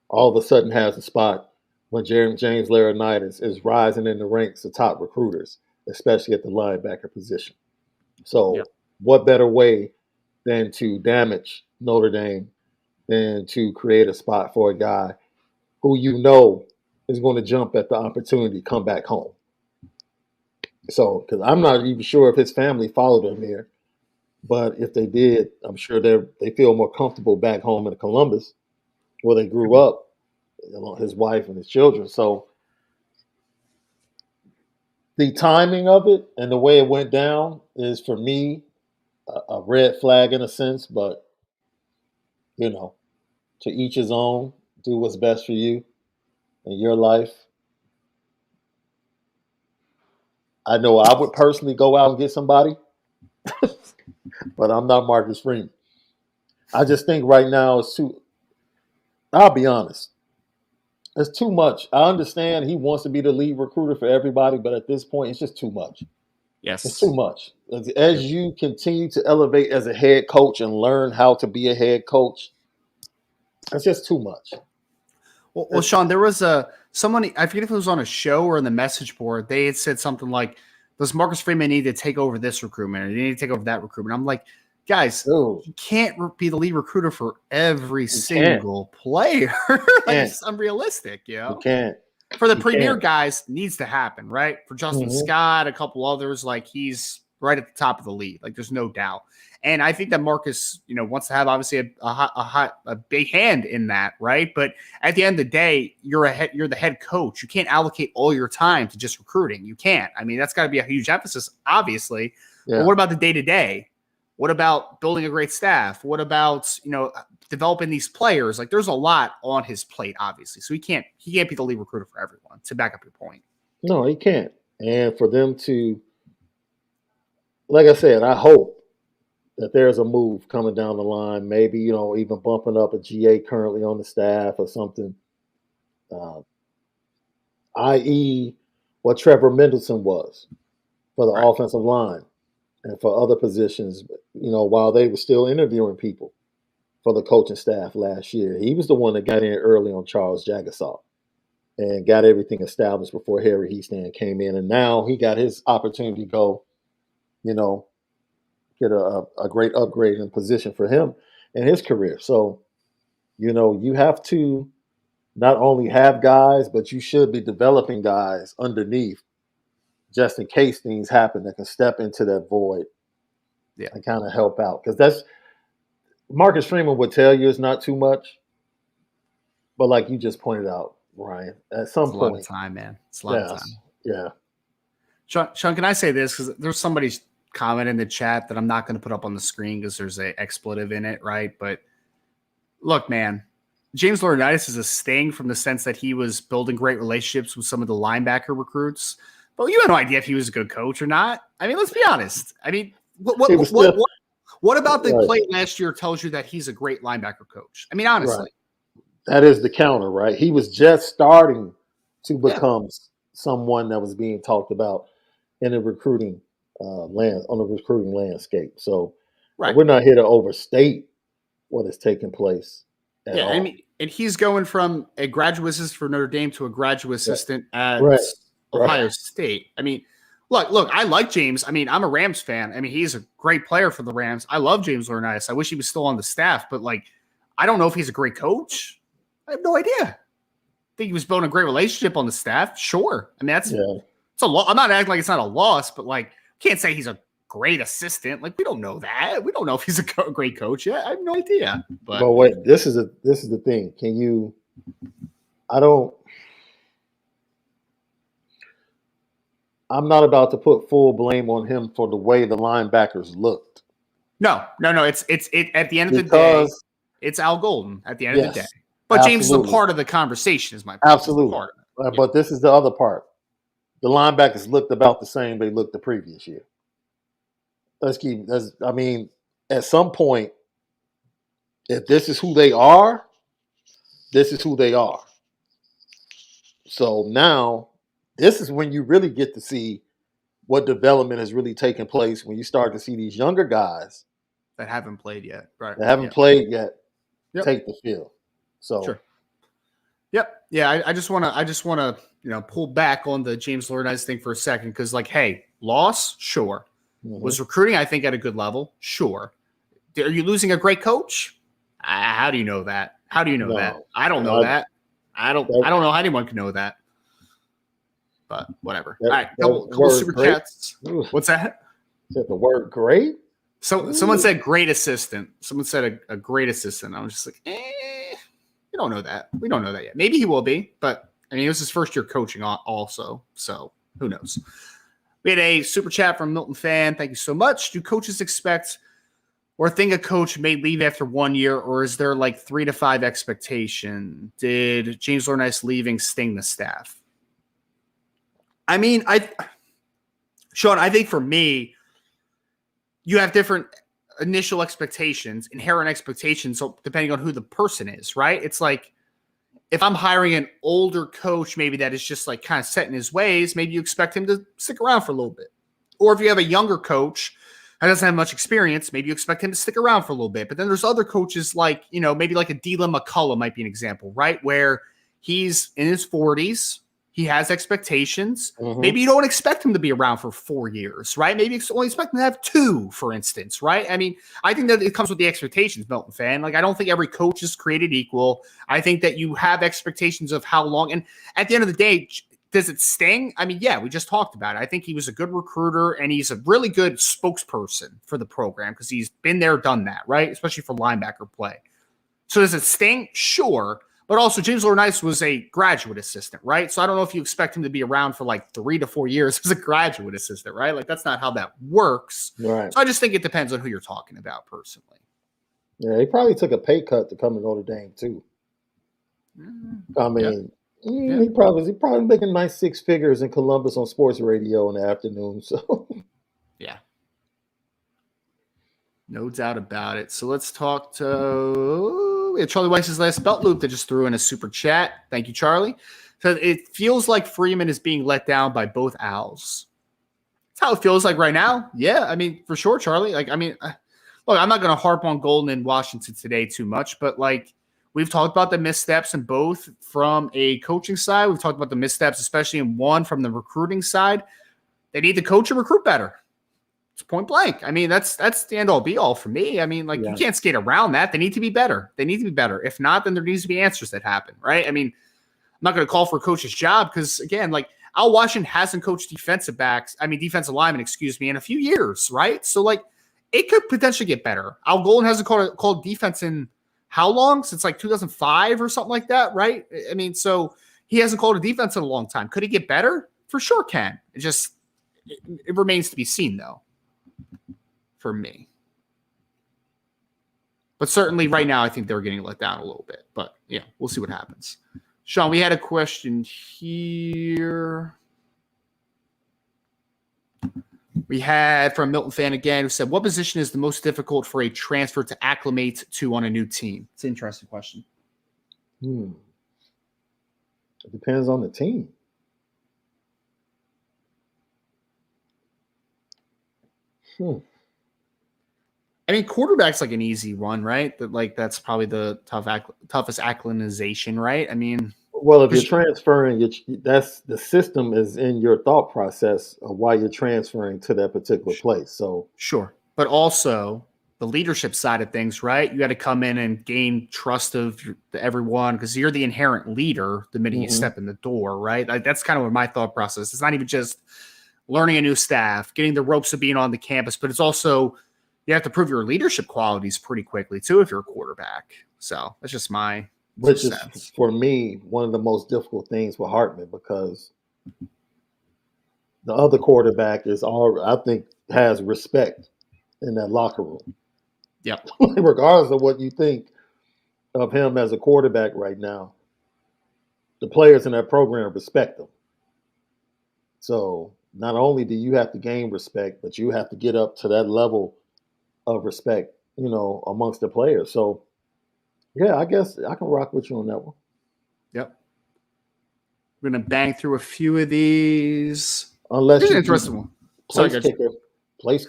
all of a sudden has a spot when James Laurinaitis is rising in the ranks of top recruiters, especially at the linebacker position. So what better way than to damage Notre Dame than to create a spot for a guy who is going to jump at the opportunity to come back home. So, because I'm not even sure if his family followed him there, but if they did, I'm sure they feel more comfortable back home in Columbus, where they grew up, his wife and his children. So the timing of it and the way it went down is, for me, a red flag in a sense, but, to each his own. Do what's best for you in your life. I know I would personally go out and get somebody, but I'm not Marcus Freeman. I just think right now I'll be honest, it's too much. I understand he wants to be the lead recruiter for everybody, but at this point, it's just too much. Yes. It's too much. As you continue to elevate as a head coach and learn how to be a head coach, it's just too much. Well, Sean, there was someone, I forget if it was on a show or in the message board, they had said something like, does Marcus Freeman need to take over this recruitment or do you need to take over that recruitment? I'm like, guys, you can't be the lead recruiter for every single player. It's unrealistic, You can't. For the premier guys, needs to happen, right? For Justin Scott, a couple others, he's right at the top of the league. There's no doubt. And I think that Marcus, wants to have obviously a big hand in that, right? But at the end of the day, you're the head coach. You can't allocate all your time to just recruiting. You can't. I mean, that's got to be a huge emphasis, obviously. Yeah. But what about the day-to-day? What about building a great staff? What about, developing these players? Like, there's a lot on his plate, obviously. So he can't be the lead recruiter for everyone, to back up your point. No, he can't. And for them to, like I said, I hope that there's a move coming down the line, maybe, even bumping up a GA currently on the staff or something, i.e. what Trevor Mendelssohn was for the offensive line and for other positions, while they were still interviewing people for the coaching staff last year. He was the one that got in early on Charles Jagasaw and got everything established before Harry Heastand came in. And now he got his opportunity to go, get a great upgrade in position for him in his career. So, you have to not only have guys, but you should be developing guys underneath just in case things happen that can step into that void and kind of help out. Because that's Marcus Freeman would tell you it's not too much. But like you just pointed out, Ryan, at some point. A lot of time, man. It's a lot of time. Yeah. Sean, can I say this? Because there's somebody's comment in the chat that I'm not going to put up on the screen because there's an expletive in it, right? But look, man, James Laurinaitis is a sting from the sense that he was building great relationships with some of the linebacker recruits. But you had no idea if he was a good coach or not. I mean, let's be honest. I mean, what about the play last year tells you that he's a great linebacker coach? I mean, honestly. Right. That is the counter, right? He was just starting to become someone that was being talked about in the recruiting recruiting landscape. So we're not here to overstate what is taking place at all. I mean, and he's going from a graduate assistant for Notre Dame to a graduate assistant at Ohio State. I mean, look, I like James. I mean, I'm a Rams fan. I mean, he's a great player for the Rams. I love James Laurinaitis. I wish he was still on the staff, but I don't know if he's a great coach. I have no idea. I think he was building a great relationship on the staff. Sure. I mean, it's a lot. I'm not acting like it's not a loss, but can't say he's a great assistant. We don't know that. We don't know if he's a great coach yet. I have no idea. But wait, this is the thing. I'm not about to put full blame on him for the way the linebackers looked. No. It's at the end of the day, it's Al Golden at the end of the day. But James is a part of the conversation, is my point. Absolutely. But this is the other part. The linebackers looked about the same they looked the previous year. At some point, if this is who they are, this is who they are. So now, this is when you really get to see what development has really taken place, when you start to see these younger guys that haven't played yet, right? That haven't played yet take the field. So sure. Yep. Yeah. I just want to pull back on the James Laurinaitis thing for a second because, hey, loss, sure. Mm-hmm. Was recruiting, I think, at a good level, sure. Are you losing a great coach? How do you know that? How do you know that? I don't know that. I don't know how anyone can know that. But whatever. All right, couple super chats. What's that? Said the word great? So someone said great assistant. Someone said a great assistant. I was just like, we don't know that. We don't know that yet. Maybe he will be, but it was his first year coaching also. So who knows? We had a super chat from Milton Fan. Thank you so much. Do coaches expect or think a coach may leave after 1 year, or is there 3 to 5 expectation? Did James Laurinaitis leaving sting the staff? I mean, Sean, I think for me, you have different initial expectations, inherent expectations, so depending on who the person is, right? It's if I'm hiring an older coach, maybe that is just kind of set in his ways, maybe you expect him to stick around for a little bit. Or if you have a younger coach that doesn't have much experience, maybe you expect him to stick around for a little bit. But then there's other coaches maybe a Dylan McCullough might be an example, right? Where he's in his 40s. He has expectations. Mm-hmm. Maybe you don't expect him to be around for 4 years, right? Maybe you only expect him to have 2, for instance, right? I mean, I think that it comes with the expectations, Milton Fan. I don't think every coach is created equal. I think that you have expectations of how long. And at the end of the day, does it sting? I mean, yeah, we just talked about it. I think he was a good recruiter, and he's a really good spokesperson for the program because he's been there, done that, right? Especially for linebacker play. So does it sting? Sure. But also, James Laurinaitis was a graduate assistant, right? So I don't know if you expect him to be around for like 3 to 4 years as a graduate assistant, right? Like that's not how that works. Right. So I just think it depends on who you're talking about personally. Yeah, he probably took a pay cut to come to Notre Dame too. I mean, he probably making nice 6 figures in Columbus on sports radio in the afternoon. So yeah. No doubt about it. So let's talk to Charlie Weiss's last belt loop that just threw in a super chat. Thank you, Charlie. So it feels like Freeman is being let down by both Owls. That's how it feels like right now. Yeah, I mean, for sure, Charlie. Like, I mean, look, I'm not going to harp on Golden and Washington today too much, but like we've talked about the missteps in both from a coaching side. We've talked about the missteps, especially in one from the recruiting side. They need to coach and recruit better. It's point blank. I mean, that's the end all be all for me. I mean, like you can't skate around that. They need to be better. They need to be better. If not, then there needs to be answers that happen, right? I mean, I'm not going to call for a coach's job because again, like Al Washington hasn't coached defensive linemen, in a few years, right? So like it could potentially get better. Al Golden hasn't called defense in how long? Since like 2005 or something like that, right? I mean, so he hasn't called a defense in a long time. Could he get better? For sure can. It remains to be seen though. For me. But certainly right now, I think they're getting let down a little bit. But yeah, we'll see what happens. Sean, we had a question here. We had from Milton Fan again who said, what position is the most difficult for a transfer to acclimate to on a new team? It's an interesting question. It depends on the team. I mean, quarterback's like an easy one, right? That's probably the toughest acclimatization, right? I mean, well, if you're transferring, that's the system is in your thought process of why you're transferring to that particular place. So sure, but also the leadership side of things, right? You got to come in and gain trust of everyone because you're the inherent leader the minute you step in the door, right? Like that's kind of what my thought process. It's not even just learning a new staff, getting the ropes of being on the campus, but it's also you have to prove your leadership qualities pretty quickly too if you're a quarterback. So that's just my which is for me one of the most difficult things with Hartman because the other quarterback I think has respect in that locker room. Yep. Regardless of what you think of him as a quarterback right now, the players in that program respect him. So not only do you have to gain respect, but you have to get up to that level of respect, amongst the players. So, yeah, I guess I can rock with you on that one. Yep. We're going to bang through a few of these. Unless Here's an interesting one. Place kicker. Place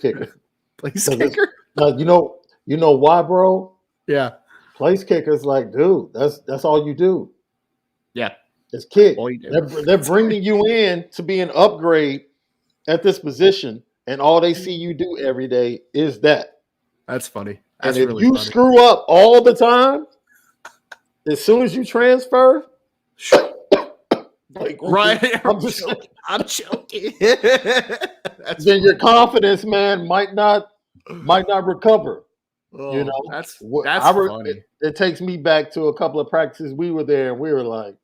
kicker. You know why, bro? Yeah. Place kicker's like, dude, that's all you do. Yeah. It's kick. They're bringing you in to be an upgrade at this position, and all they see you do every day is that. That's funny. And if you screw up all the time, as soon as you transfer, right? I'm choking. Then your confidence, man, might not recover. That's funny. It takes me back to a couple of practices we were there, and we were like,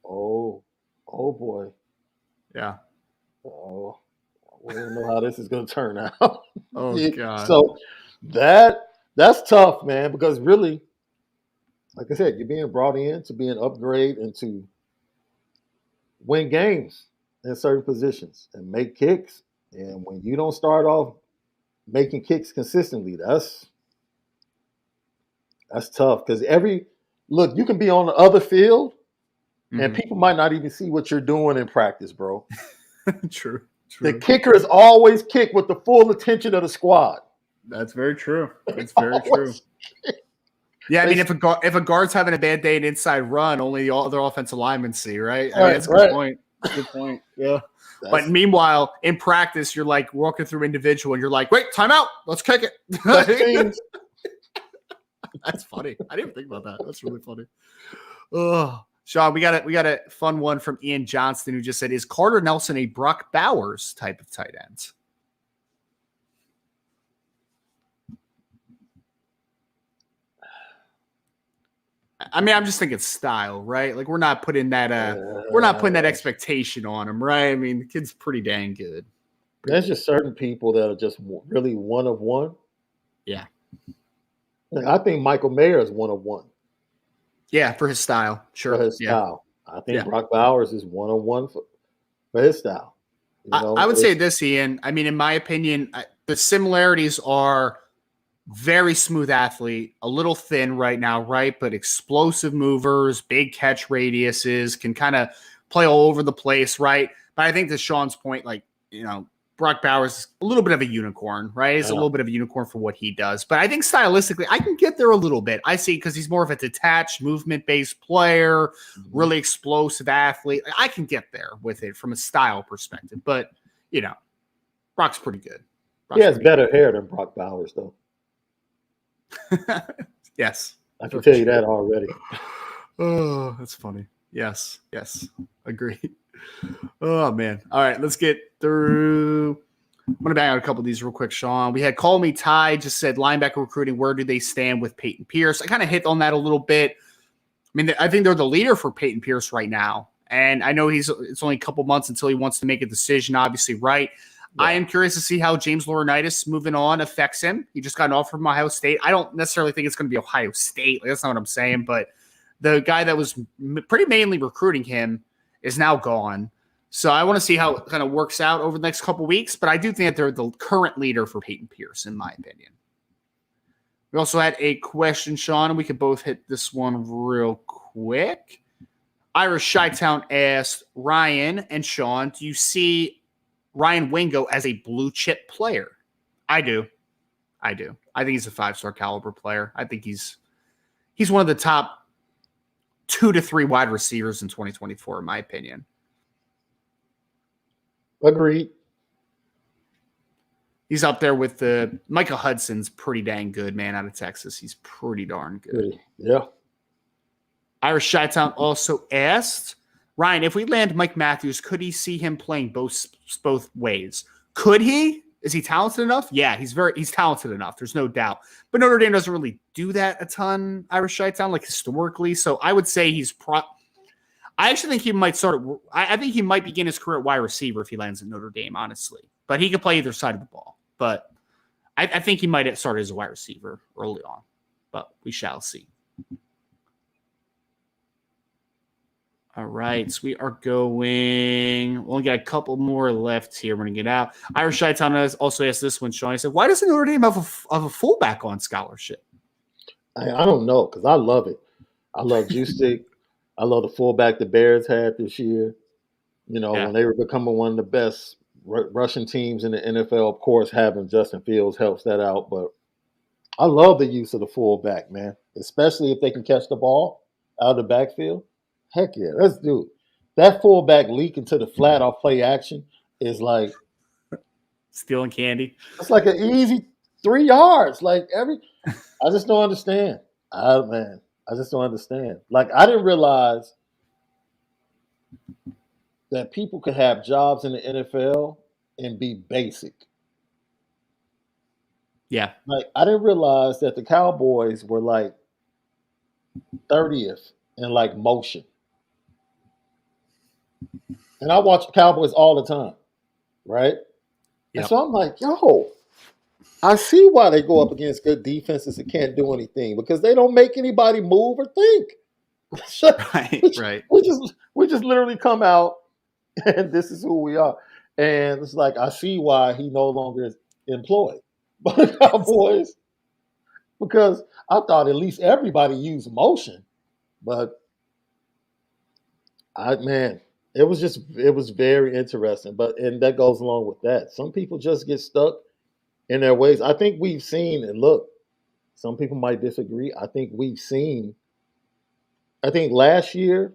oh boy, yeah. Oh, we don't know how this is going to turn out. Oh God. So that's tough, man, because really, like I said, you're being brought in to be an upgrade and to win games in certain positions and make kicks. And when you don't start off making kicks consistently, that's tough because you can be on the other field and people might not even see what you're doing in practice, bro. True. The kickers always kick with the full attention of the squad. That's very true. That's very true. Yeah, I mean, if a guard's having a bad day in inside run, only the other offensive linemen see, right? I mean, that's a good point. Good point. Yeah. But meanwhile, in practice, you're like walking through individual, and you're like, "Wait, timeout! Let's kick it." That's funny. I didn't even think about that. That's really funny. Oh. Sean, we got a fun one from Ian Johnston who just said, is Carter Nelson a Brock Bowers type of tight end? I mean, I'm just thinking style, right? Like we're not putting that expectation on him, right? I mean, the kid's pretty dang good. There's just certain people that are just really one of one. Yeah. Like, I think Michael Mayer is one of one. Yeah, for his style. Sure. For his style. I think Brock Bowers is one of one for his style. You know, I would say this, Ian. I mean, in my opinion, the similarities are very smooth athlete, a little thin right now, right? But explosive movers, big catch radiuses, can kind of play all over the place, right? But I think to Sean's point, like, you know, Brock Bowers is a little bit of a unicorn, right? He's a little bit of a unicorn for what he does. But I think stylistically, I can get there a little bit. I see because he's more of a detached, movement-based player, really explosive athlete. I can get there with it from a style perspective. But, you know, Brock's pretty good. He has better hair than Brock Bowers, though. Yes. I can tell you that already. Oh, that's funny. Yes. Agree. Oh, man. All right, let's get through. I'm going to bang out a couple of these real quick, Sean. We had Call Me Ty, just said linebacker recruiting, where do they stand with Peyton Pierce? I kind of hit on that a little bit. I mean, I think they're the leader for Peyton Pierce right now. And I know it's only a couple months until he wants to make a decision, obviously, right? Yeah. I am curious to see how James Laurinaitis moving on affects him. He just got an offer from Ohio State. I don't necessarily think it's going to be Ohio State. Like, that's not what I'm saying. But the guy that was pretty mainly recruiting him is now gone. So I want to see how it kind of works out over the next couple of weeks. But I do think that they're the current leader for Peyton Pierce, in my opinion. We also had a question, Sean, and we could both hit this one real quick. Irish Chi-Town asked, Ryan and Sean, do you see Ryan Wingo as a blue chip player? I do. I think he's a 5-star caliber player. I think he's one of the top 2 to 3 wide receivers in 2024, in my opinion. Agreed. He's up there with Micah Hudson's pretty dang good, man, out of Texas. He's pretty darn good. Yeah. Irish Chi-Town also asked, Ryan, if we land Mike Matthews, could he see him playing both ways? Could he? Is he talented enough? Yeah, he's talented enough. There's no doubt. But Notre Dame doesn't really do that a ton, Irish Chi-Town, like historically. So I would say I actually think he might I think he might begin his career at wide receiver if he lands at Notre Dame, honestly. But he could play either side of the ball. But I think he might start as a wide receiver early on. But we shall see. All right, so we are going. We only got a couple more left here. We're going to get out. Irish Chi-Town also asked this one, Sean. He said, why doesn't Notre Dame have a fullback on scholarship? I don't know, because I love it. I love Juicy. I love the fullback the Bears had this year. You know, when they were becoming one of the best rushing teams in the NFL, of course, having Justin Fields helps that out. But I love the use of the fullback, man, especially if they can catch the ball out of the backfield. Heck yeah, let's do it. That fullback leak into the flat off play action is like stealing candy. It's like an easy 3 yards. Like I just don't understand. I just don't understand. Like, I didn't realize that people could have jobs in the NFL and be basic. Yeah. Like, I didn't realize that the Cowboys were like 30th in like motion. And I watch the Cowboys all the time, right? Yep. And so I'm like, yo, I see why they go up against good defenses that can't do anything, because they don't make anybody move or think. Right. We just literally come out and this is who we are. And it's like, I see why he no longer is employed by the Cowboys, because I thought at least everybody used motion, but it was very interesting. And that goes along with that. Some people just get stuck in their ways. I think we've seen, and look, some people might disagree. I think last year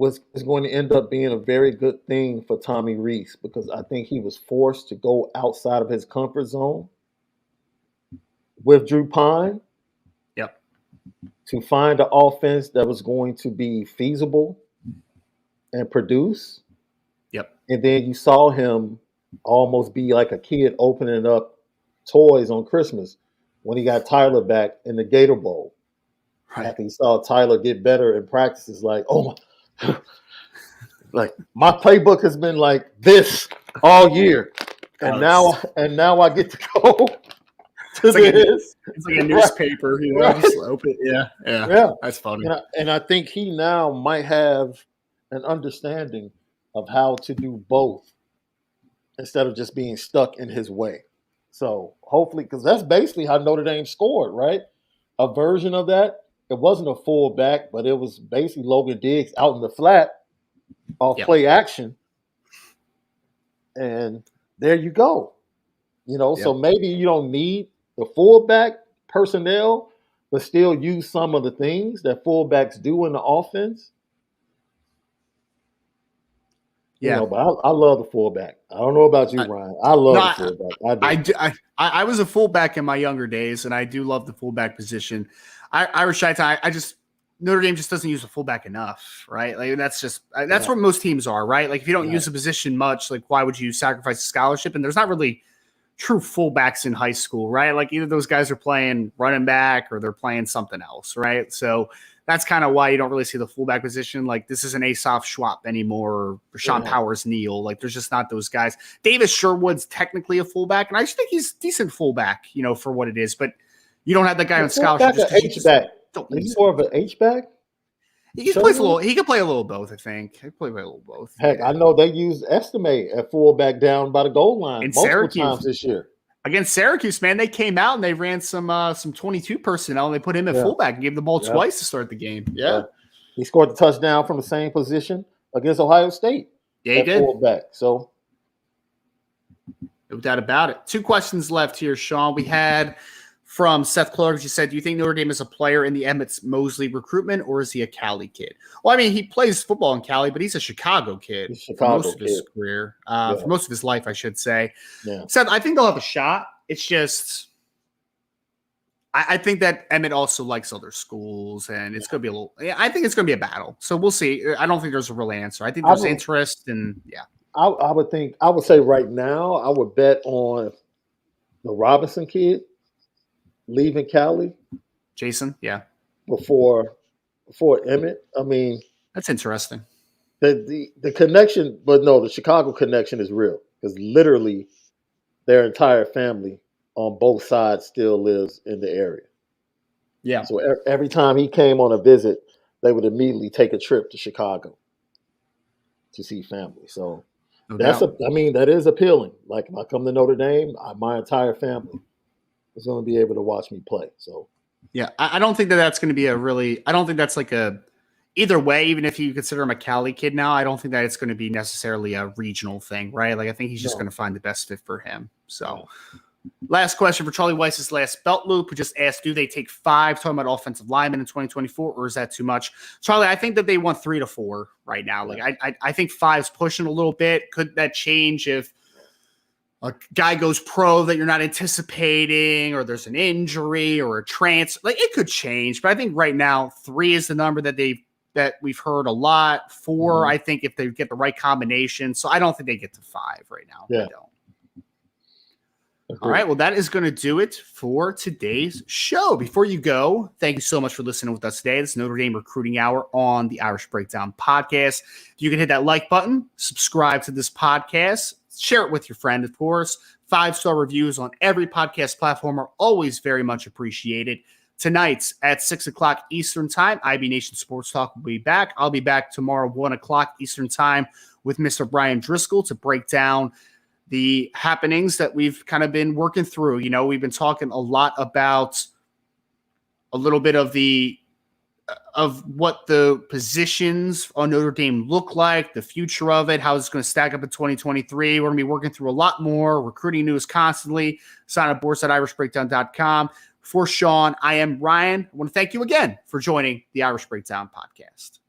is going to end up being a very good thing for Tommy Rees, because I think he was forced to go outside of his comfort zone with Drew Pine. Yep. To find an offense that was going to be feasible and produce. Yep. And then you saw him almost be like a kid opening up toys on Christmas when he got Tyler back in the Gator Bowl. Right. After he saw Tyler get better in practice, it's like, oh my, like my playbook has been like this all year, and now I get to go to this. It's like a newspaper, you know. Right. Just open it. Yeah. That's funny. And I think he now might have an understanding of how to do both instead of just being stuck in his way. So hopefully, because that's basically how Notre Dame scored, right? A version of that. It wasn't a fullback, but it was basically Logan Diggs out in the flat off play action. And there you go. You know, so maybe you don't need the fullback personnel, but still use some of the things that fullbacks do in the offense. Yeah, you know, but I love the fullback. I don't know about you, Ryan. I love the fullback. I was a fullback in my younger days, and I do love the fullback position. Irish I just Notre Dame just doesn't use a fullback enough, right? Like that's what most teams are, right? Like if you don't use a position much, like why would you sacrifice a scholarship? And there's not really true fullbacks in high school, right? Like either those guys are playing running back or they're playing something else, right? So that's kind of why you don't really see the fullback position. Like this isn't Asaph Schwab anymore or Rashawn Powers Neal. Like there's just not those guys. Davis Sherwood's technically a fullback, and I just think he's decent fullback, you know, for what it is. But you don't have that guy on scholarship. H-back. He's more of an H-back? He can play a little both, I think. He can play a little both. Heck, I know they used Estimate at fullback down by the goal line multiple times this year. Against Syracuse, man, they came out and they ran some 22 personnel and they put him at fullback and gave the ball twice to start the game. Yeah. He scored the touchdown from the same position against Ohio State. Yeah, he did. Fullback. So no doubt about it. 2 questions left here, Sean. We had from Seth Clark, he said, do you think Notre Dame is a player in the Emmett Mosley recruitment, or is he a Cali kid? Well, I mean, he plays football in Cali, but he's a Chicago kid for most of his career, for most of his life, I should say. Yeah. Seth, I think they'll have a shot. It's just, I think that Emmett also likes other schools, and it's going to be I think it's going to be a battle. So we'll see. I don't think there's a real answer. I think there's interest, and I would say right now, I would bet on the Robinson kid leaving Cali, Jason, before Emmett. I mean, that's interesting. The connection, but no, the Chicago connection is real because literally their entire family on both sides still lives in the area. Yeah. So every time he came on a visit, they would immediately take a trip to Chicago to see family. So that is appealing. Like if I come to Notre Dame, my entire family is going to be able to watch me play. So, yeah, I don't think that's going to be I don't think that's like either way, even if you consider him a Cali kid now, I don't think that it's going to be necessarily a regional thing, right? Like I think he's just going to find the best fit for him. So last question for Charlie Weiss's last belt loop, who just asked, do they take 5, talking about offensive linemen in 2024, or is that too much? Charlie, I think that they want 3 to 4 right now. Like I think 5's pushing a little bit. Could that change if a guy goes pro that you're not anticipating, or there's an injury or a transfer? Like it could change, but I think right now 3 is the number that we've heard a lot. 4, I think if they get the right combination. So I don't think they get to 5 right now. Yeah. I don't. All right. Well, that is going to do it for today's show. Before you go, thank you so much for listening with us today. This is Notre Dame Recruiting Hour on the Irish Breakdown podcast. You can hit that like button, subscribe to this podcast, share it with your friend, of course. 5-star reviews on every podcast platform are always very much appreciated. Tonight at 6 o'clock Eastern time, IB Nation Sports Talk will be back. I'll be back tomorrow, 1 o'clock Eastern time, with Mr. Brian Driscoll to break down the happenings that we've kind of been working through. You know, we've been talking a lot about a little bit of what the positions on Notre Dame look like, the future of it, how it's going to stack up in 2023. We're going to be working through a lot more recruiting news constantly. Sign up boards at irishbreakdown.com. For Sean, I am Ryan. I want to thank you again for joining the Irish Breakdown podcast.